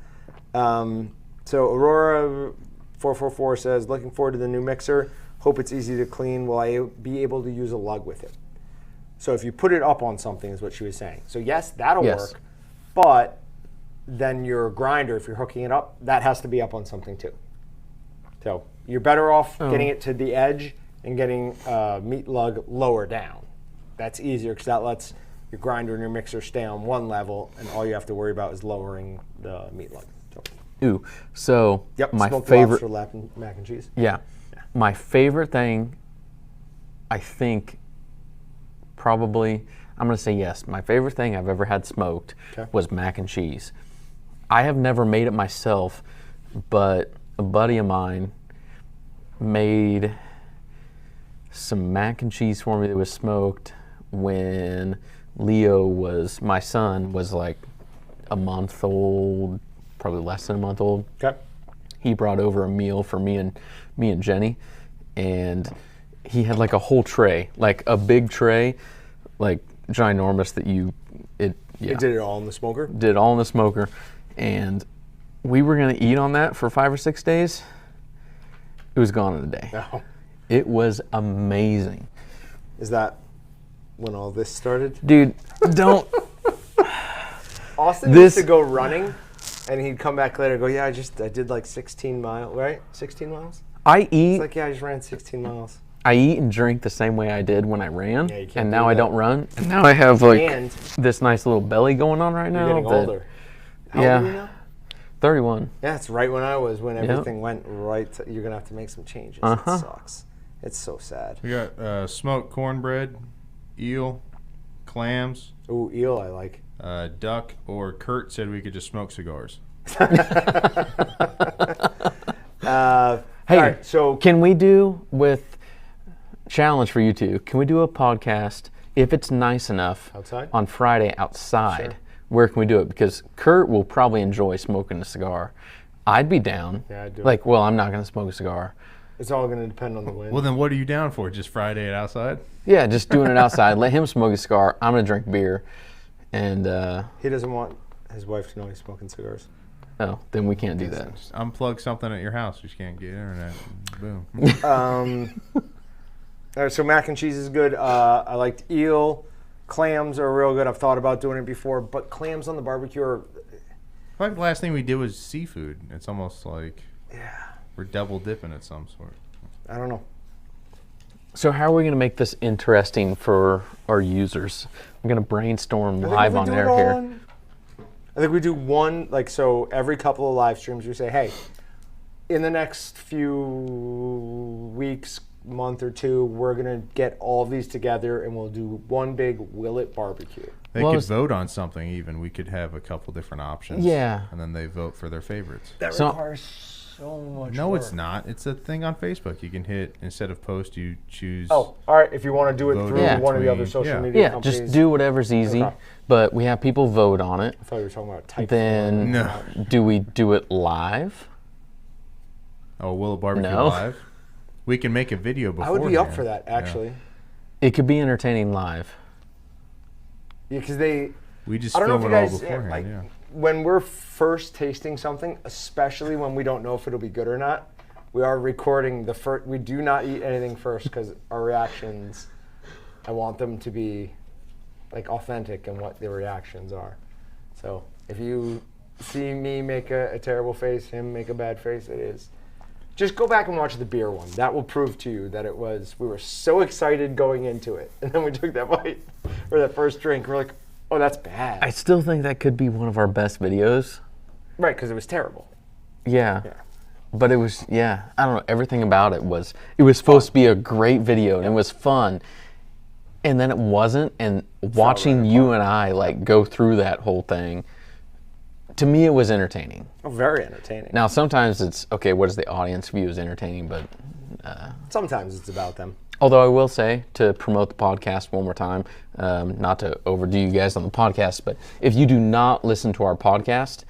So Aurora 444 says, looking forward to the new mixer. Hope it's easy to clean. Will I be able to use a lug with it? So if you put it up on something is what she was saying. So yes, that'll Yes. work, but then your grinder, if you're hooking it up, that has to be up on something too. So you're better off getting it to the edge and getting meat lug lower down. That's easier because that lets your grinder and your mixer stay on one level, and all you have to worry about is lowering the meat lug. So, Ooh, so yep, my smoked favorite. lobster, mac and cheese. Yeah. My favorite thing, I think, probably, I'm going to say yes. My favorite thing I've ever had smoked was mac and cheese. I have never made it myself, but a buddy of mine made some mac and cheese for me that was smoked when my son was like a month old, probably less than a month old. Okay. He brought over a meal for me and Jenny, and he had like a whole tray, like a big tray, like ginormous that You did it all in the smoker? did all in the smoker, and we were gonna eat on that for 5 or 6 days. It was gone in a day. No. It was amazing. Is that when all this started? Dude, don't. Austin This- used to go running, and he'd come back later and go, yeah, I did like 16 miles, right? 16 miles? I eat. It's like, yeah, I just ran 16 miles. I eat and drink the same way I did when I ran, Yeah, you can't and do now I that. don't run. And now I have like And this nice little belly going on right now. you're getting that- older. How yeah. old are you now? 31. Yeah, it's right when I was, when Yep. everything went right. You're going to have to make some changes. Uh-huh. It sucks. It's so sad. We got smoked cornbread, eel, clams, Ooh, eel I like. duck, or Kurt said we could just smoke cigars. Hey, all right, so can we do with challenge for you two? Can we do a podcast if it's nice enough Outside? on Friday outside? Sure. Where can we do it? Because Kurt will probably enjoy smoking a cigar. I'd be down. Yeah, I'd do it. Like, well, I'm not going to smoke a cigar. it's all going to depend on the wind. Well, then what are you down for? Just Friday at outside? Yeah, just doing it outside. Let him smoke a cigar. I'm going to drink beer. And, He doesn't want his wife to know he's smoking cigars. oh, then we can't do that. Just unplug something at your house. You just can't get internet. Boom. All right, so mac and cheese is good. I liked eel. Clams are real good. I've thought about doing it before, but clams on the barbecue are, I think the last thing we did was seafood. It's almost like we're double dipping at some sort. I don't know. So how are we going to make this interesting for our users? I'm going to brainstorm live on air here. I think we do one, like, so every couple of live streams we say, hey, in the next few weeks, month or two, we're going to get all of these together and we'll do one big Willet barbecue. They Well, could it's- vote on something even. We could have a couple different options. Yeah. And then they vote for their favorites. That So- requires so much No, work. it's not. It's a thing on Facebook. You can hit, instead of post, you choose. Oh, all right. If you want to do it Vote through in one of the other between- social yeah. media Yeah, companies. just do whatever's easy. Okay. But we have people vote on it. I thought you were talking about type. Then No. do we do it live? Oh, Will It Barbecue No. Live? We can make a video before. I would be up for that, actually. It could be entertaining live. Yeah, because they. We just I don't know film if it you all guys beforehand. like Yeah. when we're first tasting something, especially when we don't know if it'll be good or not. We are recording the first. We do not eat anything first because our reactions. I want them to be like authentic in what the reactions are. So if you see me make a terrible face, him make a bad face, it is. Just go back and watch the beer one. That will prove to you that it was. We were so excited going into it, and then we took that bite or that first drink. We're like, oh, that's bad. I still think that could be one of our best videos. Right, because it was terrible. Yeah. Yeah. But it was, I don't know, everything about it was supposed to be a great video and it was fun. And then it wasn't, and watching you and I like go through that whole thing, to me it was entertaining. Oh, very entertaining. Now sometimes it's, okay, what does the audience view as entertaining, but Sometimes it's about them. although I will say, to promote the podcast one more time, not to overdo you guys on the podcast, but if you do not listen to our podcast,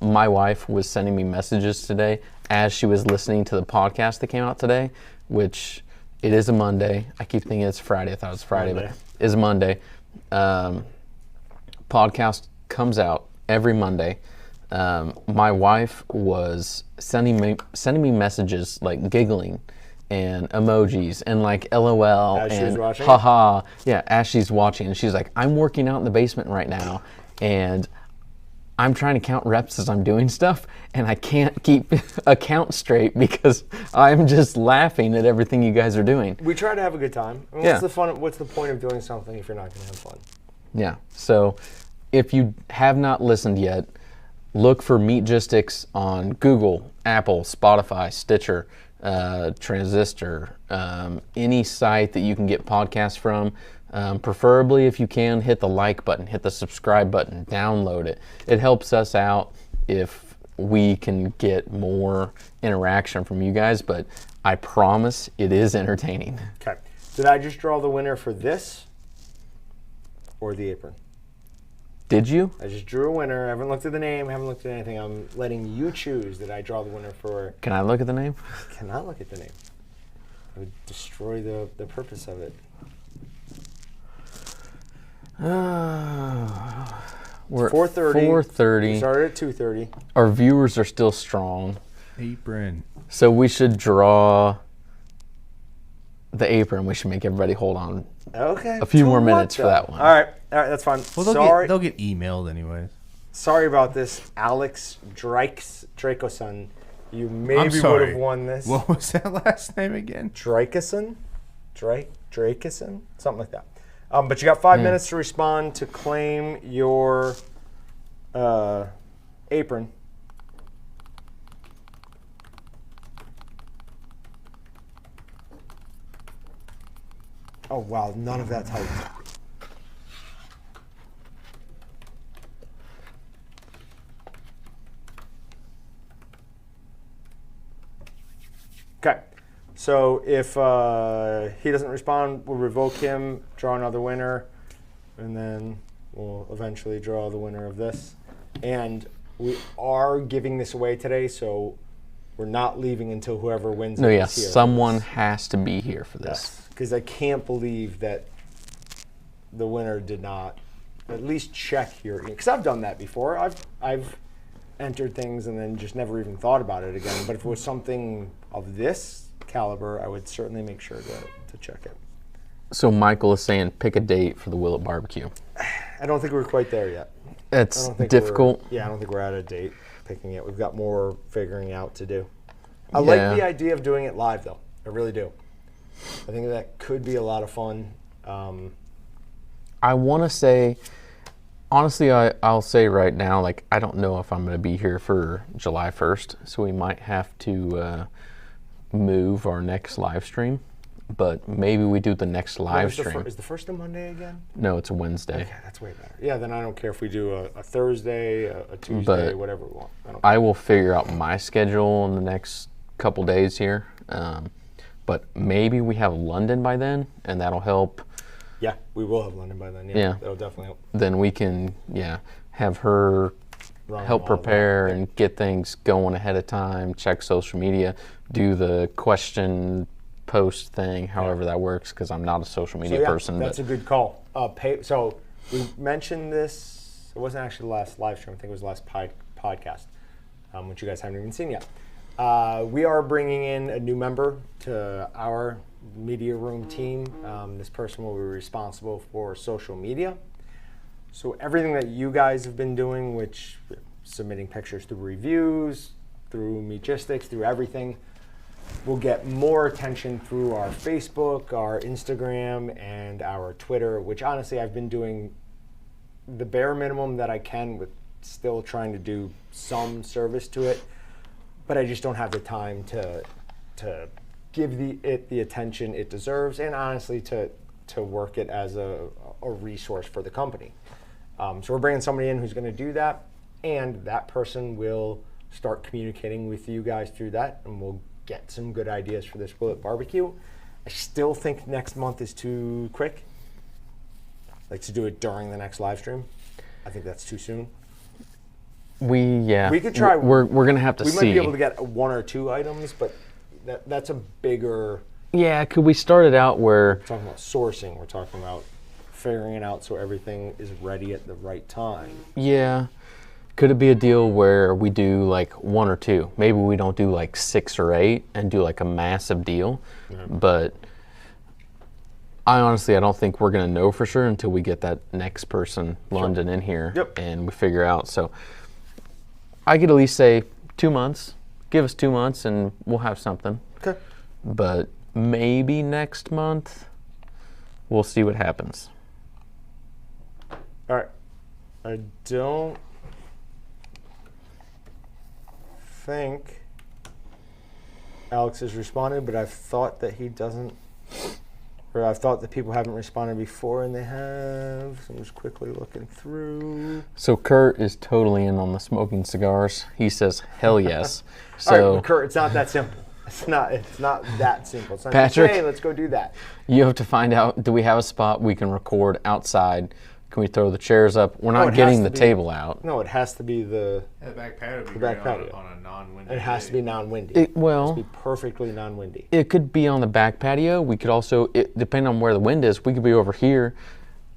my wife was sending me messages today as she was listening to the podcast that came out today, which it is a Monday. I keep thinking it's Friday. I thought it was Friday, Monday. but it is a Monday. Podcast comes out every Monday. My wife was sending me messages like giggling and emojis and like LOL As she was and watching? haha. Yeah, as she's watching. And she's like, I'm working out in the basement right now and I'm trying to count reps as I'm doing stuff and I can't keep a count straight because I'm just laughing at everything you guys are doing. We try to have a good time. I mean, Yeah. What's the fun? What's the point of doing something if you're not going to have fun? Yeah. So if you have not listened yet, look for Meatgistics on Google, Apple, Spotify, Stitcher, Transistor, any site that you can get podcasts from. Preferably, if you can, hit the like button, hit the subscribe button, download it. It helps us out if we can get more interaction from you guys, but I promise it is entertaining. Okay. Did I just draw the winner for this or the apron? Did you? I just drew a winner. I haven't looked at the name. Haven't looked at anything. I'm letting you choose. Did I draw the winner for? Can I look at the name? Cannot look at the name. I would destroy the purpose of it. We're at 4:30. 4:30. We started at 2:30. Our viewers are still strong, Apron. so we should draw the apron. We should make everybody hold on Okay. a few To more what, minutes for though? that one. All right, that's fine. Well, they'll get emailed anyways. Sorry about this, Alex Dracoson. You I'm maybe would sorry. have won this. What was that last name again? Dracoson? Dracoson? Something like that. But you got 5 minutes to respond to claim your apron. Oh, wow. None of that typed. Okay. So if he doesn't respond, we'll revoke him, draw another winner, and then we'll eventually draw the winner of this. And we are giving this away today, so we're not leaving until whoever wins No, it yes, is here. someone has to be here for this. Because I can't believe that the winner did not at least check your email. Because I've done that before. I've entered things and then just never even thought about it again. But if it was something of this caliber, I would certainly make sure to check it. So Michael is saying pick a date for the Will It Barbecue. I don't think we're quite there yet. It's I don't think difficult. I don't think we're at a date picking it. We've got more figuring out to do. I like the idea of doing it live, though. I really do. I think that could be a lot of fun. I want to say, honestly, I'll say right now, like, I don't know if I'm going to be here for July 1st, so we might have to move our next live stream. but maybe we do the next live stream. Is the first a Monday again? No, it's a Wednesday. Okay, that's way better. Yeah, then I don't care if we do a Thursday, a Tuesday, But whatever we want. I will figure out my schedule in the next couple days here. But maybe we have London by then, and that'll help. Yeah, we will have London by then. Yeah. That'll definitely help. Then we can, have her Run help all prepare that. and get things going ahead of time, check social media, do the question post thing, however that works, because I'm not a social media person. That's a good call. So we mentioned this. It wasn't actually the last live stream. I think it was the last podcast, which you guys haven't even seen yet. We are bringing in a new member to our media room team. This person will be responsible for social media. So everything that you guys have been doing, which submitting pictures through reviews, through Meatgistics, through everything, will get more attention through our Facebook, our Instagram, and our Twitter, which honestly I've been doing the bare minimum that I can with still trying to do some service to it, but I just don't have the time to give it the attention it deserves, and honestly to work it as a resource for the company. So we're bringing somebody in who's going to do that, and that person will start communicating with you guys through that, and we'll get some good ideas for this Willet barbecue. I still think next month is too quick. Like to do it during the next live stream. I think that's too soon. We could try. We're gonna have to see. We might be able to get 1 or 2 items, but that's a bigger. Yeah, could we start it out where We're talking about sourcing. We're talking about figuring it out so everything is ready at the right time. Yeah. Could it be a deal where we do like 1 or 2? Maybe we don't do like 6 or 8 and do like a massive deal. But I don't think we're going to know for sure until we get that next person, London, in here. Yep. And we figure out. So I could at least say 2 months. Give us 2 months and we'll have something. Okay. But maybe next month we'll see what happens. All right. I don't think Alex has responded, but I've thought that he doesn't, or I've thought that people haven't responded before, and they have. So I'm just quickly looking through. So Kurt is totally in on the smoking cigars. He says, hell yes. All right, So but Kurt, it's not that simple. It's not that simple. It's not Patrick? just, hey, let's go do that. you have to find out, do we have a spot we can record outside? Can we throw the chairs up? We're No, not it getting has the to be- table out. No, it has to be the back patio would be back great patio. on a non-windy it has to be non-windy. It, It well, has to be perfectly non-windy. it could be on the back patio. We could also, depending on where the wind is, we could be over here,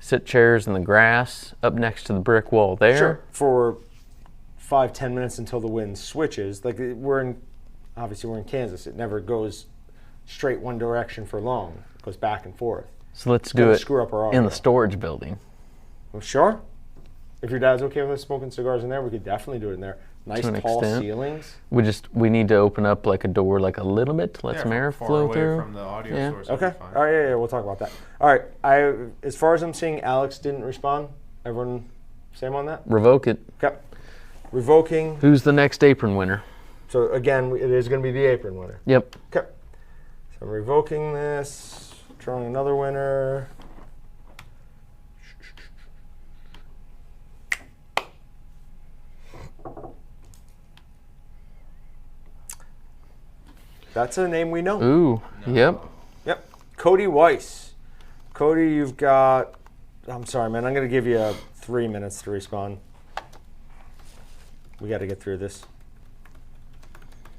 sit chairs in the grass up next to the brick wall there. Sure. For 5-10 minutes until the wind switches. Like obviously we're in Kansas. It never goes straight one direction for long. It goes back and forth. So let's gonna do it screw up our in audio. the storage building. Well, sure. If your dad's okay with us smoking cigars in there, we could definitely do it in there. Nice To an tall extent. ceilings. We need to open up like a door like a little bit to let some air far flow away through. from the audio Yeah. source. that'd Okay. be fine. All right. Yeah. We'll talk about that. All right. As far as I'm seeing, Alex didn't respond. Everyone, same on that. Revoke it. Okay. Revoking. Who's the next apron winner? So again, it is going to be the apron winner. Yep. Okay. So I'm revoking this. Drawing another winner. That's a name we know. Ooh. Yep. Yep. Cody Weiss. Cody, you've got. I'm sorry, man. I'm going to give you 3 minutes to respond. We got to get through this.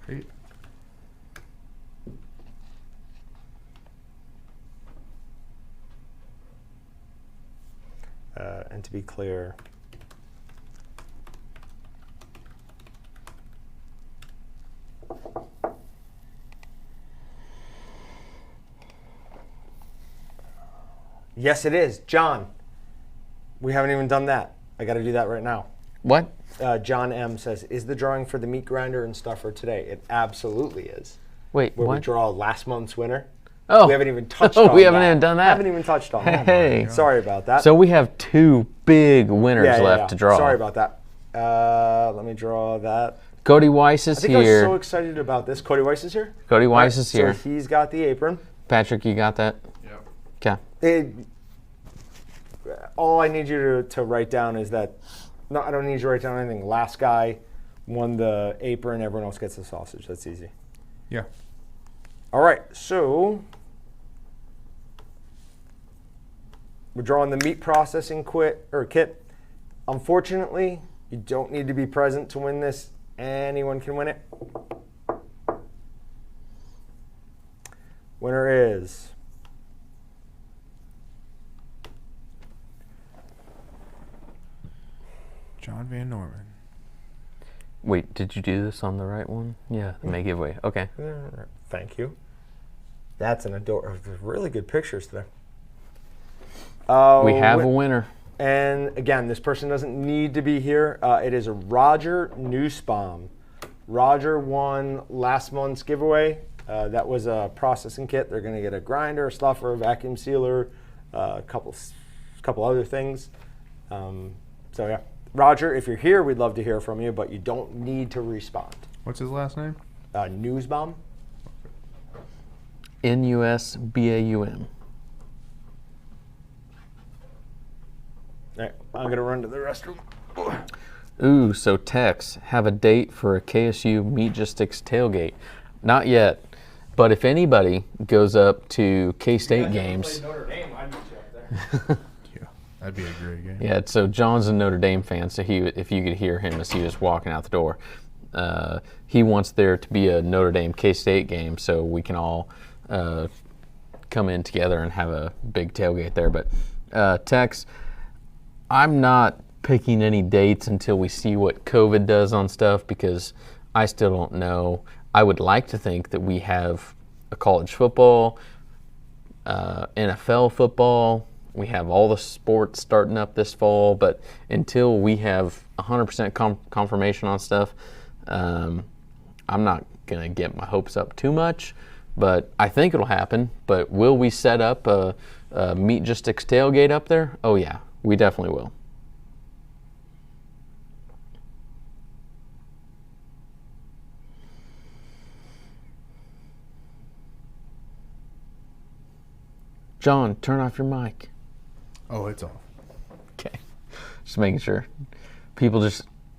Great. And to be clear, yes, it is. John, we haven't even done that. I got to do that right now. What? John M says, is the drawing for the meat grinder and stuffer today? It absolutely is. Wait, Where we what? draw last month's winner. Oh. We haven't even touched Oh, on we haven't even done that. Haven't even touched on that. Hey. Sorry about that. So we have 2 big winners left to draw. Sorry about that. Let me draw that. Cody Weiss is I think I was here. so excited about this. Cody Weiss is here? Cody Weiss is So here. he's got the apron. Patrick, you got that? Yep. Okay. All I need you to write down is that, no, I don't need you to write down anything. Last guy won the apron, everyone else gets the sausage. That's easy. Yeah. All right, so we're drawing the meat processing kit. Unfortunately, you don't need to be present to win this. Anyone can win it. Winner is John Van Norman. Wait, did you do this on the right one? Yeah, the May giveaway. Okay. Thank you. That's an adorable, really good pictures today. We have a winner. And again, this person doesn't need to be here. It is Roger Nussbaum. Roger won last month's giveaway. That was a processing kit. They're going to get a grinder, a stuffer, a vacuum sealer, a couple other things. So yeah, Roger, if you're here, we'd love to hear from you, but you don't need to respond. What's his last name? Nussbaum. Nussbaum. All right, I'm going to run to the restroom. Ooh, so Tex, have a date for a KSU Meat Just Sticks tailgate. Not yet, but if anybody goes up to K-State games. Notre Dame, I'd meet you up there. Yeah, that'd be a great game. Yeah, so John's a Notre Dame fan, so if you could hear him as he was walking out the door, he wants there to be a Notre Dame K-State game so we can all come in together and have a big tailgate there. But Tex, I'm not picking any dates until we see what COVID does on stuff because I still don't know. I would like to think that we have a college football, NFL football. We have all the sports starting up this fall, but until we have 100% confirmation on stuff, I'm not going to get my hopes up too much, but I think it'll happen. But will we set up a Meat Just Sticks tailgate up there? Oh yeah, we definitely will. John, turn off your mic. Oh, it's off. Okay. Just making sure. People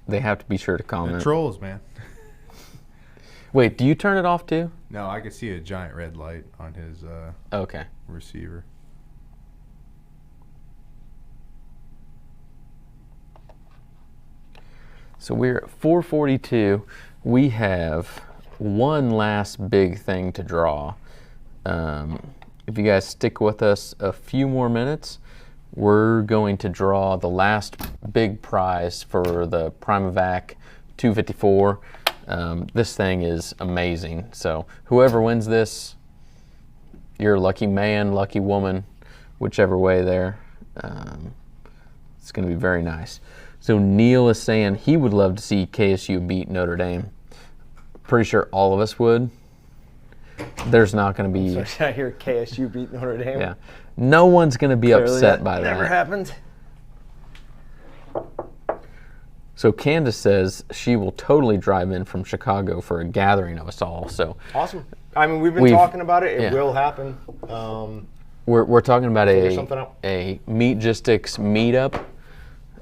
they have to be sure to comment. The trolls, man. Wait, do you turn it off too? No, I could see a giant red light on his Okay. receiver. So we're at 4:42. We have one last big thing to draw. If you guys stick with us a few more minutes, we're going to draw the last big prize for the Primavac 254. This thing is amazing. So whoever wins this, you're a lucky man, lucky woman, whichever way there. It's going to be very nice. So Neil is saying he would love to see KSU beat Notre Dame. Pretty sure all of us would. There's not going to be. So I hear KSU beat Notre Dame. Yeah, no one's going to be Clearly upset by that. Never happened. So Candace says she will totally drive in from Chicago for a gathering of us all. So Awesome. I mean, we've been talking about it. It yeah. will happen. We're talking about something out. a Meat Just Sticks meetup.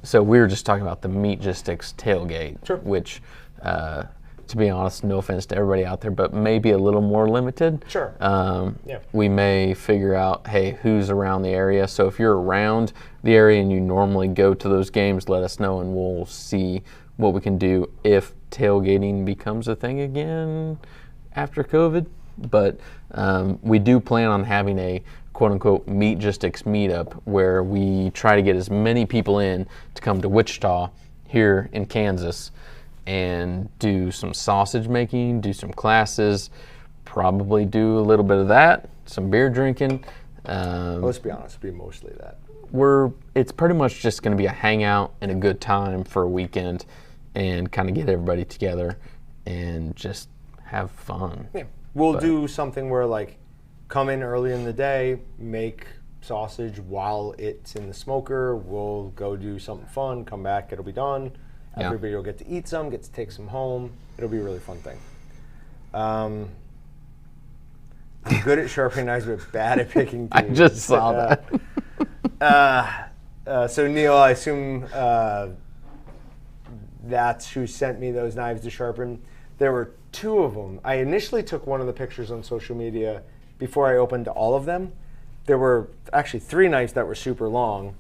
So we were just talking about the Meat Just Sticks tailgate, Sure. which, to be honest, no offense to everybody out there, but maybe a little more limited. Sure. Yeah. We may figure out, hey, who's around the area. So if you're around the area and you normally go to those games, let us know and we'll see what we can do if tailgating becomes a thing again after COVID. But we do plan on having a quote-unquote Meat Just Sticks meetup where we try to get as many people in to come to Wichita here in Kansas and do some sausage making, do some classes, probably do a little bit of that, some beer drinking. Let's be honest, it'll be mostly that. It's pretty much just going to be a hangout and a good time for a weekend and kind of get everybody together and just have fun. Yeah. We'll do something where, like, come in early in the day, make sausage while it's in the smoker. We'll go do something fun, come back, it'll be done. Yeah. Everybody will get to eat some, get to take some home. It'll be a really fun thing. I'm good at sharpening knives, but bad at picking I thieves. just saw that. So Neil, I assume that's who sent me those knives to sharpen. There were 2 of them. I initially took one of the pictures on social media before I opened all of them. There were actually 3 knives that were super long.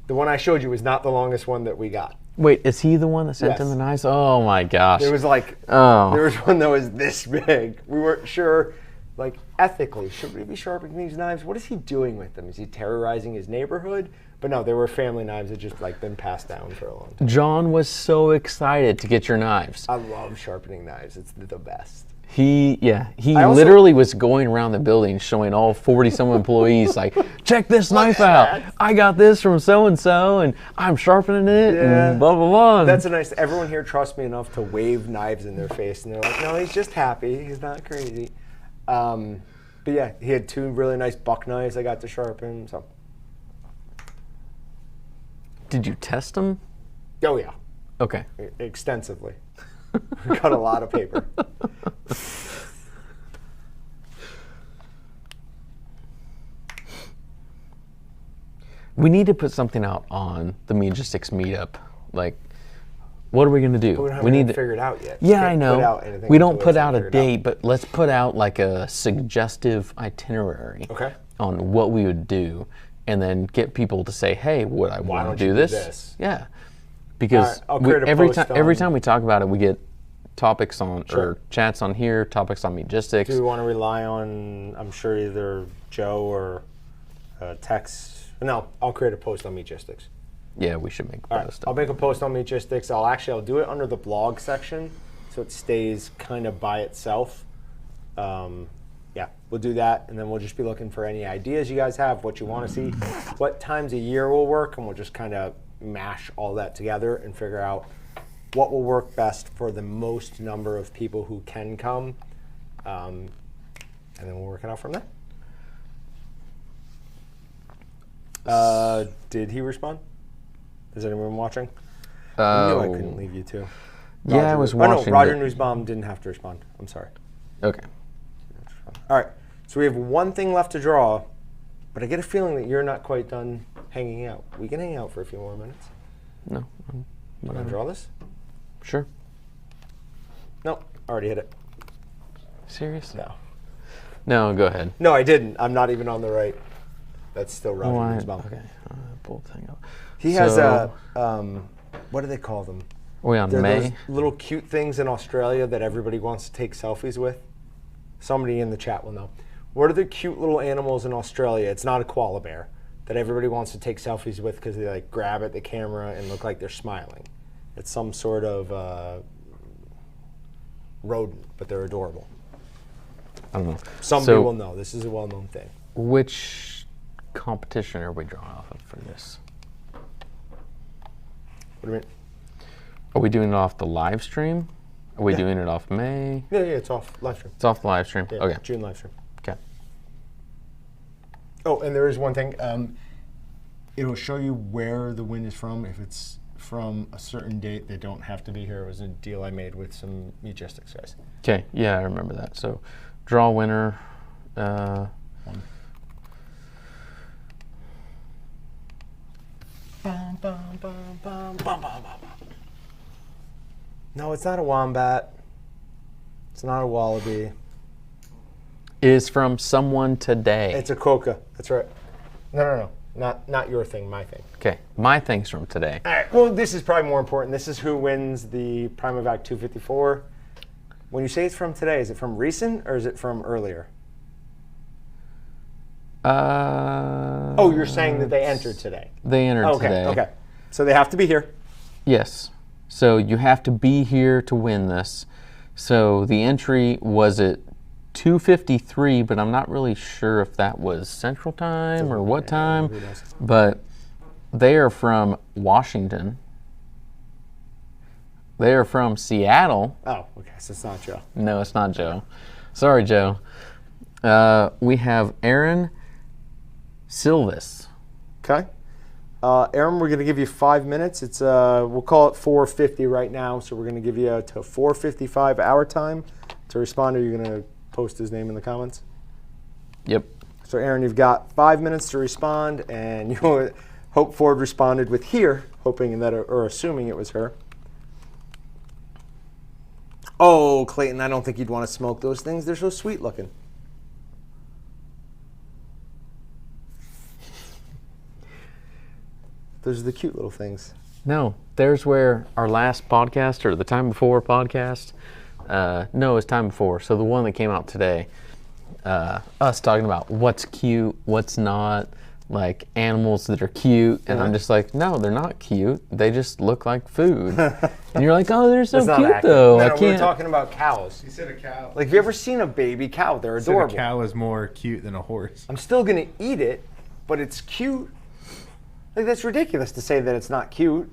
The one I showed you was not the longest one that we got. Wait, is he the one that sent in Yes. the knives? Oh my gosh. There was like, Oh. there was one that was this big. We weren't sure, like ethically, should we be sharpening these knives? What is he doing with them? Is he terrorizing his neighborhood? But no, they were family knives that just like been passed down for a long time. John was so excited to get your knives. I love sharpening knives. It's the best. He I also- literally was going around the building showing all 40-some employees, like, check this knife out. I got this from so-and-so, and I'm sharpening it, Yeah. and blah, blah, blah. That's a nice, everyone here trusts me enough to wave knives in their face, and they're like, no, he's just happy. He's not crazy. But yeah, he had 2 really nice buck knives I got to sharpen. So, Did you test them? oh yeah, Okay. extensively. We cut a lot of paper. We need to put something out on the Megistics meetup. Like, what are we going to do? But we don't have We anything need to figured out yet. Yeah, Can't I put know. out anything We until don't it's put out a figured date, but let's put out like a suggestive itinerary Okay. on what we would do, and then get people to say, "Hey, would I want don't to you do do this?" this? Yeah, because I'll create a every post time on- we talk about it, we get topics on Sure. or chats on here, topics on Megistics. Do we want to rely on, I'm sure, either Joe or Tex? No, I'll create a post on Megistics. Yeah, we should make a All right, post. I'll make a post on Megistics. I'll do it under the blog section, so it stays kind of by itself. Yeah, we'll do that, and then we'll just be looking for any ideas you guys have, what you want to see, what times a year will work, and we'll just kind of mash all that together and figure out what will work best for the most number of people who can come, and then we'll work it out from there. Did he respond? Is anyone watching? I knew I couldn't leave you two. Yeah, I was Oh no, watching. Roger but- Newsbaum didn't have to respond. I'm sorry. Okay. All right, so we have one thing left to draw, but I get a feeling that you're not quite done hanging out. We can hang out for a few more minutes. No. You want to draw this? Sure. Nope, already hit it. Seriously? No. No, go ahead. No, I didn't. I'm not even on the right. That's still Roger Newsbaum. Okay. Pull the thing up. He has So- what do they call them? Are we on They're May? those little cute things in Australia that everybody wants to take selfies with. Somebody in the chat will know. What are the cute little animals in Australia? It's not a koala bear that everybody wants to take selfies with because they like grab at the camera and look like they're smiling. It's some sort of rodent, but they're adorable. I don't know. Somebody So- will know. This is a well-known thing. Which competition are we drawing off of for this? What do you mean? Are we doing it off the live stream? Are we doing it off May? Yeah, it's off live stream. It's off the live stream. Yeah, Okay. June live stream. Okay. Oh, and there is one thing. It'll show you where the win is from. If it's from a certain date, they don't have to be here. It was a deal I made with some Megistics guys. Okay. Yeah, I remember that. So, draw winner. No, it's not a wombat. It's not a wallaby. Is from someone today. It's a coca. That's right. No. Not your thing, my thing. Okay. My thing's from today. All right. Well, this is probably more important. This is who wins the Primavac 254. When you say it's from today, is it from recent or is it from earlier? Oh, you're saying that they entered today. They entered Okay, today. okay. So they have to be here. Yes. So you have to be here to win this. So the entry was at 2:53, but I'm not really sure if that was Central Time or what time. who knows? But they are from Washington. They are from Seattle. Oh, okay. So it's not Joe. No, it's not Joe. Sorry, Joe. We have Aaron Silvis. Okay. Aaron, we're going to give you 5 minutes. It's we'll call it 4:50 right now, so we're going to give you to 4:55 our time to respond. Are you going to post his name in the comments? Yep. So Aaron, you've got 5 minutes to respond, and you hope Ford responded with here, hoping that, or assuming it was her. Oh, Clayton, I don't think you'd want to smoke those things. They're so sweet looking. Those are the cute little things. No, there's where our last podcast or the time before podcast. No, it's time before. So the one that came out today, us talking about what's cute, what's not, like animals that are cute, and I'm just like, no, they're not cute. They just look like food. And you're like, oh, they're so That's cute not accurate. though. No, I no, can't. we were talking about cows. You said a cow. Like, have you ever seen a baby cow? They're adorable. A cow is more cute than a horse. I'm still gonna eat it, but it's cute. Like, that's ridiculous to say that it's not cute.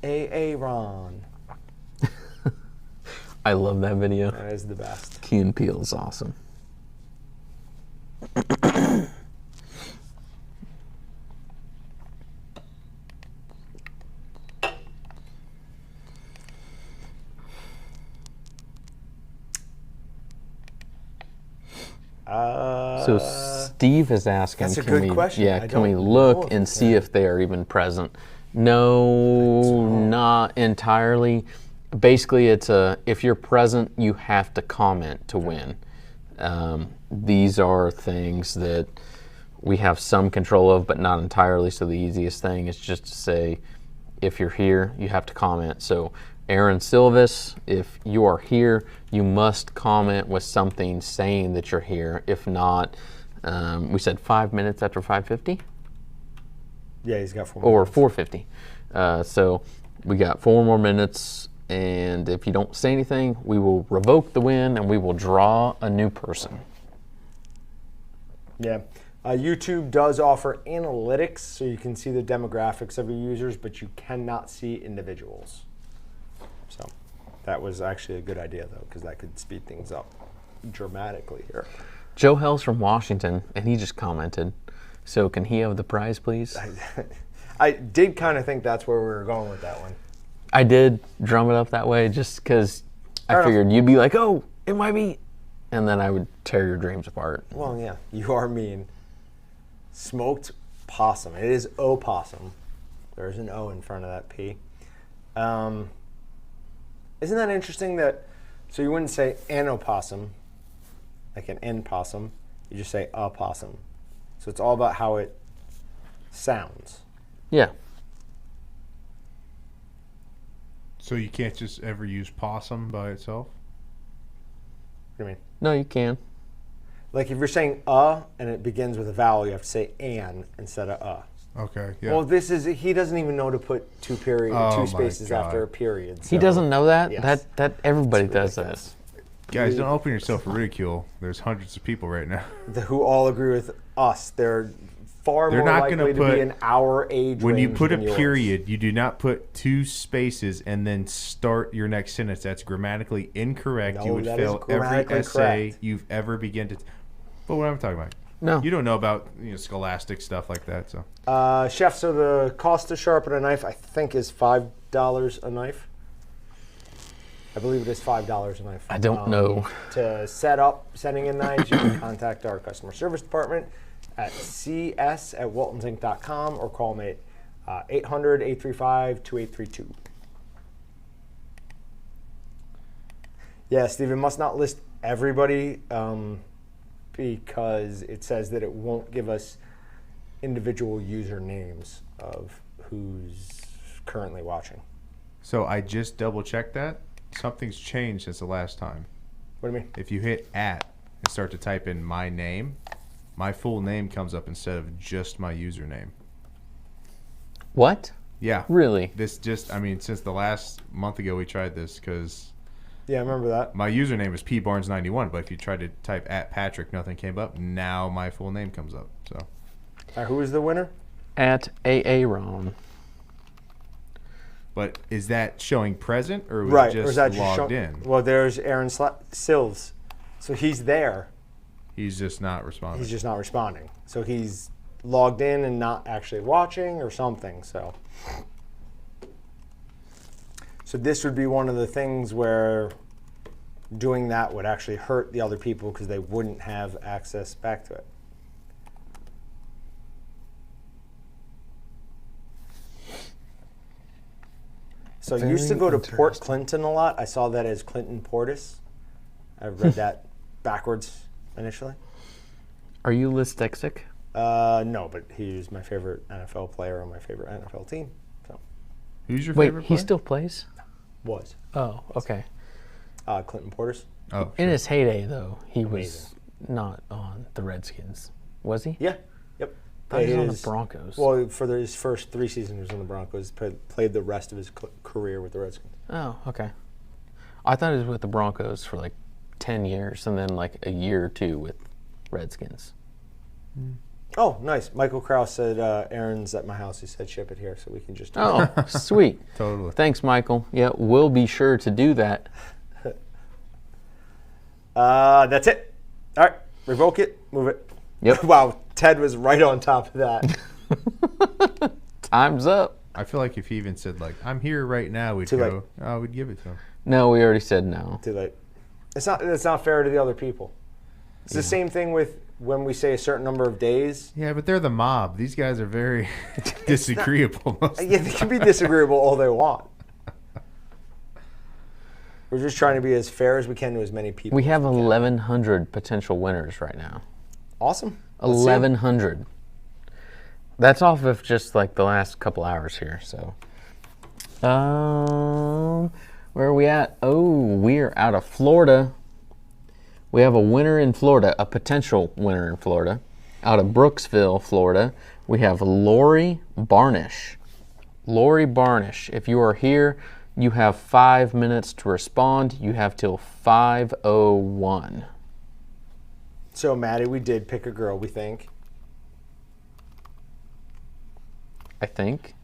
Ron. I love that video. That is the best. Key and Peele is awesome. So Steve is asking, That's a can good we, question. yeah, I can we don't look know if and see if they are even present? No, not entirely. Basically, it's if you're present, you have to comment to win. These are things that we have some control of, but not entirely. So the easiest thing is just to say, if you're here, you have to comment. So Aaron Silvis, if you are here, you must comment with something saying that you're here. If not, we said 5 minutes after 5:50? Yeah, he's got 4 Or minutes. 4:50. So we got 4 more minutes, and if you don't say anything, we will revoke the win and we will draw a new person. Yeah. YouTube does offer analytics, so you can see the demographics of your users, but you cannot see individuals. So that was actually a good idea, though, because that could speed things up dramatically here. Joe Hell's from Washington, and he just commented. So can he have the prize, please? I did kind of think that's where we were going with that one. I did drum it up that way just because I figured you'd be like, oh, it might be. And then I would tear your dreams apart. Well, yeah, you are mean. Smoked possum. It is opossum. There's an O in front of that P. Isn't that interesting that, so you wouldn't say an opossum, like an N possum, you just say a possum. So it's all about how it sounds. Yeah. So you can't just ever use possum by itself? What do you mean? No, you can. Like if you're saying and it begins with a vowel, you have to say an instead of Okay, yeah. Well, this is, he doesn't even know to put two spaces after a period. He so- doesn't know that? Yes. That everybody does that. ridiculous. Guys, don't open yourself for ridicule. There's hundreds of people right now. Who all agree with us. They're far They're more not likely gonna to put- be in our age When you range put a than yours. period, you do not put 2 spaces and then start your next sentence. That's grammatically incorrect. No, You would that is fail every grammatically essay correct. you've ever begun to. But what am I talking about? No. You don't know about scholastic stuff like that, so. Chef, so the cost to sharpen a knife, I think, is $5 a knife. I believe it is $5 a knife. I don't know. To set up sending in knives, you can contact our customer service department at cs@waltonsinc.com or call me at 800-835-2832. Yeah, Stephen, must not list everybody because it says that it won't give us individual user names of who's currently watching. So I just double checked that. Something's changed since the last time. What do you mean? If you hit @ and start to type in my name, my full name comes up instead of just my username. What? Yeah. Really? This just, since the last month ago we tried this, because Yeah, I remember that. my username is pbarnes91, but if you try to type @Patrick, nothing came up. Now my full name comes up. So Who is the winner? At Aaron. But is that showing present or was Right, it or just is that logged just in? Well, there's Aaron Sills. So he's there. He's just not responding. He's just not responding. So he's logged in and not actually watching or something. So this would be one of the things where doing that would actually hurt the other people because they wouldn't have access back to it. So I used to go to Port Clinton a lot. I saw that as Clinton Portis. I read that backwards initially. Are you dyslexic? No, but he's my favorite NFL player on my favorite NFL team. So Who's your Wait, favorite he player? still plays? was Oh, okay. Clinton Portis. Oh, In sure. his heyday, though, he was Amazing. not on the Redskins. Was he? Yeah. Yep. I thought he was on the His- Broncos. Well, for his first 3 seasons, he was on the Broncos. Played the rest of his career with the Redskins. Oh, okay. I thought he was with the Broncos for like 10 years and then like a year or 2 with Redskins. Oh, nice. Michael Krause said, Aaron's at my house. He said, ship it here so we can just do Oh, sweet. Totally. Thanks, Michael. Yeah, we'll be sure to do that. That's it. All right. Revoke it. Move it. Yep. Wow. Ted was right on top of that. Time's up. I feel like if he even said like, "I'm here right now," we'd Too go, late. "Oh, we'd give it to him." No, we already said no. Too late. It's not fair to the other people. It's the same thing with when we say a certain number of days. Yeah, but they're the mob. These guys are very disagreeable. Yeah, they can be disagreeable all they want. We're just trying to be as fair as we can to as many people. We have as we can. 1,100 potential winners right now. Awesome. Let's see 'em. 1,100. That's off of just like the last couple hours here. So, where are we at? Oh, we're out of Florida. We have a winner in Florida, a potential winner in Florida. Out of Brooksville, Florida, we have Lori Barnish. Lori Barnish, if you are here, you have 5 minutes to respond. You have till 5:01. So, Maddie, we did pick a girl, we think. I think.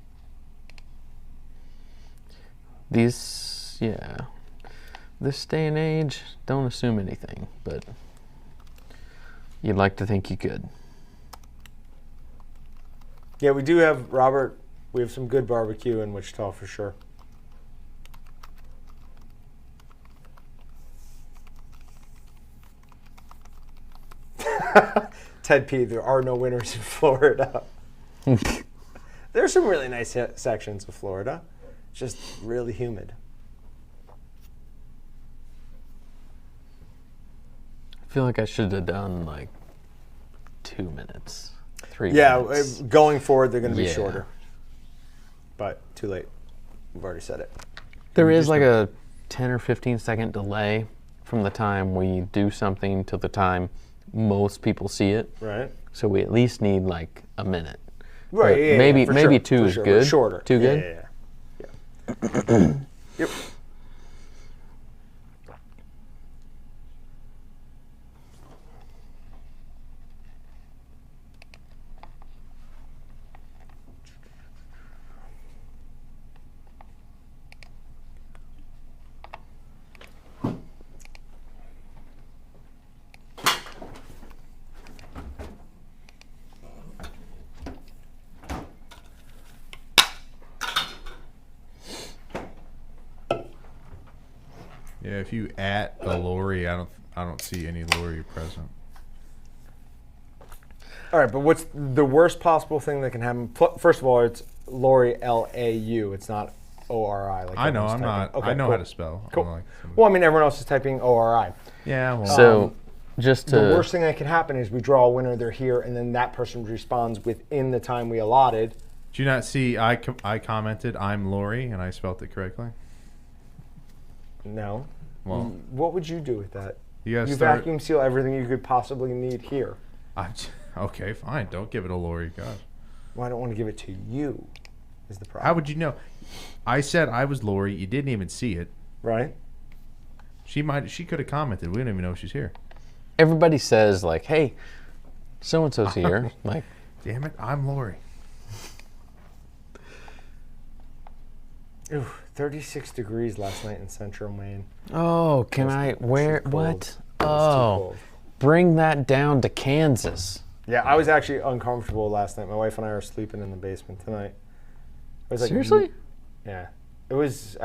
These, yeah. This day and age, don't assume anything, but you'd like to think you could. Yeah, we do have, Robert, we have some good barbecue in Wichita for sure. Ted P, there are no winners in Florida. There's some really nice sections of Florida. It's just really humid. I feel like I should have done like 2 minutes, 3 Yeah, minutes. going forward, they're going to be Yeah. shorter. But too late. We've already said it. There is like a 10 or 15 second delay from the time we do something to the time most people see it. Right? So we at least need like a minute. Right, But yeah, maybe for maybe sure, 2 for is sure. good. Shorter. 2 good? Yeah. Yep. Yeah, if you at a Lori, I don't see any Lori present. All right, but what's the worst possible thing that can happen? First of all, it's Lori, Lau. It's not ORI. Like I know, everyone's I'm not. typing. Okay, I know cool. how to spell. Cool. I'm like somebody- Well, I mean, everyone else is typing ORI. yeah, well, So just to The worst thing that can happen is we draw a winner, they're here, and then that person responds within the time we allotted. did you not see? I commented, "I'm Lori," and I spelled it correctly. No. Well, What would you do with that? you guys You start. vacuum seal everything you could possibly need here. Okay, fine. Don't give it a Lori. God, Well, I don't want to give it to you, is the problem. how would you know? I said I was Lori. You didn't even see it. Right? She could have commented. We don't even know she's here. everybody says like, hey, so and so's here. Like, Damn it, I'm Lori. Ooh, 36 degrees last night in central Maine. oh, can I wear cold. what? It's too Oh, cold. bring that down to Kansas. Yeah, I was actually uncomfortable last night. My wife and I were sleeping in the basement tonight. It was like, Seriously? Yeah. It was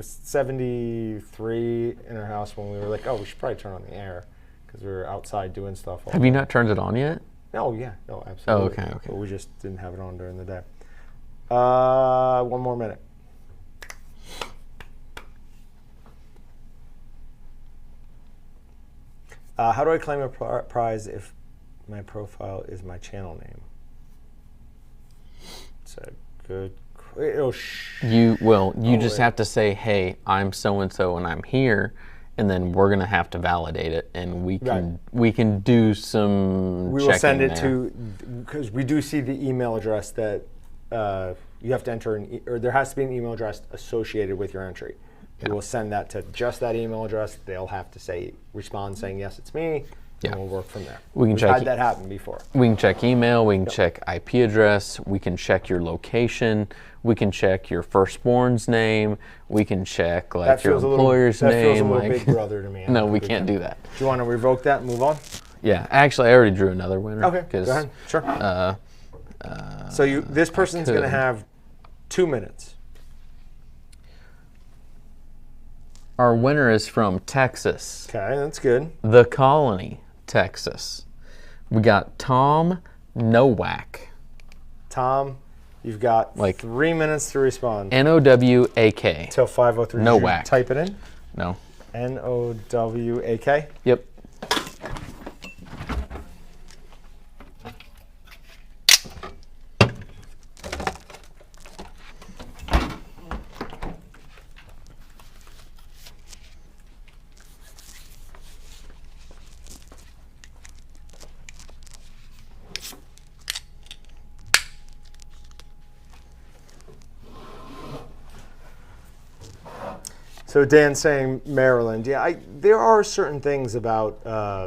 73 in our house when we were like, oh, we should probably turn on the air because we were outside doing stuff. Have you not turned it on yet? No, yeah, no, absolutely. Oh, okay, okay. But we just didn't have it on during the day. 1 more minute. How do I claim a prize if my profile is my channel name? It's a good. You just have to say, hey, I'm so and so, and I'm here, and then we're gonna have to validate it, and we can do some. We will send it to, because we do see the email address that you have to enter, or there has to be an email address associated with your entry. Yeah. We'll send that to just that email address. They'll have to respond saying yes, it's me. Yeah. And we'll work from there. We've had that happen before. We can check email. We can check IP address. We can check your location. We can check your firstborn's name. We can check your employer's name. That feels a little Big Brother to me. No, we can't do that. Do you want to revoke that and move on? Yeah, actually, I already drew another winner. Okay, go ahead. Sure. So this person's going to have 2 minutes. Our winner is from Texas. Okay, that's good. The Colony, Texas. We got Tom Nowak. Tom, you've got 3 minutes to respond. N-O-W-A-K. Till 5:03. Nowak. Type it in. No. N-O-W-A-K. Yep. So Dan's saying Maryland. Yeah, there are certain things about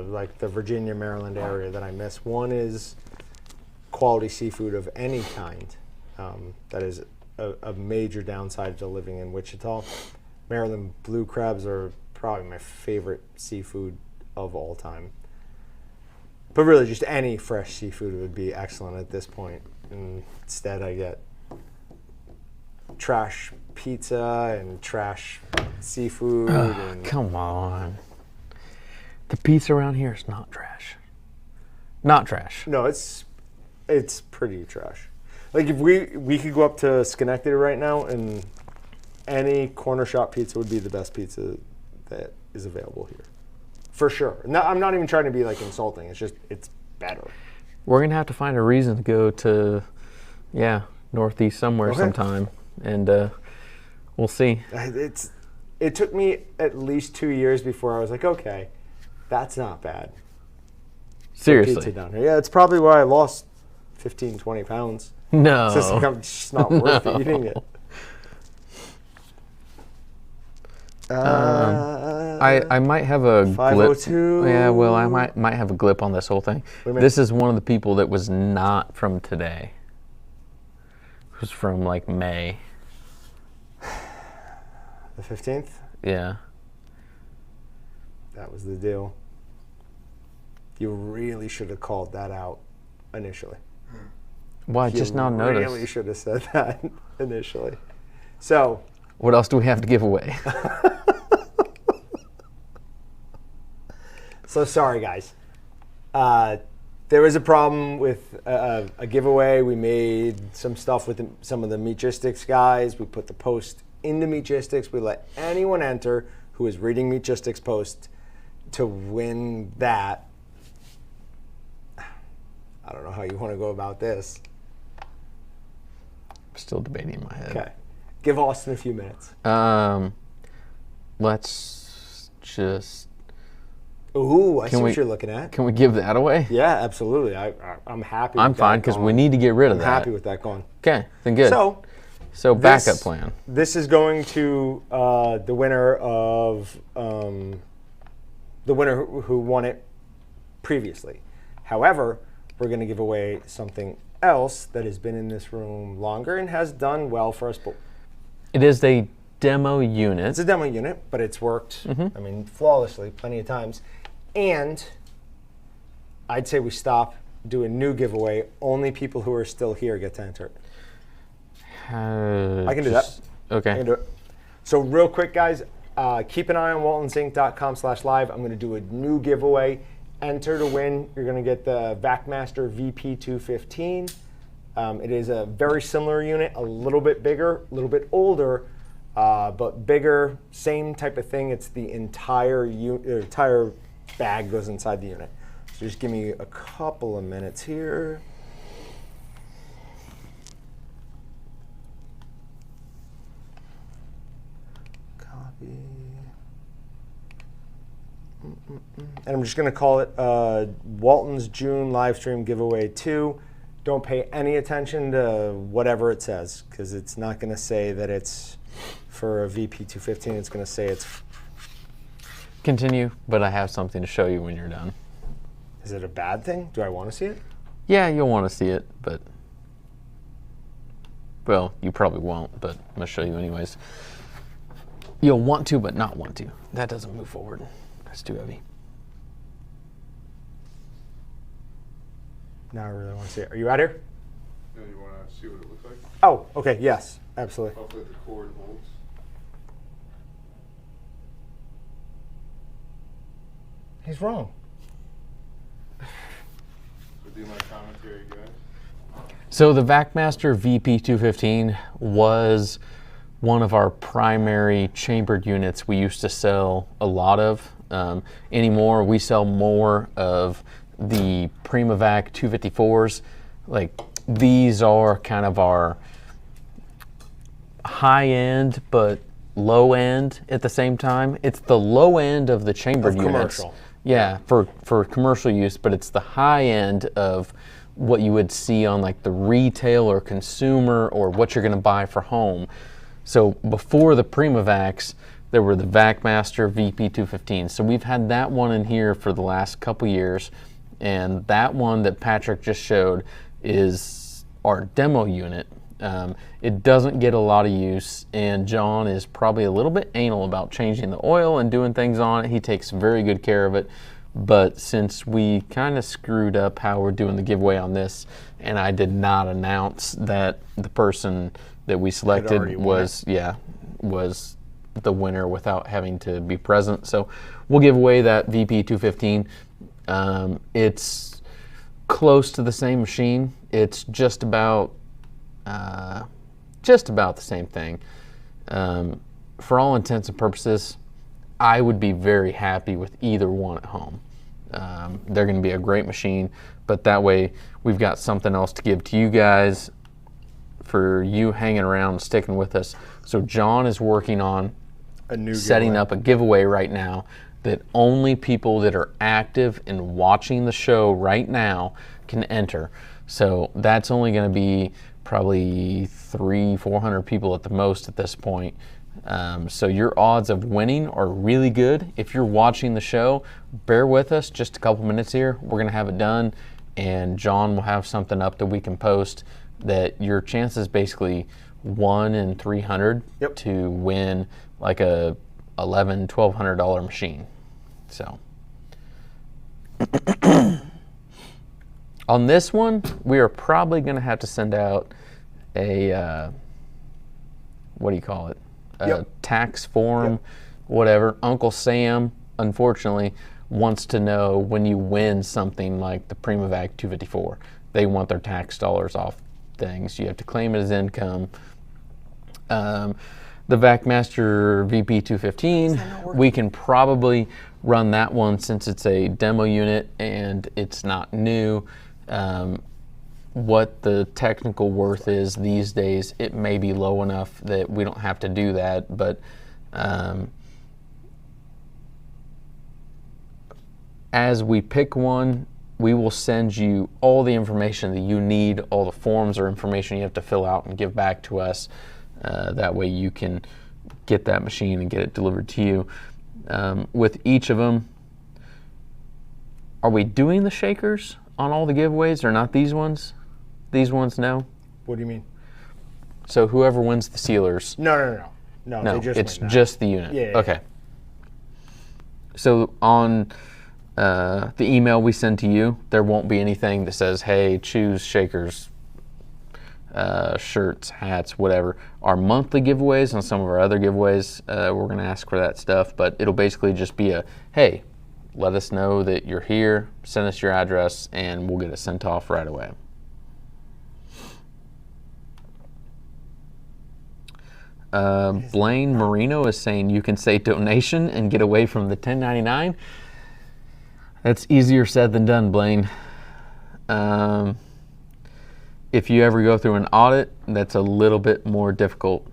like the Virginia, Maryland area that I miss. One is quality seafood of any kind. That is a major downside to living in Wichita. Maryland blue crabs are probably my favorite seafood of all time. But really, just any fresh seafood would be excellent at this point. Instead, I get trash pizza and trash seafood. Come on. The pizza around here is not trash. Not trash. No, it's pretty trash. Like if we could go up to Schenectady right now and any corner shop pizza would be the best pizza that is available here. For sure. No, I'm not even trying to be like insulting. It's just, it's better. We're going to have to find a reason to go to, Northeast somewhere sometime. And we'll see. It took me at least 2 years before I was like, okay, that's not bad. Seriously. Pizza down here. Yeah, it's probably why I lost 15, 20 pounds. No. It's just, like, I'm just not worth eating it. I might have a 502. glip. Yeah, well, I might have a glip on this whole thing. This is one of the people that was not from today. It was from like May. The 15th? Yeah. That was the deal. You really should have called that out initially. Well, I just now noticed. You really should have said that initially. So. What else do we have to give away? So sorry, guys. There was a problem with a giveaway. We made some stuff with some of the Meatgistics guys. We put the post into Meatgistics. We let anyone enter who is reading Meatgistics post to win that. I don't know how you want to go about this. I'm still debating in my head. Okay. Give Austin a few minutes. Let's just... Ooh, I see what you're looking at. Can we give that away? Yeah, absolutely. I'm happy. I'm fine because we need to get rid of that. I'm happy with that going. Okay, then good. So backup plan. This is going to the winner of the winner who won it previously. However, we're going to give away something else that has been in this room longer and has done well for us. But it is a demo unit. It's a demo unit, but it's worked. I mean, flawlessly, plenty of times. And I'd say we stop, do a new giveaway. Only people who are still here get to enter it. I can do that. Okay. I can do it. So real quick, guys, keep an eye on waltonzinc.com/live. I'm going to do a new giveaway. Enter to win. You're going to get the VacMaster VP215. It is a very similar unit, a little bit bigger, a little bit older, but bigger, same type of thing. It's the entire bag goes inside the unit. So just give me a couple of minutes here. Copy. And I'm just going to call it Walton's June Livestream Giveaway 2. Don't pay any attention to whatever it says, because it's not going to say that it's for a VP215. It's going to say it's... Continue, but I have something to show you when you're done. Is it a bad thing? Do I want to see it? Yeah, you'll want to see it, but... Well, you probably won't, but I'm going to show you anyways. You'll want to, but not want to. That doesn't move forward. That's too heavy. Now I really want to see it. Are you out here? No, you want to see what it looks like? Oh, okay, yes, absolutely. Hopefully the cord holds. He's wrong. So do my commentary, guys. So the VacMaster VP215 was one of our primary chambered units we used to sell a lot of. Anymore, we sell more of the Primavac 254s. Like, these are kind of our high end but low end at the same time. It's the low end of the chambered units. Commercial. Yeah, for commercial use, but it's the high end of what you would see on like the retail or consumer or what you're going to buy for home. So before the Primavacs, there were the VacMaster VP215. So we've had that one in here for the last couple years, and that one that Patrick just showed is our demo unit. It doesn't get a lot of use, and John is probably a little bit anal about changing the oil and doing things on it. He takes very good care of it. But since we kind of screwed up how we're doing the giveaway on this, and I did not announce that the person that we selected was the winner without having to be present. So we'll give away that VP215. It's close to the same machine. It's just about the same thing. For all intents and purposes, I would be very happy with either one at home. They're going to be a great machine, but that way we've got something else to give to you guys for you hanging around and sticking with us. So John is working on setting up a giveaway right now that only people that are active and watching the show right now can enter. So that's only going to be probably 300-400 people at the most at this point. So your odds of winning are really good. If you're watching the show, bear with us just a couple minutes here. We're going to have it done, and John will have something up that we can post that your chances basically 1 in 300 to win like a $1,100-$1,200 machine. So on this one, we are probably going to have to send out a what do you call it? Tax form, whatever. Uncle Sam, unfortunately, wants to know when you win something like the Primavac 254. They want their tax dollars off things. You have to claim it as income. The VacMaster VP215, we can probably run that one since it's a demo unit and it's not new. What the technical worth is these days, it may be low enough that we don't have to do that, but as we pick one, we will send you all the information that you need, all the forms or information you have to fill out and give back to us. That way you can get that machine and get it delivered to you. With each of them, are we doing the shakers on all the giveaways or not these ones? These ones, no? What do you mean? So whoever wins the sealers. No, No, they it's win that. just the unit. Yeah. Okay. So on the email we send to you, there won't be anything that says, hey, choose shakers shirts, hats, whatever. Our monthly giveaways and some of our other giveaways, we're going to ask for that stuff, but it'll basically just be a, hey, let us know that you're here, send us your address, and we'll get it sent off right away. Blaine Marino is saying you can say donation and get away from the $10.99. That's easier said than done, Blaine. If you ever go through an audit, that's a little bit more difficult.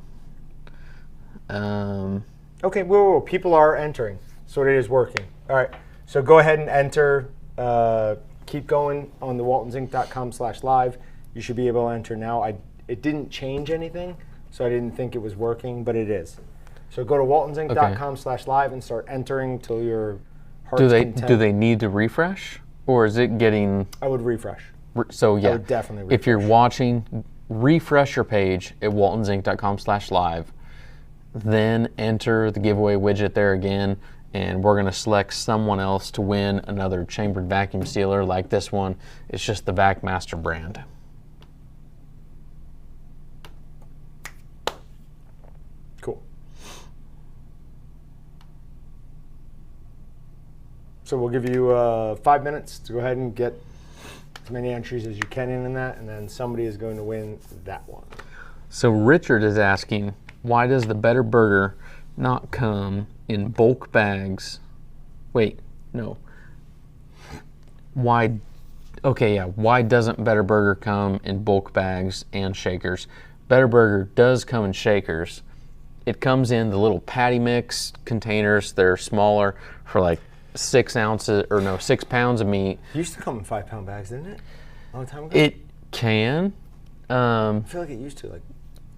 Okay, whoa, people are entering, so it is working. All right, so go ahead and enter. Keep going on the waltonzinc.com/live. You should be able to enter now. It didn't change anything, so I didn't think it was working, but it is. So go to waltonzinc.com/live and start entering till your heart's content. Do they need to refresh, or is it getting? I would refresh. So yeah, I would definitely refresh. If you're watching, refresh your page at waltonzinc.com/live, then enter the giveaway widget there again, and we're going to select someone else to win another chambered vacuum sealer like this one. It's just the VacMaster brand. Cool. So we'll give you 5 minutes to go ahead and get as many entries as you can in that, and then somebody is going to win that one. So Richard is asking, why does the Better Burger not come in bulk bags? Wait, no. Why doesn't Better Burger come in bulk bags and shakers? Better Burger does come in shakers. It comes in the little patty mix containers. They're smaller for like 6 pounds of meat. It used to come in 5-pound bags, didn't it? A long time ago? It can. I feel like it used to. Like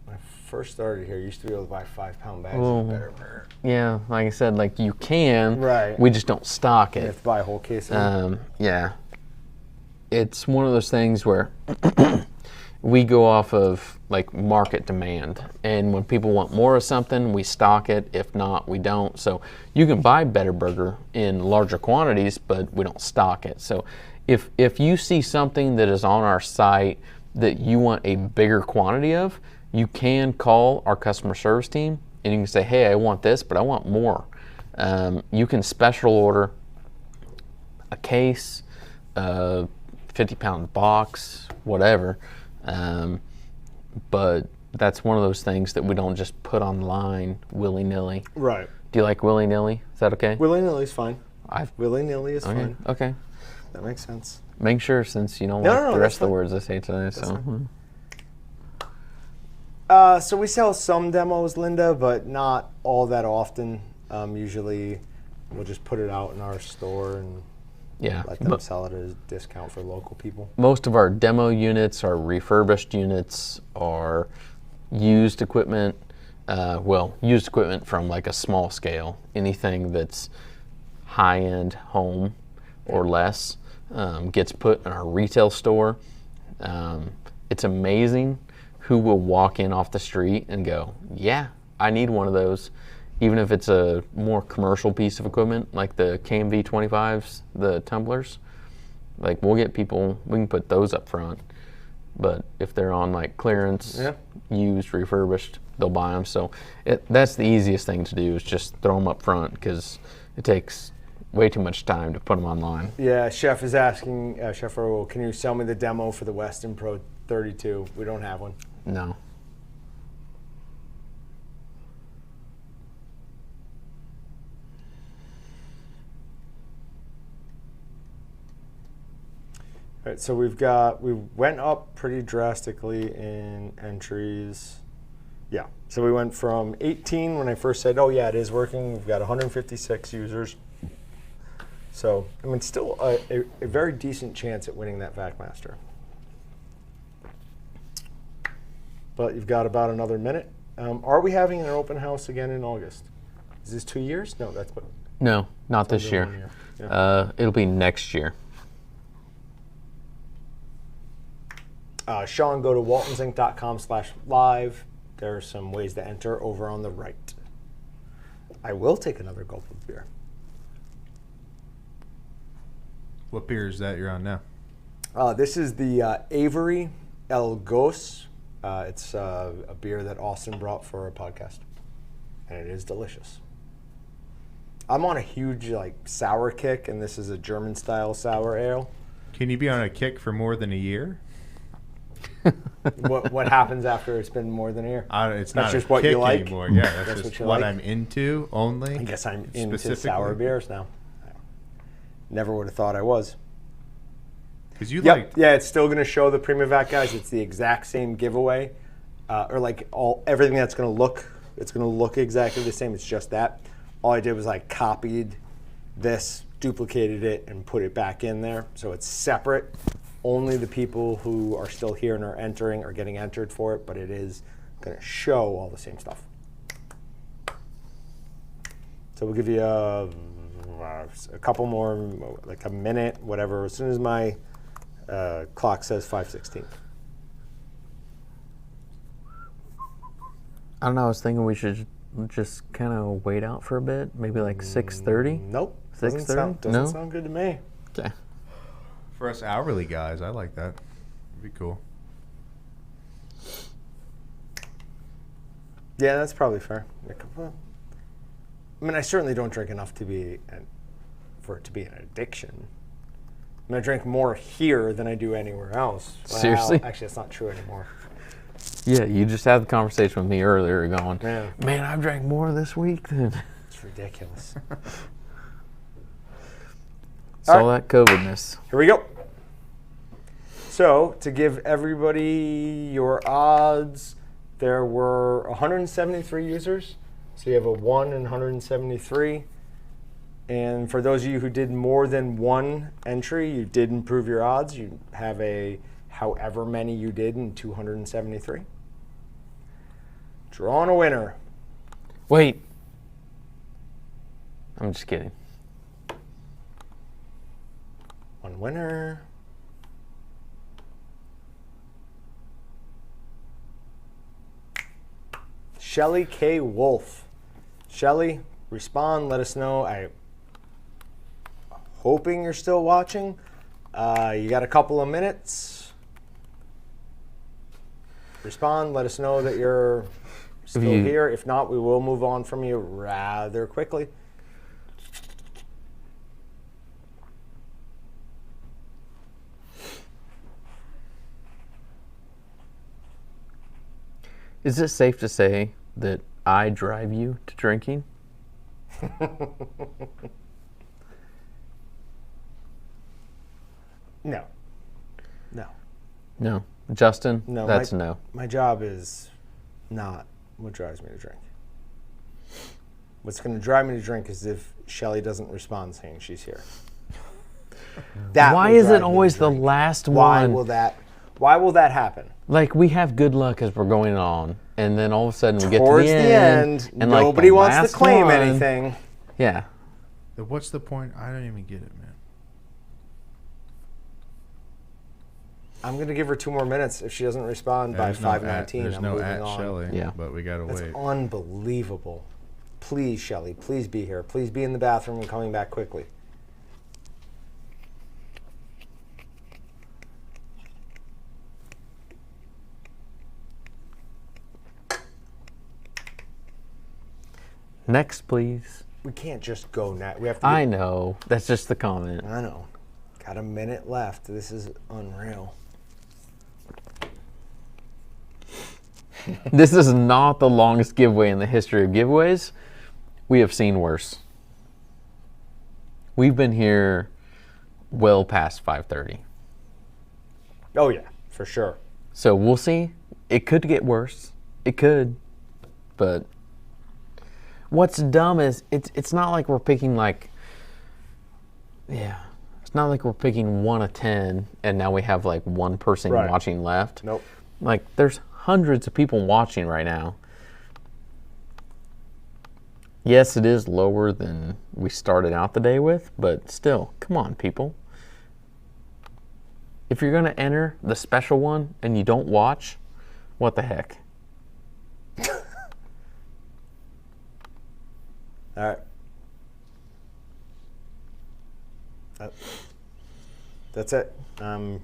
when I first started here, you used to be able to buy 5-pound bags of Better Burger. Yeah, like I said, like you can. Right. We just don't stock it. You have to buy a whole case of it. Yeah. It's one of those things where we go off of like market demand, and when people want more of something, we stock it. If not, we don't. So you can buy Better Burger in larger quantities, but we don't stock it. So if you see something that is on our site that you want a bigger quantity of, you can call our customer service team and you can say, hey, I want this, but I want more. You can special order a case, a 50-pound box, whatever. But that's one of those things that we don't just put online willy-nilly. Right. Do you like willy-nilly? Is that okay? Willy-nilly is fine. Willy-nilly is fine. Okay. That makes sense. Make sure, since you don't like the rest of the words I say today. So we sell some demos, Linda, but not all that often. Usually we'll just put it out in our store and let them sell it at a discount for local people. Most of our demo units, our refurbished units, are used equipment. Used equipment from like a small scale. Anything that's high-end home or less gets put in our retail store. It's amazing who will walk in off the street and go, yeah, I need one of those. Even if it's a more commercial piece of equipment, like the KMV 25s, the tumblers, like we'll get people, we can put those up front. But if they're on like clearance, used, refurbished, they'll buy them. So that's the easiest thing to do, is just throw them up front, because it takes way too much time to put them online. Yeah, Chef is asking, Chef Earl, can you sell me the demo for the Weston Pro 32? We don't have one. No. All right, so we went up pretty drastically in entries. Yeah, so we went from 18 when I first said, oh yeah, it is working. We've got 156 users. So, I mean, still a very decent chance at winning that VacMaster. But you've got about another minute. Are we having an open house again in August? Is this 2 years? No, that's what. No, not this year. Yeah. It'll be next year. Sean, go to waltonzinc.com/live. There are some ways to enter over on the right. I will take another gulp of beer. What beer is that you're on now? This is the Avery El Gos It's a beer that Austin brought for a podcast, and it is delicious. I'm on a huge sour kick, and this is a German-style sour ale. Can you be on a kick for more than a year? What happens after it's been more than a year? It's That's not just a what kick you like? anymore. Yeah, that's That's just what you what like? I'm into only. I guess I'm into specifically. sour beers now. Never would have thought I was. Because you Yep. liked. Yeah, it's still going to show the Primavac guys. It's the exact same giveaway, or everything that's going to look. It's going to look exactly the same. It's just that. All I did was copied this, duplicated it, and put it back in there, so it's separate. Only the people who are still here and are entering are getting entered for it, but it is going to show all the same stuff. So we'll give you a couple more, like a minute, whatever. As soon as my clock says 5:16. I don't know. I was thinking we should just kind of wait out for a bit, maybe like 6:30. Nope. 6:30? Doesn't No? sound good to me. Okay. For us hourly guys, I like that. It'd be cool. Yeah, that's probably fair. I mean, I certainly don't drink enough for it to be an addiction. I mean, I drink more here than I do anywhere else. Well, Seriously? actually, that's not true anymore. Yeah, you just had the conversation with me earlier going, Yeah. man, I've drank more this week than... It's ridiculous. It's all right. that COVIDness. Here we go. So, to give everybody your odds, there were 173 users. So you have a 1 in 173. And for those of you who did more than one entry, you did improve your odds. You have a however many you did in 273. Drawing a winner. Wait. I'm just kidding. One winner. Shelly K. Wolf. Shelly, respond. Let us know. I'm hoping you're still watching. You got a couple of minutes. Respond. Let us know that you're still here. If not, we will move on from you rather quickly. Is it safe to say that I drive you to drinking? No. No. No. Justin, No. that's no. My job is not what drives me to drink. What's going to drive me to drink is if Shelly doesn't respond saying she's here. Why is it always the last Why one? Why will that happen? Like, we have good luck as we're going on, and then all of a sudden we get Towards to the end, and like nobody the wants to last claim one- anything. Yeah. What's the point? I don't even get it, man. I'm going to give her 2 more minutes. If she doesn't respond by 5:19, There's I'm no moving at on. Shelly, Yeah. but we gotta That's wait. unbelievable. Please, Shelly, please be here. Please be in the bathroom and coming back quickly. Next, please. We can't just go now. We have to. I know. That's just the comment. I know. Got a minute left. This is unreal. This is not the longest giveaway in the history of giveaways. We have seen worse. We've been here well past 5:30. Oh yeah, for sure. So we'll see. It could get worse. It could. But what's dumb is it's not like we're picking it's not like we're picking 1 of 10 and now we have like one person Right. watching left. Nope. Like, there's hundreds of people watching right now. Yes, it is lower than we started out the day with, but still, come on, people. If you're going to enter the special one and you don't watch, what the heck? All right. That's it. I'm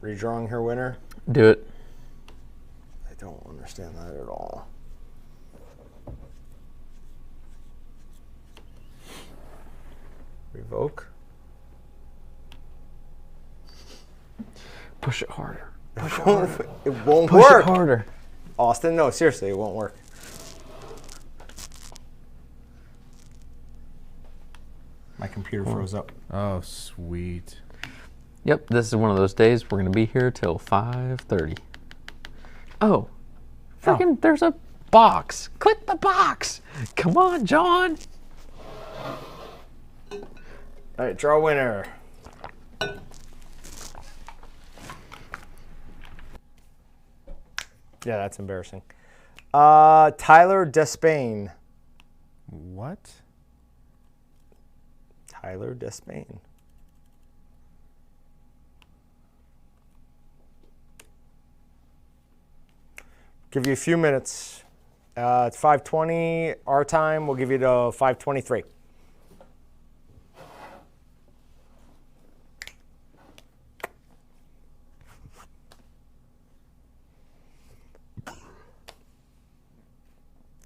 redrawing her winner. Do it. don't understand that at all. Revoke. Push it harder. Push it harder. It won't Push work. it harder. Austin, no, seriously, it won't work. My computer froze up. Oh, sweet. Yep, this is one of those days we're gonna be here till 5:30. Oh, freaking! There's a box. Click the box. Come on, John. All right, draw winner. Yeah, that's embarrassing. Tyler Despain. What? Tyler Despain. Give you a few minutes. It's 5:20 our time. We'll give you to 5:23.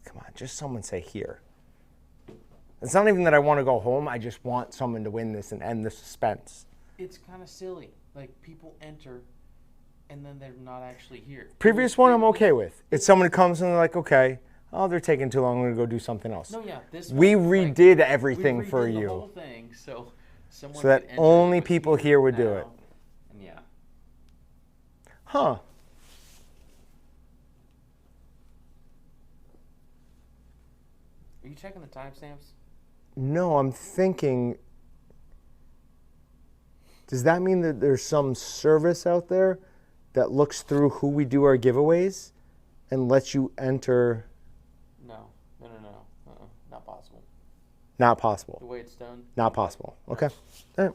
Come on, just someone say here. It's not even that I want to go home. I just want someone to win this and end the suspense. It's kind of silly. Like, people enter, and then they're not actually here. Previous one I'm okay with. It's someone who comes and they're like, okay, oh, they're taking too long. I'm going to go do something else. No, yeah, this We one, like, redid everything we for redid the you. whole thing, so someone So that could enter only what's people here would do now, it. And yeah. Huh. Are you checking the timestamps? No, I'm thinking, does that mean that there's some service out there that looks through who we do our giveaways and lets you enter? No. Not possible. Not The possible. way it's done. Not possible. Okay. All right.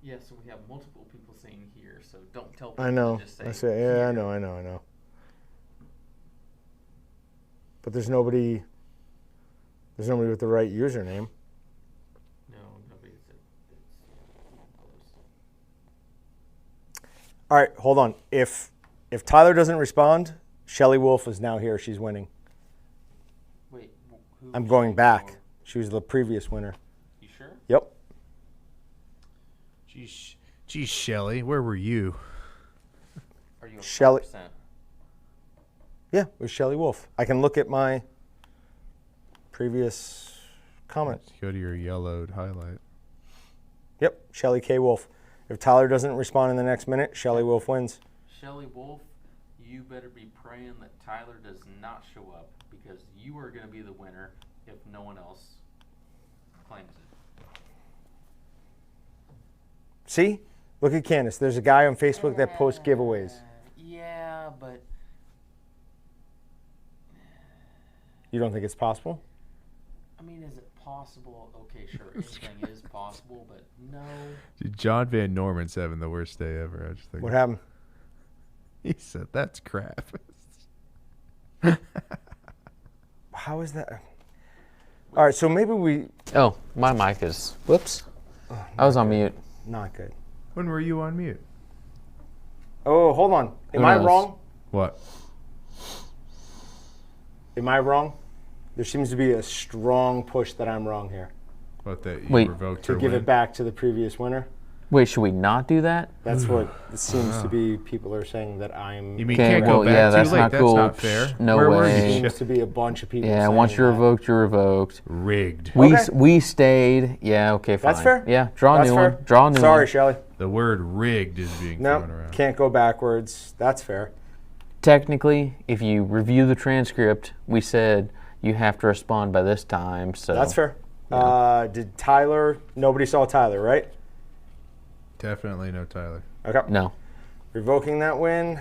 Yeah, so we have multiple people saying here, so don't tell people I know. to just say I say, yeah, here. I know. But there's nobody with the right username. No, nobody said it's All right, hold on. If Tyler doesn't respond, Shelly Wolf is now here. She's winning. Wait, who I'm was going she back. for? She was the previous winner. You sure? Yep. Geez, Shelly, where were you? Are you a Shelley- 5%? Yeah, it was Shelly Wolf. I can look at my previous comment. Let's go to your yellowed highlight. Yep, Shelly K. Wolf. If Tyler doesn't respond in the next minute, Shelly Wolf wins. Shelly Wolf, you better be praying that Tyler does not show up, because you are going to be the winner if no one else claims it. See? Look at Candace. There's a guy on Facebook that posts giveaways. Yeah, but You don't think it's possible? I mean, is it possible? Okay, sure, anything is possible, but no. Dude, John Van Norman's having the worst day ever. I just think. What happened? He said, "That's crap." How is that? All right, so maybe we... Oh, my mic is. Whoops. I was on mute. Not good. When were you on mute? Oh, hold on. Am Who I knows? wrong? What? Am I wrong? There seems to be a strong push that I'm wrong here. What, that you Wait. revoked To her give win? it back to the previous winner. Wait, should we not do that? That's what it seems to be. People are saying that I'm... You mean Okay, can't go well, back yeah, too that's late? not That's cool. not fair. Psh, no Where were way. you? seems to be a bunch of people Yeah, saying once you're that. revoked, you're revoked. Rigged. Okay. We stayed. Yeah, okay, fine. That's fair. Yeah, draw a That's new fair. one. Draw a new Sorry, one. Shelly. The word rigged is being thrown No, around. can't go backwards. That's fair. Technically, if you review the transcript, we said you have to respond by this time. So That's fair. Did Tyler... Nobody saw Tyler, right? Definitely no Tyler. Okay. No. Revoking that win.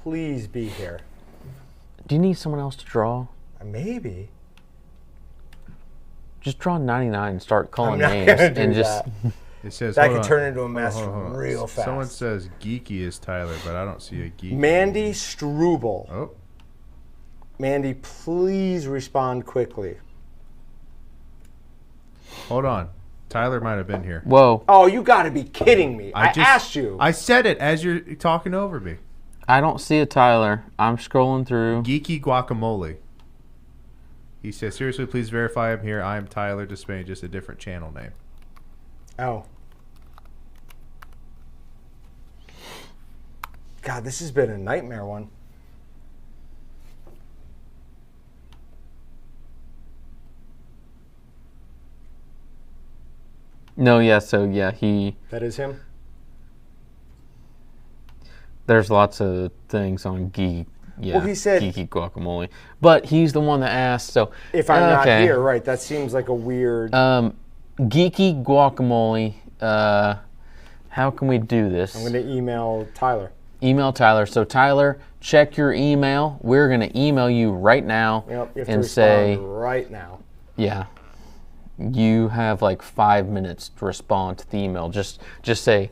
Please be here. Do you need someone else to draw? Maybe. Just draw 99 and start calling I'm not names gonna do and just. that. It says That hold could on. turn into a Hold on, mess hold on, hold on. real fast. Someone says geeky is Tyler, but I don't see a geeky. Mandy Struble. Oh, Mandy, please respond quickly. Hold on. Tyler might have been here. Whoa. Oh, you got to be kidding me. I asked you. I said it as you're talking over me. I don't see a Tyler. I'm scrolling through. Geeky Guacamole. He says, seriously, please verify I'm here. I am Tyler Despain, just a different channel name. Oh. God, this has been a nightmare one. No, yeah, so yeah, That is him? there's lots of things on Geek. Yeah, Well, he said- Geeky Guacamole. But he's the one that asked, so. If I'm not okay. here, right, that seems like a weird... Geeky Guacamole, how can we do this? I'm going to email Tyler. Email Tyler. So Tyler, check your email. We're going to email you right now Yep, you have to and respond say, right now. yeah, you have like 5 minutes to respond to the email. Just say,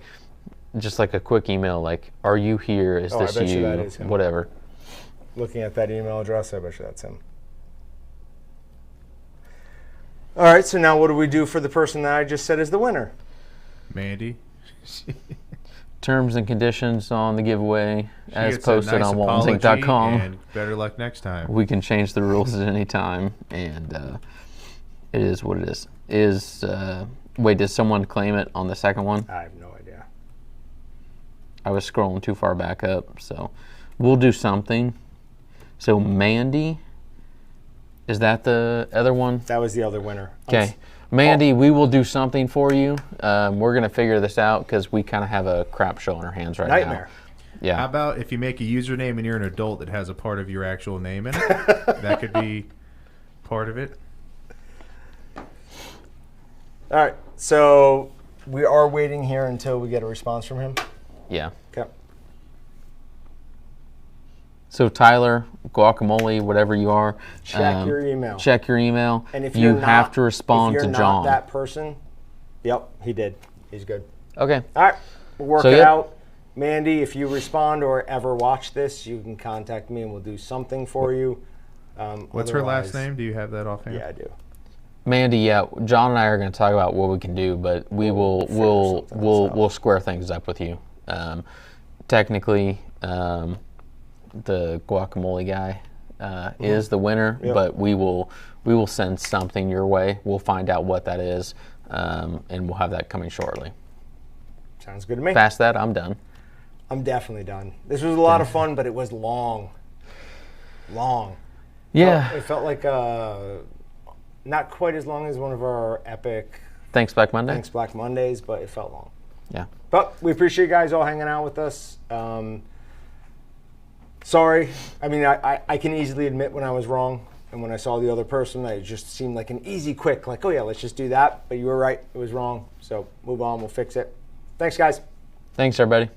just like a quick email, like, are you here? Is Oh, I this bet you you? that is him. Whatever. Looking at that email address, I bet you that's him. All right, so now what do we do for the person that I just said is the winner? Mandy. Terms and conditions on the giveaway She as gets a posted nice on apology, waltonzinc.com. And better luck next time. We can change the rules at any time, and it is what it is. Wait, did someone claim it on the second one? I have no idea. I was scrolling too far back up, so we'll do something. So Mandy, is that the other one? That was the other winner. Okay. Mandy, we will do something for you. We're going to figure this out because we kind of have a crap show on our hands right Nightmare. now. Yeah. How about if you make a username and you're an adult that has a part of your actual name in it? That could be part of it. All right, so we are waiting here until we get a response from him. Yeah. Okay. So Tyler, Guacamole, whatever you are, Check your email. Check your email. And if you you're have not- to respond if to you're John. not that person, yep, he did. He's good. Okay. All right, we'll work So, it yep. out. Mandy, if you respond or ever watch this, you can contact me and we'll do something for you. What's her last Otherwise- name? Do you have that offhand? Yeah, I do. Mandy, yeah, John and I are going to talk about what we can do, but we'll something else out. square things up with you. Technically, the guacamole guy is the winner, Yep. but we will send something your way. We'll find out what that is, and we'll have that coming shortly. Sounds good to me. Past that, I'm done. I'm definitely done. This was a lot of fun, but it was long. Long. Yeah. It felt like not quite as long as one of our epic Thanks, Black Monday. Thanks Black Mondays, but it felt long. Yeah. But we appreciate you guys all hanging out with us. Sorry. I mean, I can easily admit when I was wrong. And when I saw the other person, it just seemed like an easy, quick, like, oh yeah, let's just do that. But you were right. It was wrong. So move on. We'll fix it. Thanks, guys. Thanks, everybody.